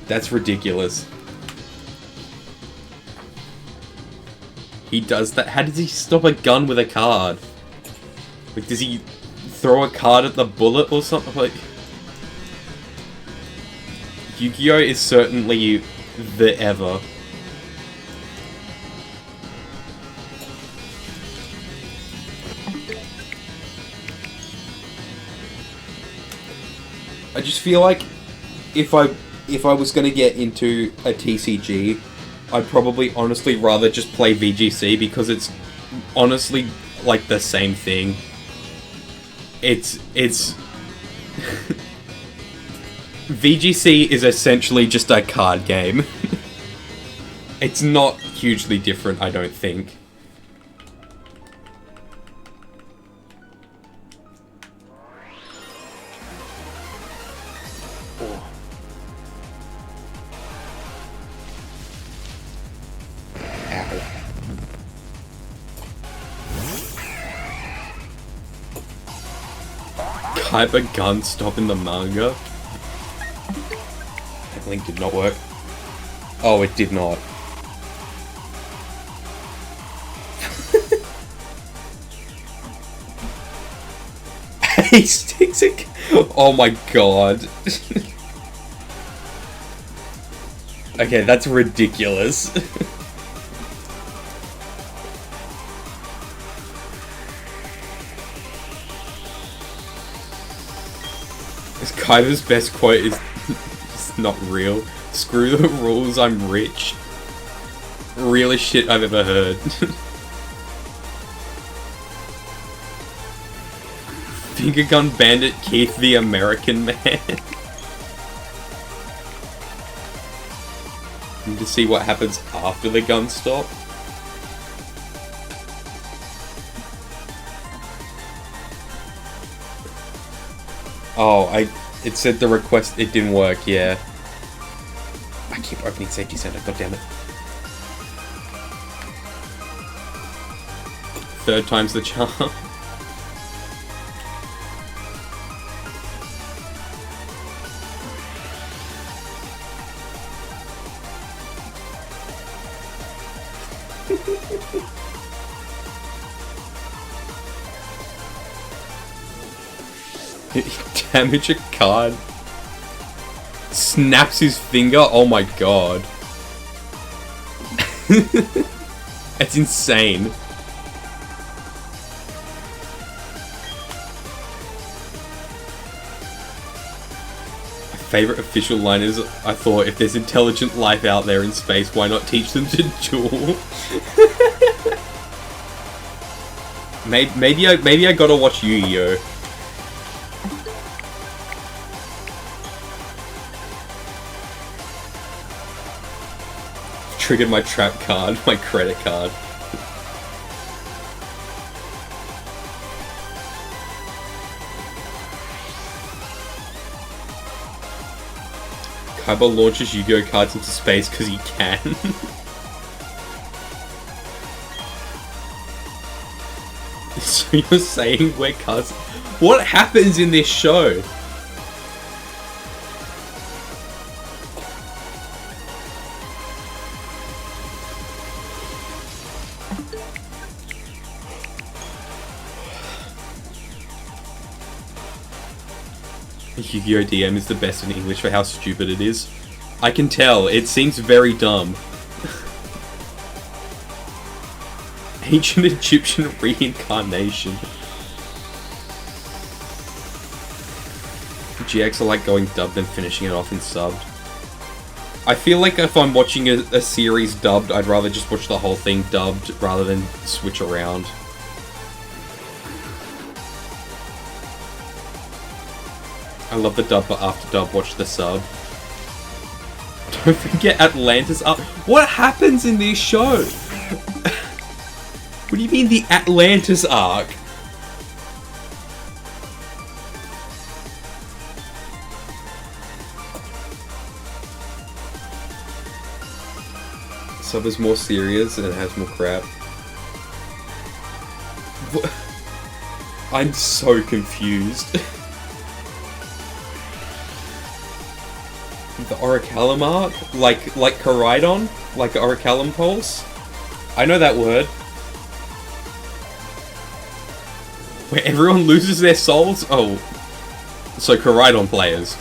That's ridiculous. He does that? How does he stop a gun with a card? Like, does he throw a card at the bullet or something? Like, Yu-Gi-Oh! Is certainly the ever. I just feel like if I was gonna get into a TCG, I'd probably honestly rather just play VGC, because it's honestly like the same thing. It's VGC is essentially just a card game. It's not hugely different, I don't think. Kaiba gun stop in the manga? That link did not work. Oh, it did not. He sticks it. Oh my god. Okay, that's ridiculous. Kaiba's best quote is it's not real. Screw the rules, I'm rich. Realest shit I've ever heard. Finger Gun Bandit Keith the American Man. And to see what happens after the gun stop. Oh, it said the request, it didn't work, yeah. I keep opening Safety Center, goddammit. Third time's the charm. Damage a card. Snaps his finger. Oh my god. That's insane. My favorite official line is, I thought, if there's intelligent life out there in space, why not teach them to duel? maybe I gotta watch Yu-Gi-Oh! Triggered my trap card, my credit card. Kaiba launches Yu-Gi-Oh cards into space because he can. So you're saying we're cousins? What happens in this show? Yu-Gi-Oh! DM is the best in English for how stupid it is. I can tell, it seems very dumb. Ancient Egyptian reincarnation. GX are like going dubbed and finishing it off in subbed. I feel like if I'm watching a series dubbed, I'd rather just watch the whole thing dubbed rather than switch around. I love the dub, but after dub, watch the sub. Don't forget Atlantis arc. What happens in this show? What do you mean the Atlantis arc? Sub is more serious and it has more crap. What? I'm so confused. The Orichalcum arc? Like Koraidon? Like Orichalcum Pulse? I know that word. Where everyone loses their souls? Oh. So Koraidon players.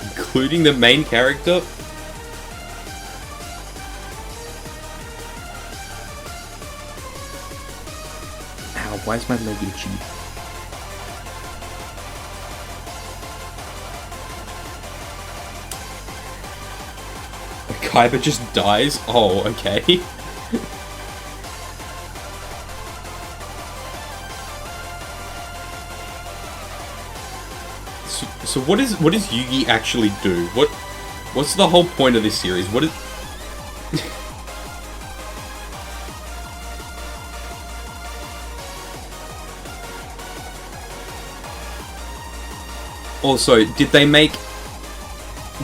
Including the main character? Ow, why is my leg itchy? Kaiba just dies? Oh, okay. So what does Yugi actually do? What's the whole point of this series? What is Also, did they make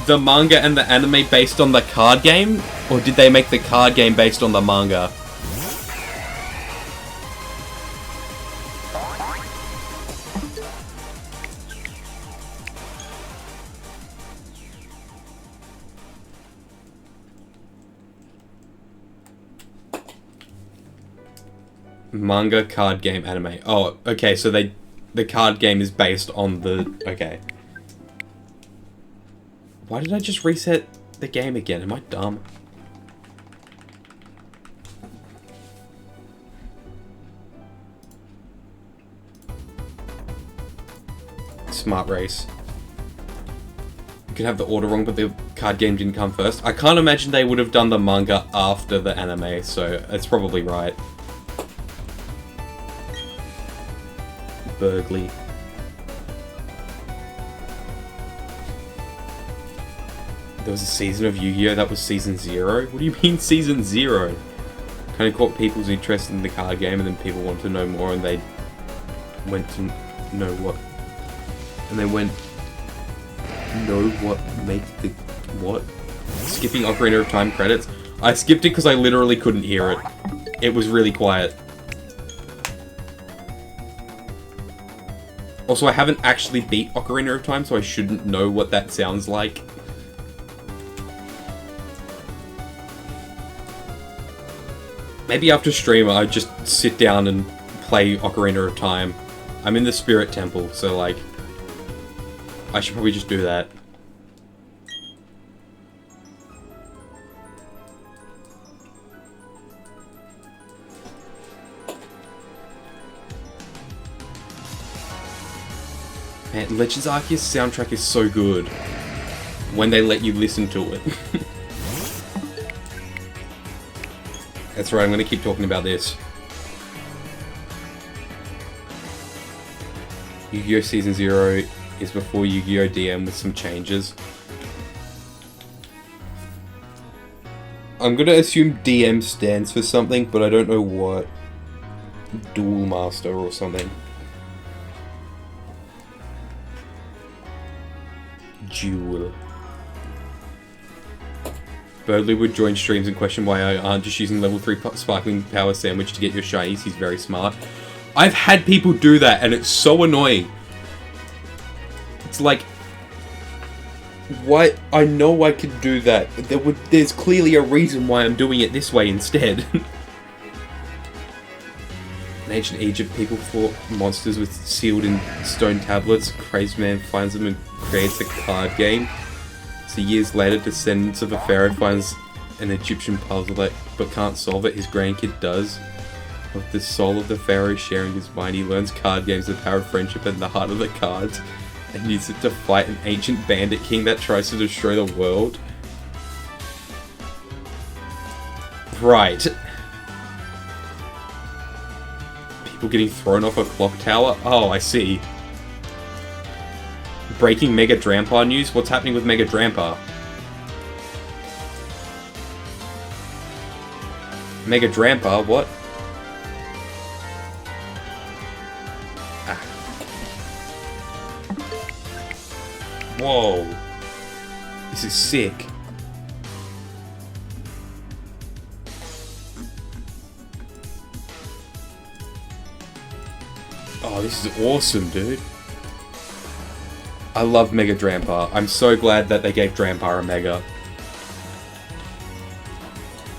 the manga and the anime based on the card game? Or did they make the card game based on the manga? Manga, card game, anime. Oh, okay, so the card game is based on the... Okay. Why did I just reset the game again? Am I dumb? Smart race. You could have the order wrong, but the card game didn't come first. I can't imagine they would have done the manga after the anime, so that's probably right. Bergley. There was a season of Yu-Gi-Oh! That was season 0? What do you mean season 0? Kind of caught people's interest in the card game and then people wanted to know more and they went to know what... And they went... Know what make the... What? Skipping Ocarina of Time credits? I skipped it because I literally couldn't hear it. It was really quiet. Also, I haven't actually beat Ocarina of Time, so I shouldn't know what that sounds like. Maybe after stream, I just sit down and play Ocarina of Time. I'm in the Spirit Temple, so like... I should probably just do that. Man, Legends Arceus soundtrack is so good when they let you listen to it. That's right, I'm gonna keep talking about this. Yu-Gi-Oh! Season 0 is before Yu-Gi-Oh! DM with some changes. I'm gonna assume DM stands for something, but I don't know what. Duel Master or something. Duel. Birdley would join streams and question why I aren't just using level 3 sparkling power sandwich to get your shinies. He's very smart. I've had people do that and it's so annoying. It's like, why? I know I could do that. There's clearly a reason why I'm doing it this way instead. In ancient Egypt, people fought monsters with sealed in stone tablets. Crazed man finds them and creates a card game. So years later, descendants of a pharaoh finds an Egyptian puzzle but can't solve it. His grandkid does. With the soul of the pharaoh sharing his mind, he learns card games, the power of friendship, and the heart of the cards, and uses it to fight an ancient bandit king that tries to destroy the world. Right. People getting thrown off a clock tower? Oh, I see. Breaking Mega Drampa news? What's happening with Mega Drampa? Mega Drampa? What? Ah. Whoa. This is sick. Oh, this is awesome, dude. I love Mega Drampa. I'm so glad that they gave Drampa a Mega.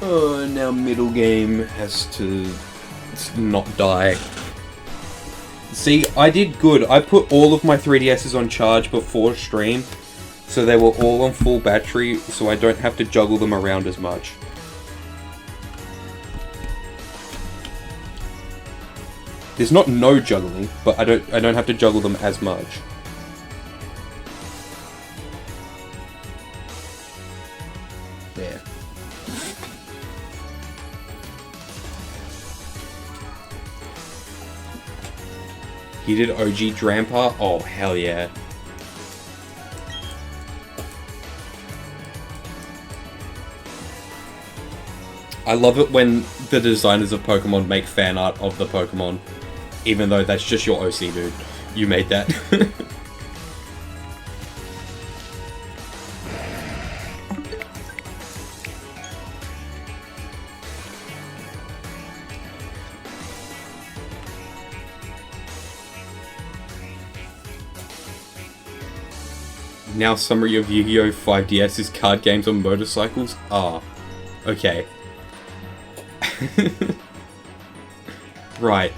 Oh, now middle game has to not die. See, I did good. I put all of my 3DSs on charge before stream, so they were all on full battery, so I don't have to juggle them around as much. There's not no juggling, but I don't have to juggle them as much. There. He did OG Drampa? Oh, hell yeah. I love it when the designers of Pokemon make fan art of the Pokemon. Even though that's just your OC, dude. You made that. Now summary of Yu-Gi-Oh! 5DS's card games on motorcycles? Ah, okay. Right.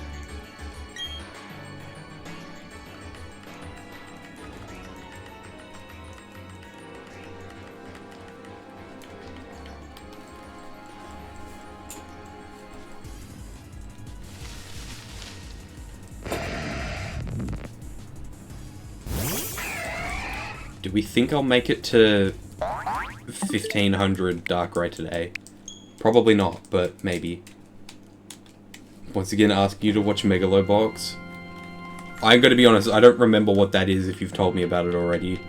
Do we think I'll make it to 1500 Darkrai today? Probably not, but maybe. Once again, ask you to watch Megalobox. I'm gonna be honest, I don't remember what that is if you've told me about it already.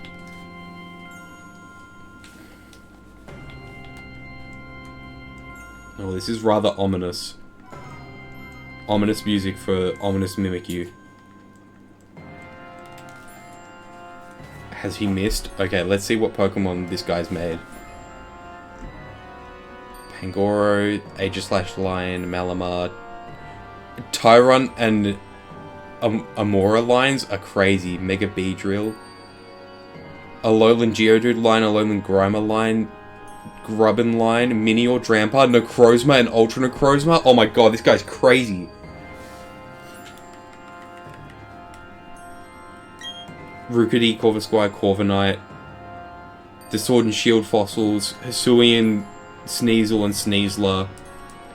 Oh, this is rather ominous. Ominous music for ominous Mimikyu. Has he missed? Okay, let's see what Pokemon this guy's made. Pangoro, Aegislash Lion, Malamar. Tyron and Amora lines are crazy. Mega Beedrill. Alolan Geodude line, Alolan Grimer line, Grubbin line, Minior Drampa, Necrozma and Ultra Necrozma. Oh my god, this guy's crazy. Rookity, Corvisquire, Corviknight, the Sword and Shield fossils, Hisuian, Sneasel and Sneasler,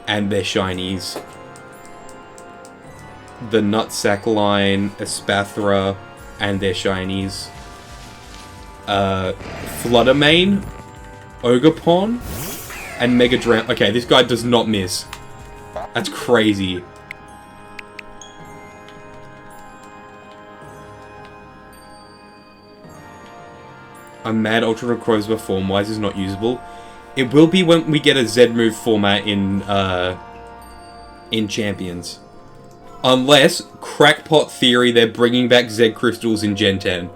and their shinies. The Nutsack line, Espathra, and their shinies. Fluttermane, Ogerpon, and Mega Dram. Okay, this guy does not miss. That's crazy. I'm mad Ultra Necrozma form-wise is not usable. It will be when we get a Z-move format in Champions. Unless, crackpot theory, they're bringing back Z crystals in Gen 10.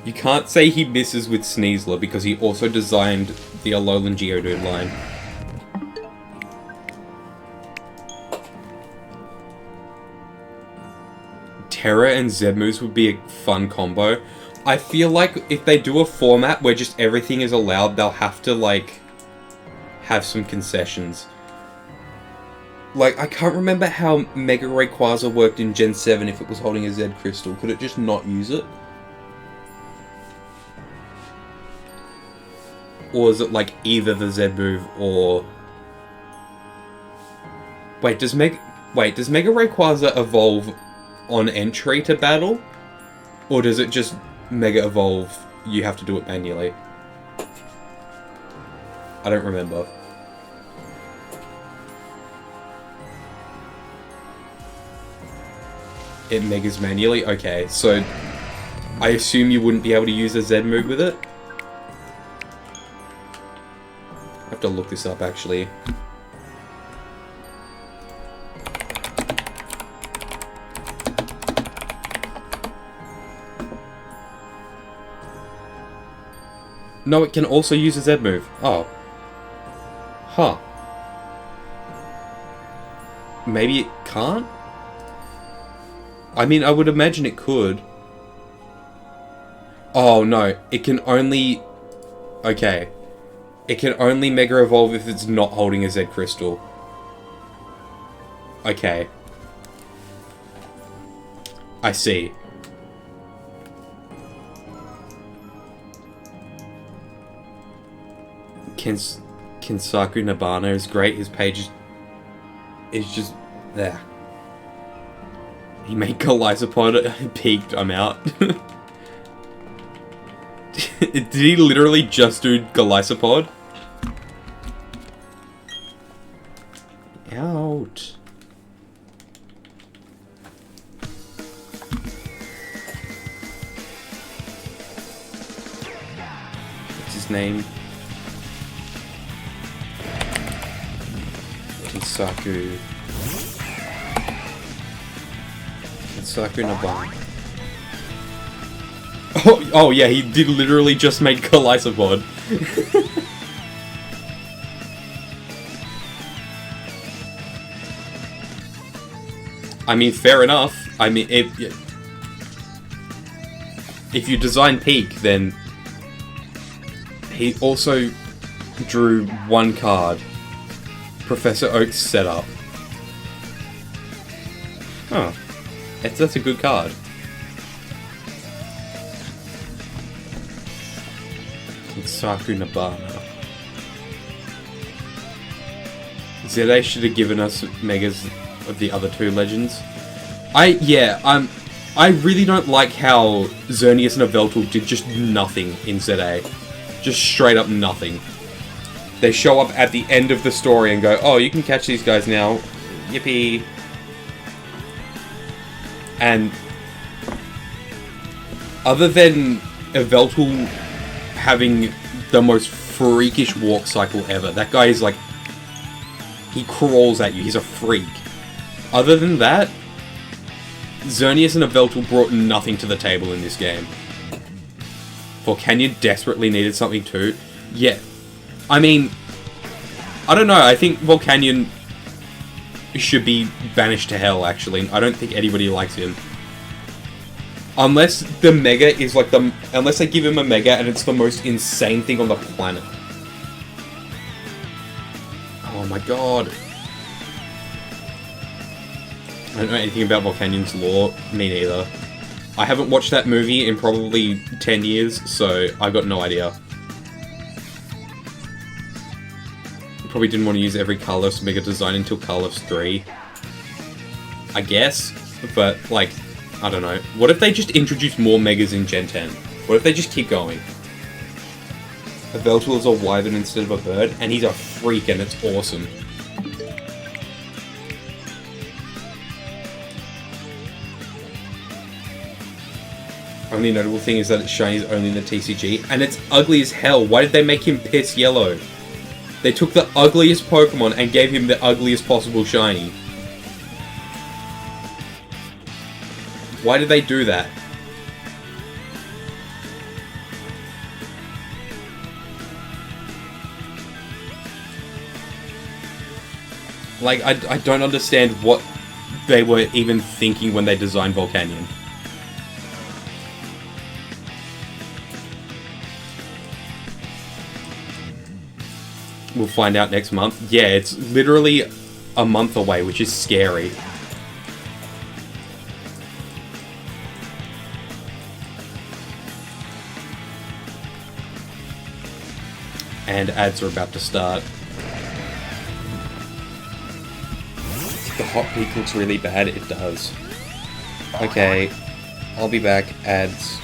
You can't say he misses with Sneasler because he also designed the Alolan Geodude line. Terra and Zedmoos would be a fun combo. I feel like if they do a format where just everything is allowed, they'll have to, like, have some concessions. Like, I can't remember how Mega Rayquaza worked in Gen 7 if it was holding a Z Crystal. Could it just not use it? Or is it, like, either the Z move or... Wait, does Mega Rayquaza evolve on entry to battle? Or does it just Mega Evolve, you have to do it manually? I don't remember. It Megas manually? Okay, so I assume you wouldn't be able to use a Z move with it? I have to look this up, actually. No, it can also use a Z move. Oh. Huh. Maybe it can't? I mean, I would imagine it could. Oh, no. It can only... Okay. It can only Mega Evolve if it's not holding a Z Crystal. Okay. I see. Kinsaku Nabana is great. His page is just there. He made Golisopod. Peaked. I'm out. Did he literally just do Golisopod? Out. What's his name? Kinsaku Nabana. Oh yeah, he did literally just make Golisopod. I mean, fair enough. I mean, if you design Peak, then he also drew one card. Professor Oak's setup. Huh. That's a good card. Kinsaku Nabana. ZA should have given us Megas of the other two legends. I really don't like how Xerneas and Yveltal did just nothing in ZA. Just straight up nothing. They show up at the end of the story and go, oh, you can catch these guys now. Yippee. And other than Yveltal having the most freakish walk cycle ever, that guy is like, he crawls at you, he's a freak. Other than that, Xerneas and Yveltal brought nothing to the table in this game. Volcanion desperately needed something too. Yeah. I mean, I don't know, I think Volcanion should be banished to hell, actually. I don't think anybody likes him. Unless the Mega is like unless they give him a Mega and it's the most insane thing on the planet. Oh my god. I don't know anything about Volcanion's lore. Me neither. I haven't watched that movie in probably 10 years, so I got no idea. Probably didn't want to use every Carlos Mega design until Carlos 3. I guess, but, like, I don't know. What if they just introduce more Megas in Gen 10? What if they just keep going? Yveltal is a wyvern instead of a bird, and he's a freak, and it's awesome. only notable thing is that its shiny is only in the TCG, and it's ugly as hell. Why did they make him piss yellow? They took the ugliest Pokemon and gave him the ugliest possible shiny. Why did they do that? Like, I don't understand what they were even thinking when they designed Volcanion. We'll find out next month. Yeah, it's literally a month away, which is scary. And ads are about to start. The hot peak looks really bad. It does. Okay, I'll be back. Ads.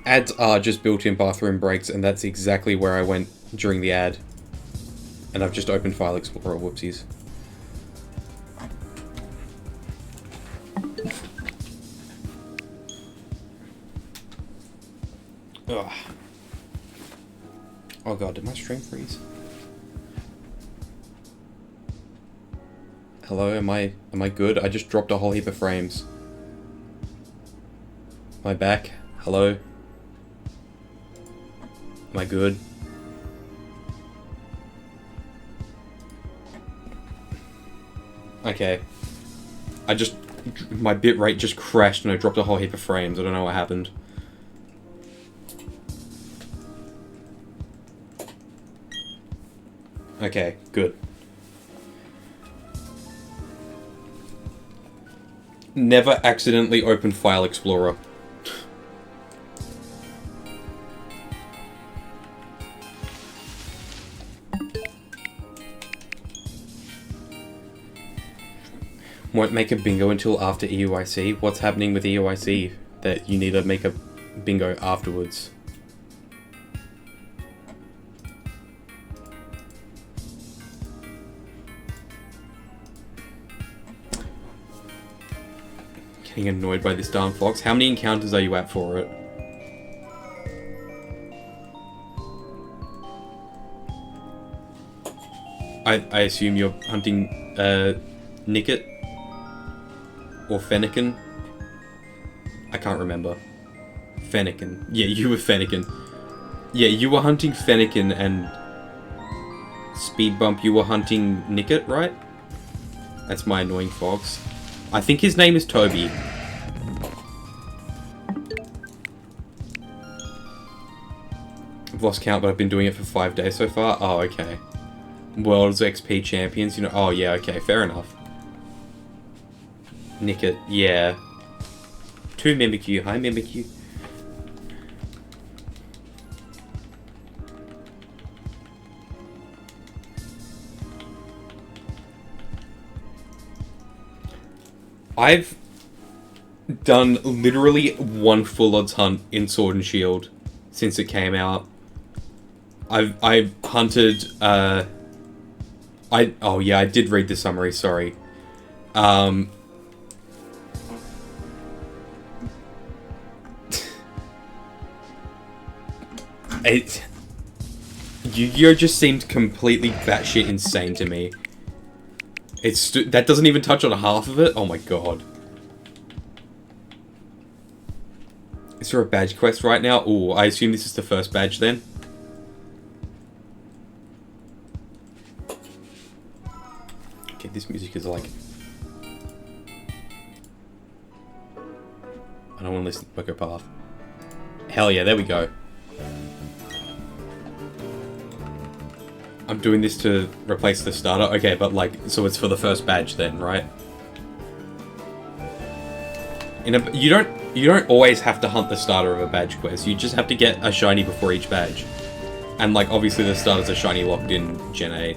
Ads are just built-in bathroom breaks, and that's exactly where I went during the ad. And I've just opened File Explorer, whoopsies. Ugh. Oh god, did my stream freeze? Hello, am I good? I just dropped a whole heap of frames. Am I back? Hello? Am I good? Okay. My bitrate just crashed and I dropped a whole heap of frames. I don't know what happened. Okay, good. Never accidentally open File Explorer. Won't make a bingo until after EUIC. What's happening with EUIC that you need to make a bingo afterwards? Getting annoyed by this darn fox. How many encounters are you at for it? I assume you're hunting Nicket? Or Fennekin? I can't remember. Fennekin. Yeah, you were Fennekin. Yeah, you were hunting Fennekin and Speed Bump, you were hunting Nicket, right? That's my annoying fox. I think his name is Toby. I've lost count, but I've been doing it for 5 days so far. Oh, okay. World's XP champions, you know. Oh, yeah, okay, fair enough. Nicket, yeah. 2 Mimikyu. Hi, Mimikyu. I've done literally 1 full odds hunt in Sword and Shield since it came out. I've hunted oh yeah, I did read the summary, sorry. Yu-Gi-Oh! Just seemed completely batshit insane to me. That doesn't even touch on half of it? Oh my god. Is there a badge quest right now? Ooh, I assume this is the first badge then? Okay, this music is like... I don't want to listen to Poco Path. Hell yeah, there we go. I'm doing this to replace the starter? Okay, but like, so it's for the first badge then, right? You don't always have to hunt the starter of a badge quest. You just have to get a shiny before each badge. And like, obviously the starters are shiny locked in Gen 8.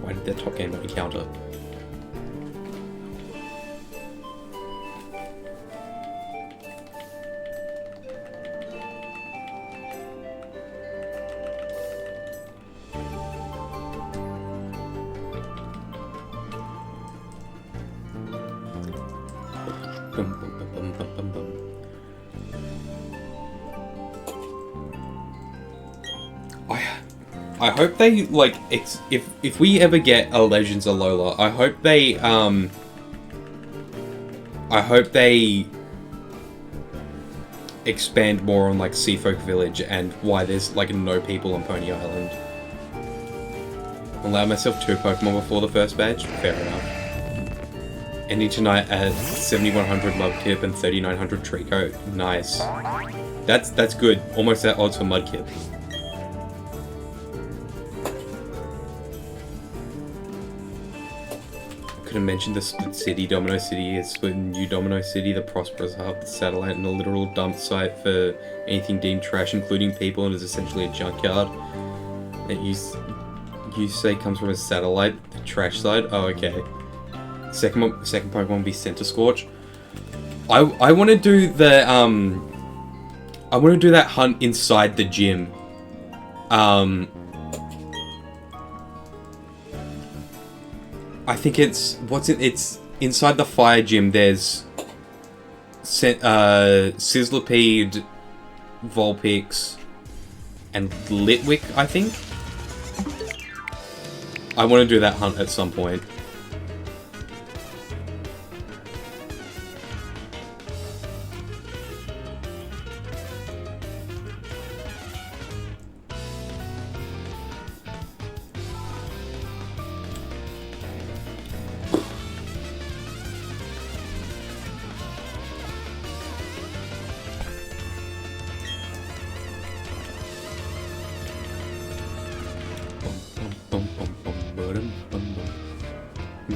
Why did that top game not encounter? I hope they, like, if we ever get a Legends Alola, I hope they expand more on, like, Seafolk Village and why there's, like, no people on Pony Island. Allow myself 2 Pokemon before the first badge? Fair enough. Ending tonight at 7100 Mudkip and 3900 Trico. Nice. That's good. Almost at odds for Mudkip. Could have mentioned the split city. Domino City is split in New Domino City, the prosperous hub, the satellite, and a literal dump site for anything deemed trash, including people, and is essentially a junkyard. And you say comes from a satellite, the trash side. Oh, okay. Second Pokemon will be Center Scorch. I want to do the I want to do that hunt inside the gym. I think it's it's inside the fire gym. There's Sizzlipede, Vulpix, and Litwick, I think. I want to do that hunt at some point.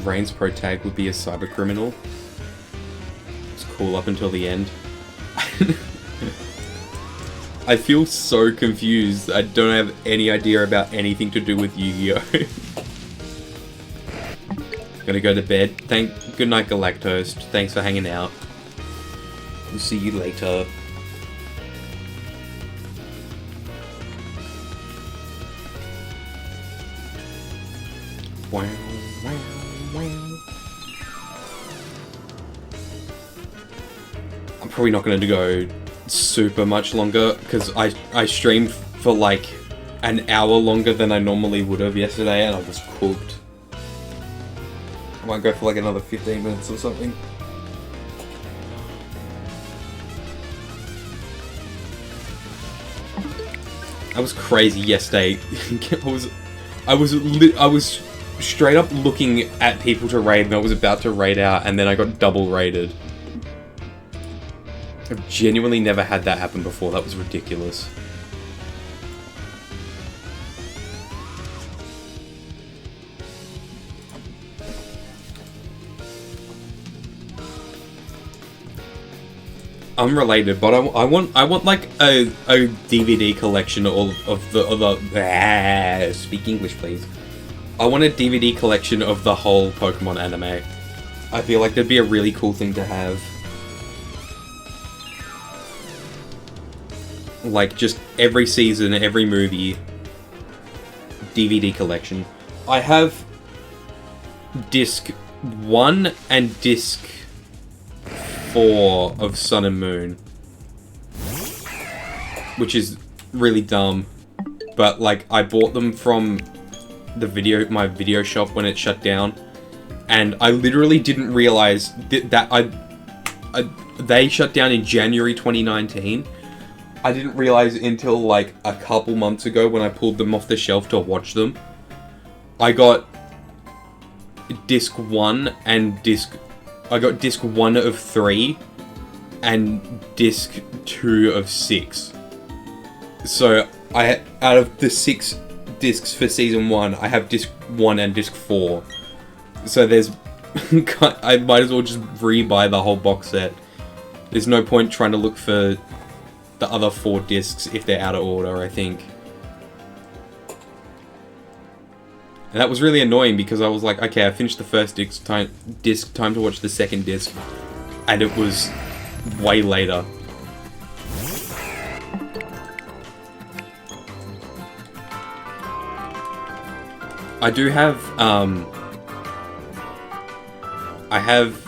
Rain's pro tag would be a cyber criminal. It's cool up until the end. I feel so confused. I don't have any idea about anything to do with Yu-Gi-Oh! Gonna go to bed. Good night, Galactost. Thanks for hanging out. We'll see you later. Wow, wow, wow. I'm probably not going to go super much longer because I streamed for like an hour longer than I normally would have yesterday and I was cooked. I might go for like another 15 minutes or something. That was crazy yesterday. I was straight up looking at people to raid and I was about to raid out and then I got double raided. I've genuinely never had that happen before. That was ridiculous. Unrelated, but I want like a DVD collection of the speak English please. I want a DVD collection of the whole Pokemon anime. I feel like that'd be a really cool thing to have. Like just every season, every movie DVD collection. I have disc 1 and disc 4 of Sun and Moon, which is really dumb, but like I bought them from my video shop when it shut down, and I literally didn't realize that they shut down in January 2019. I didn't realize until like a couple months ago when I pulled them off the shelf to watch them. I got disc 1 and disc 1 of 3 and disc 2 of 6. So out of the 6 discs for season 1, I have disc 1 and disc 4. So I might as well just re-buy the whole box set. There's no point trying to look for the other 4 discs if they're out of order, I think. And that was really annoying because I was like, okay, I finished the first disc, time to watch the second disc, and it was way later. I do have, I have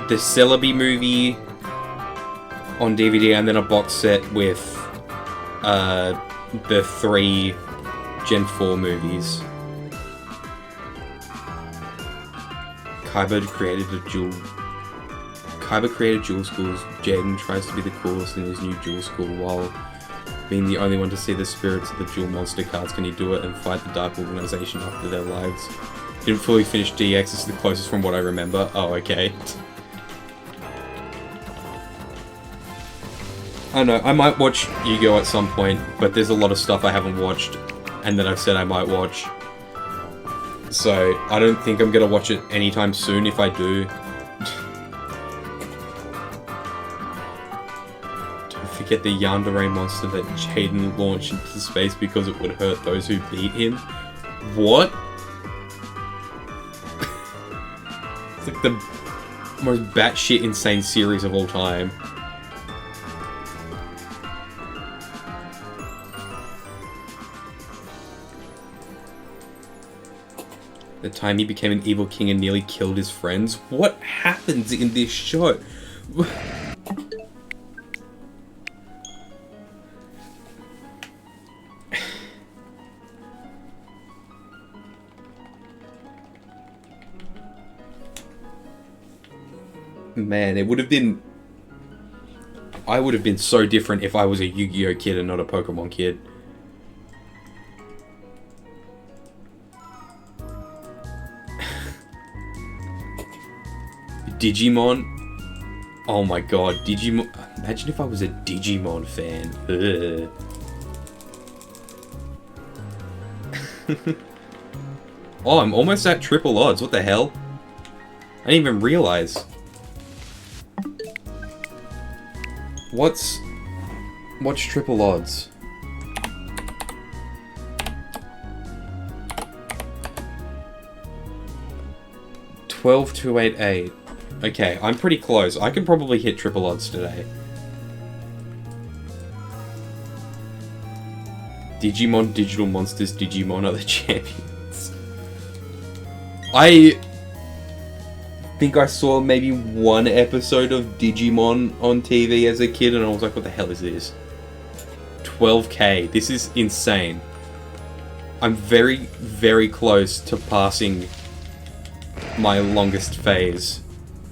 the Celebi movie on DVD and then a box set with the 3 Gen 4 movies. Kaiba created dual schools. Jaden tries to be the coolest in his new dual school while being the only one to see the spirits of the dual monster cards. Can he do it and fight the dark organization after their lives? Didn't fully finish DX, this is the closest from what I remember. Oh, okay. I don't know, I might watch Yu-Gi-Oh! At some point, but there's a lot of stuff I haven't watched, and that I've said I might watch. So, I don't think I'm gonna watch it anytime soon if I do. Don't forget the Yandere monster that Jaden launched into space because it would hurt those who beat him. What? It's like the most batshit insane series of all time. The time he became an evil king and nearly killed his friends. What happens in this show? Man, it would have been... I would have been so different if I was a Yu-Gi-Oh! Kid and not a Pokemon kid. Digimon? Oh my god, Digimon... Imagine if I was a Digimon fan. Oh, I'm almost at triple odds, what the hell? I didn't even realize. What's triple odds? $12,288. Okay, I'm pretty close. I can probably hit triple odds today. Digimon Digital Monsters Digimon are the champions. I think I saw maybe one episode of Digimon on TV as a kid and I was like, what the hell is this? 12k. This is insane. I'm very, very close to passing my longest phase.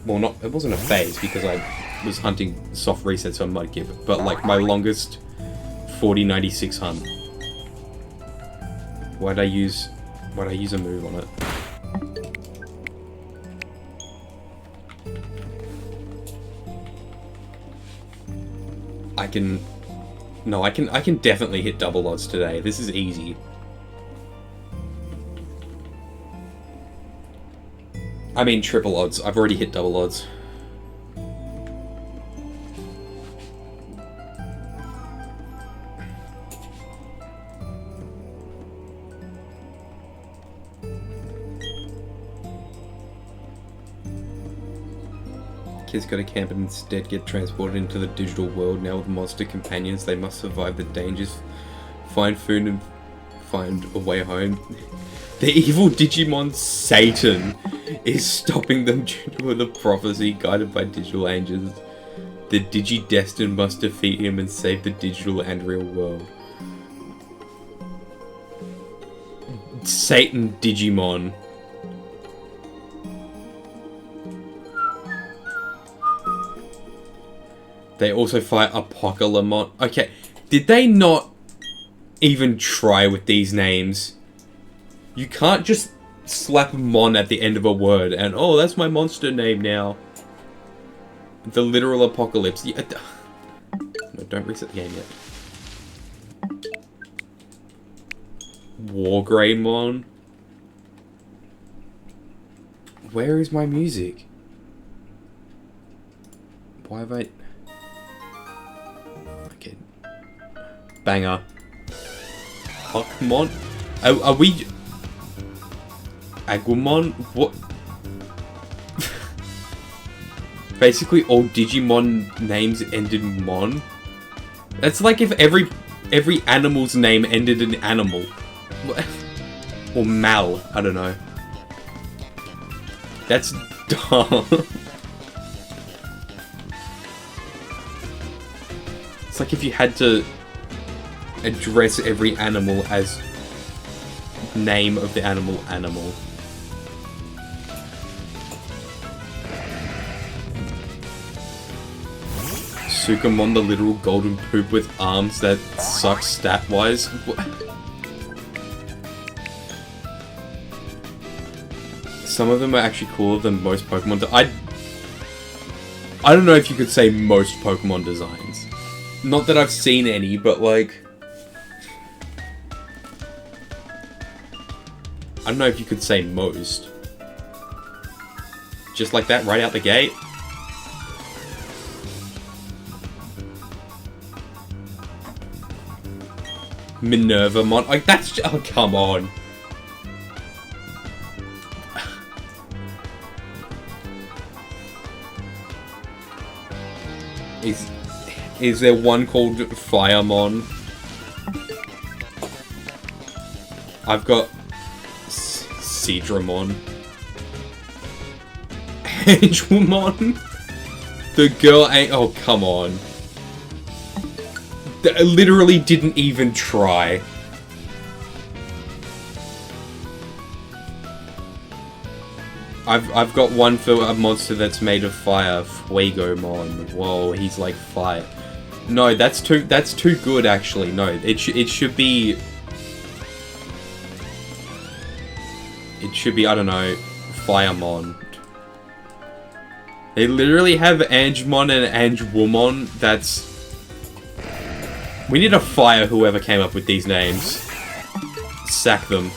Well, it wasn't a phase because I was hunting soft resets on Mudkip, but like my longest 4096 hunt. Why'd I use a move on it? I can definitely hit double odds today. This is easy. I mean triple odds. I've already hit double odds. Kids go to camp and instead get transported into the digital world. Now with monster companions, they must survive the dangers, find food and find a way home. The evil Digimon Satan is stopping them due to the prophecy guided by digital angels. The Digi-Destined must defeat him and save the digital and real world. Satan Digimon. They also fight Apocalypse. Okay, did they not even try with these names? You can't just slap Mon at the end of a word and, oh, that's my monster name now. The literal apocalypse. Yeah, no, don't reset the game yet. Wargreymon. Where is my music? Why have I... Okay. Banger. Huckmon? Are we... Agumon? What? Basically all Digimon names end in Mon. That's like if every animal's name ended in animal. Or Mal, I don't know. That's dumb. It's like if you had to address every animal as name of the animal. Sukamon, the literal golden poop with arms that suck stat-wise. Some of them are actually cooler than most Pokemon. I don't know if you could say most Pokemon designs. Not that I've seen any, but like... I don't know if you could say most. Just like that, right out the gate. Minervamon, like that's just, oh come on. Is there one called Firemon? I've got Seadramon. Angelmon? The girl ain't, oh come on. They literally didn't even try. I've got one for a monster that's made of fire, Fuegomon. Whoa, he's like fire. No, that's too good actually. No, it should be I don't know, Firemon. They literally have Angemon and Angewomon. That's... We need to fire whoever came up with these names. Sack them.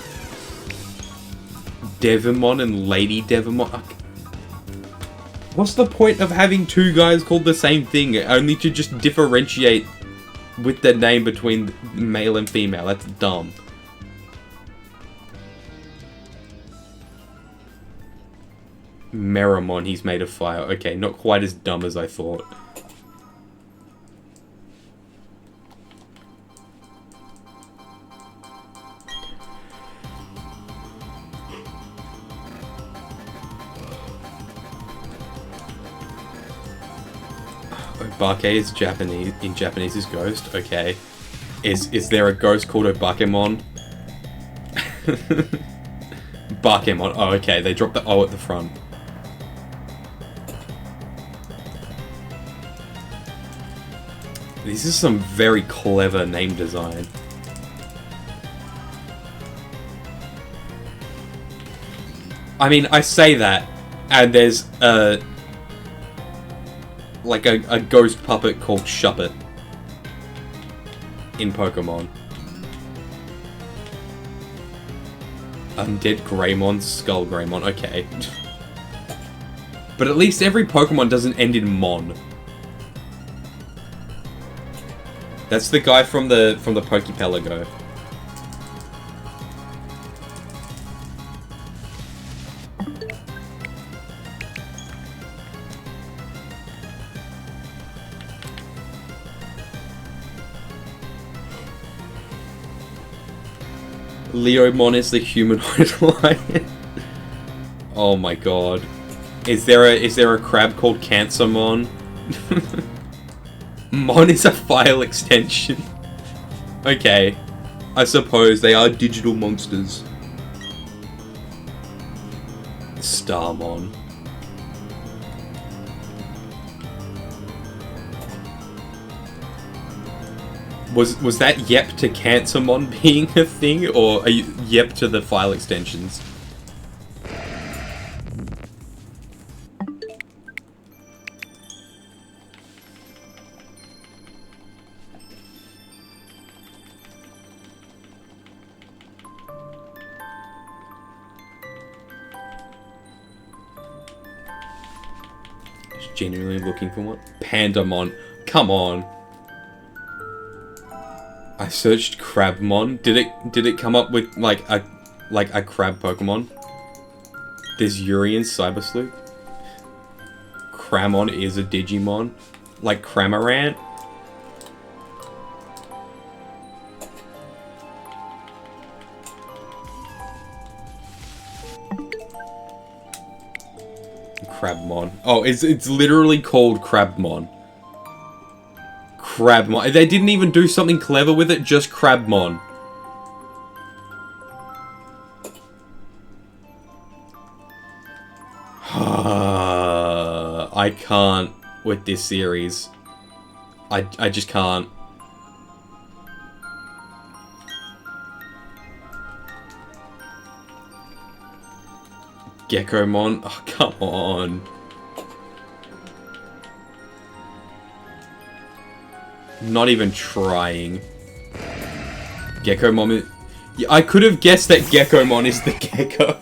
Devimon and Lady Devimon. What's the point of having two guys called the same thing, only to just differentiate with the name between male and female? That's dumb. Meramon, he's made of fire. Okay, not quite as dumb as I thought. Obake is Japanese. In Japanese is ghost. Okay. Is there a ghost called Obakemon? Bakemon. Oh, okay. They dropped the O at the front. This is some very clever name design. I mean, I say that, and there's like a ghost puppet called Shuppet in Pokemon. Undead Greymon, Skull Greymon, okay. But at least every Pokemon doesn't end in Mon. That's the guy from the Pokepelago. Leomon is the humanoid lion. Oh my god. Is there a crab called Cancermon? Mon is a file extension. Okay. I suppose they are digital monsters. Starmon. Was that yep to Cancermon being a thing, or are you yep to the file extensions? Just genuinely looking for one. Pandamon. Come on. I searched Crabmon. Did it come up with like a crab Pokemon? There's Urian Cybersloop. Cramon is a Digimon. Like Cramorant. Crabmon. Oh, it's literally called Crabmon. Crabmon. They didn't even do something clever with it, just Crabmon. I can't with this series. I just can't. Geckomon. Oh, come on. Not even trying. Geckomon. Yeah, I could have guessed that Geckomon is the gecko.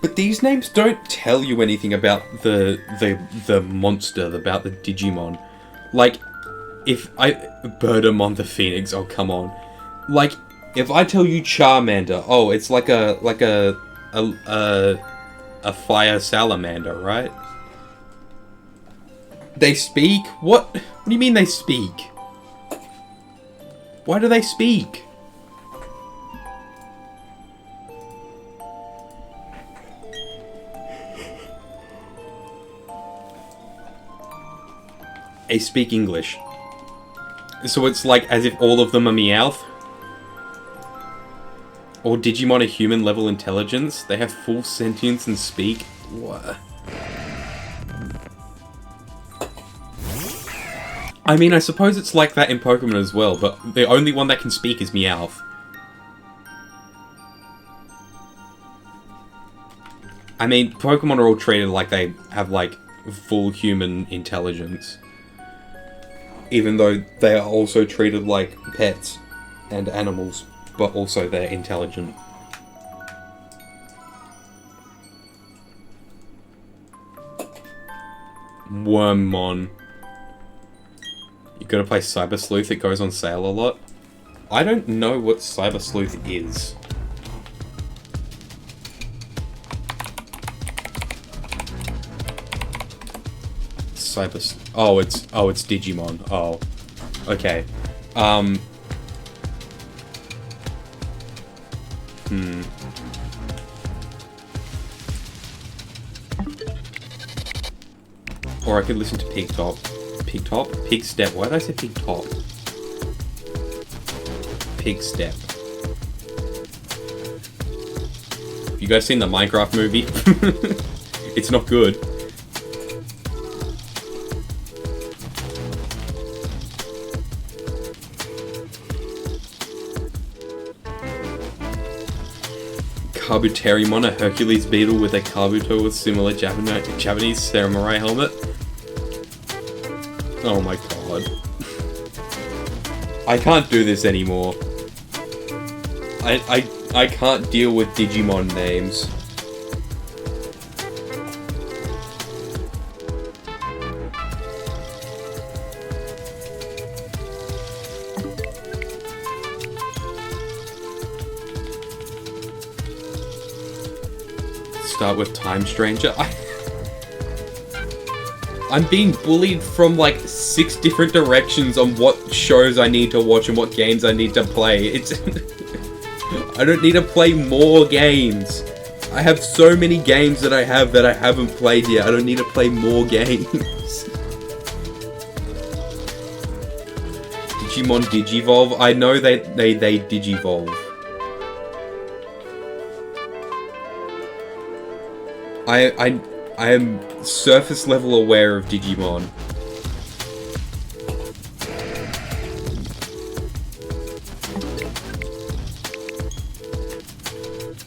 But these names don't tell you anything about the monster, about the Digimon. Like, Birdamon the Phoenix, oh come on. Like, if I tell you Charmander, oh, it's like a fire salamander, right? They speak? What do you mean they speak? Why do they speak? They speak English. So it's like as if all of them are Meowth? Or Digimon a human level intelligence? They have full sentience and speak? What? I mean, I suppose it's like that in Pokemon as well, but the only one that can speak is Meowth. I mean, Pokemon are all treated like they have, like, full human intelligence. Even though they are also treated like pets. And animals, but also they're intelligent. Wormmon. You gotta play Cyber Sleuth, it goes on sale a lot. I don't know what Cyber Sleuth is. Oh, it's Digimon. Oh. Okay. Or I could listen to Pig Top. Pig Top? Pig Step. Why did I say Pig Top? Pig Step. You guys seen the Minecraft movie? It's not good. Kabuterimon, a Hercules beetle with a Kabuto with similar Japanese samurai helmet. Oh my god. I can't do this anymore. I can't deal with Digimon names. Start with Time Stranger. I'm being bullied from like 6 different directions on what shows I need to watch and what games I need to play. It's I don't need to play more games. I have so many games that I haven't played yet. I don't need to play more games. Digimon Digivolve. I know they Digivolve. I am surface level aware of Digimon.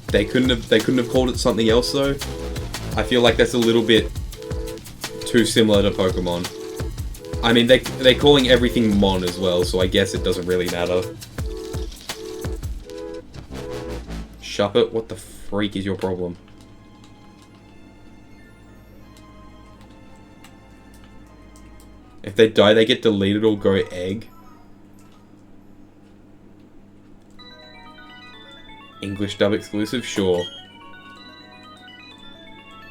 They couldn't have called it something else though. I feel like that's a little bit too similar to Pokemon. I mean, they're calling everything Mon as well, so I guess it doesn't really matter. Shuppet, what the freak is your problem? If they die, they get deleted or go egg. English dub exclusive? Sure.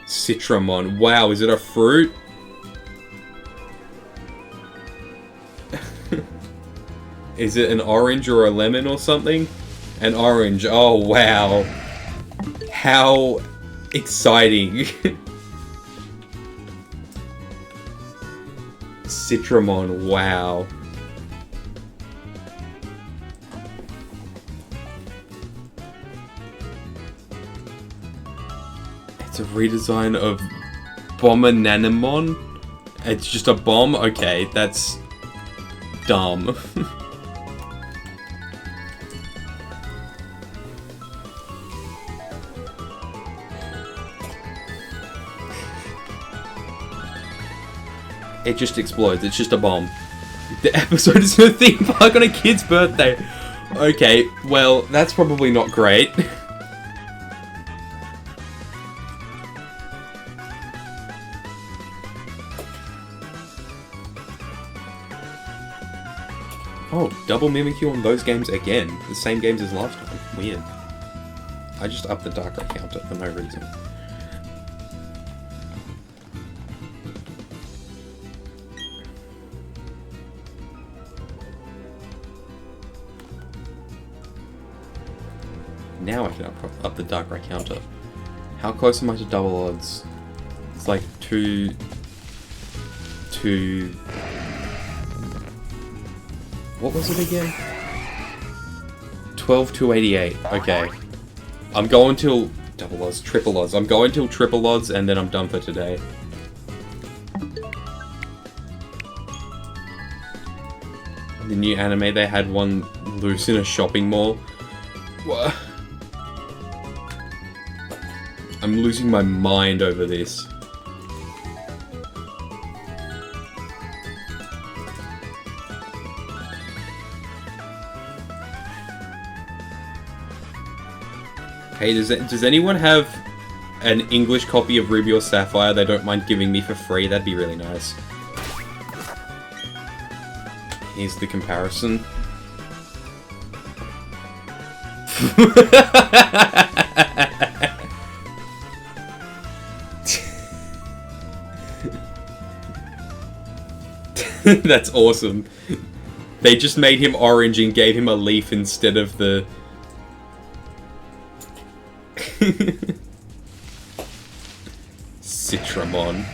Citramon. Wow, is it a fruit? Is it an orange or a lemon or something? An orange. Oh, wow. How exciting. Citramon, wow. It's a redesign of Bombananamon? It's just a bomb? Okay, that's dumb. It just explodes. It's just a bomb. The episode is a theme park on a kid's birthday. Okay, well, that's probably not great. Oh, double Mimikyu on those games again. The same games as last time. Weird. I just upped the Darkrai counter for no reason. Now I can up the Darkrai counter. How close am I to double odds? It's like 2... What was it again? 12,288. Okay. I'm going till double odds, triple odds. I'm going till triple odds and then I'm done for today. The new anime, they had one loose in a shopping mall. What? I'm losing my mind over this. Hey, does anyone have an English copy of Ruby or Sapphire they don't mind giving me for free? That'd be really nice. Here's the comparison. That's awesome. They just made him orange and gave him a leaf instead of the... Citramon.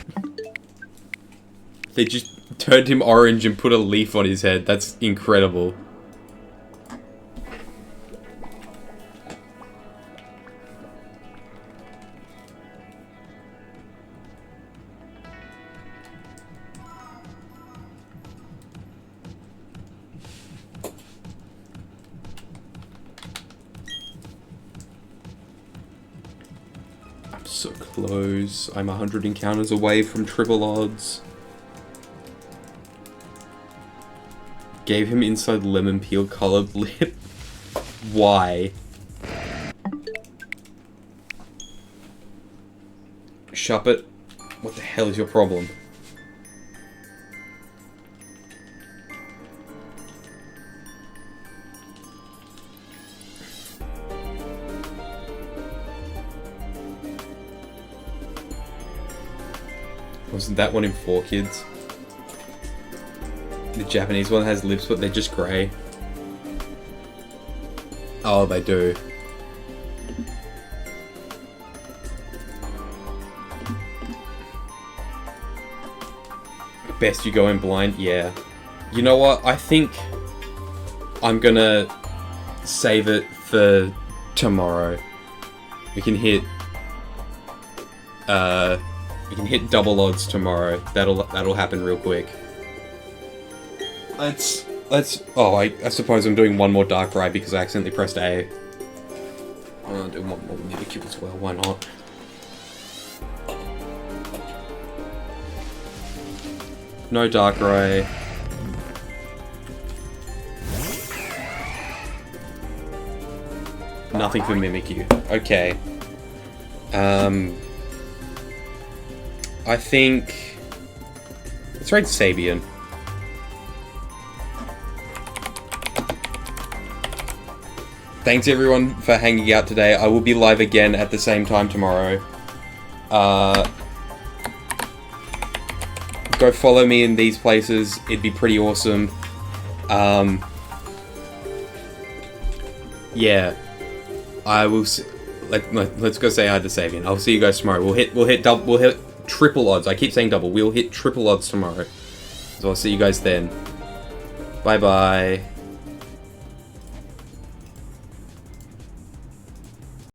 They just turned him orange and put a leaf on his head. That's incredible. So close. I'm 100 encounters away from triple odds. Gave him inside lemon peel colored lip. Why? Shuppet, what the hell is your problem? Wasn't that one in 4Kids? The Japanese one has lips, but they're just grey. Oh, they do. Best you go in blind? Yeah. You know what? I think I'm gonna save it for tomorrow. We can hit... we can hit double odds tomorrow. That'll happen real quick. Let's... Oh, I suppose I'm doing one more Darkrai because I accidentally pressed A. I'll do one more Mimikyu as well, why not? No Darkrai. Nothing for Mimikyu. Okay. I think... Let's raid Sabian. Thanks everyone for hanging out today. I will be live again at the same time tomorrow. Go follow me in these places. It'd be pretty awesome. Yeah. I will... Let's go say hi to Sabian. I'll see you guys tomorrow. We'll hit triple odds. I keep saying double. We'll hit triple odds tomorrow. So I'll see you guys then. Bye bye.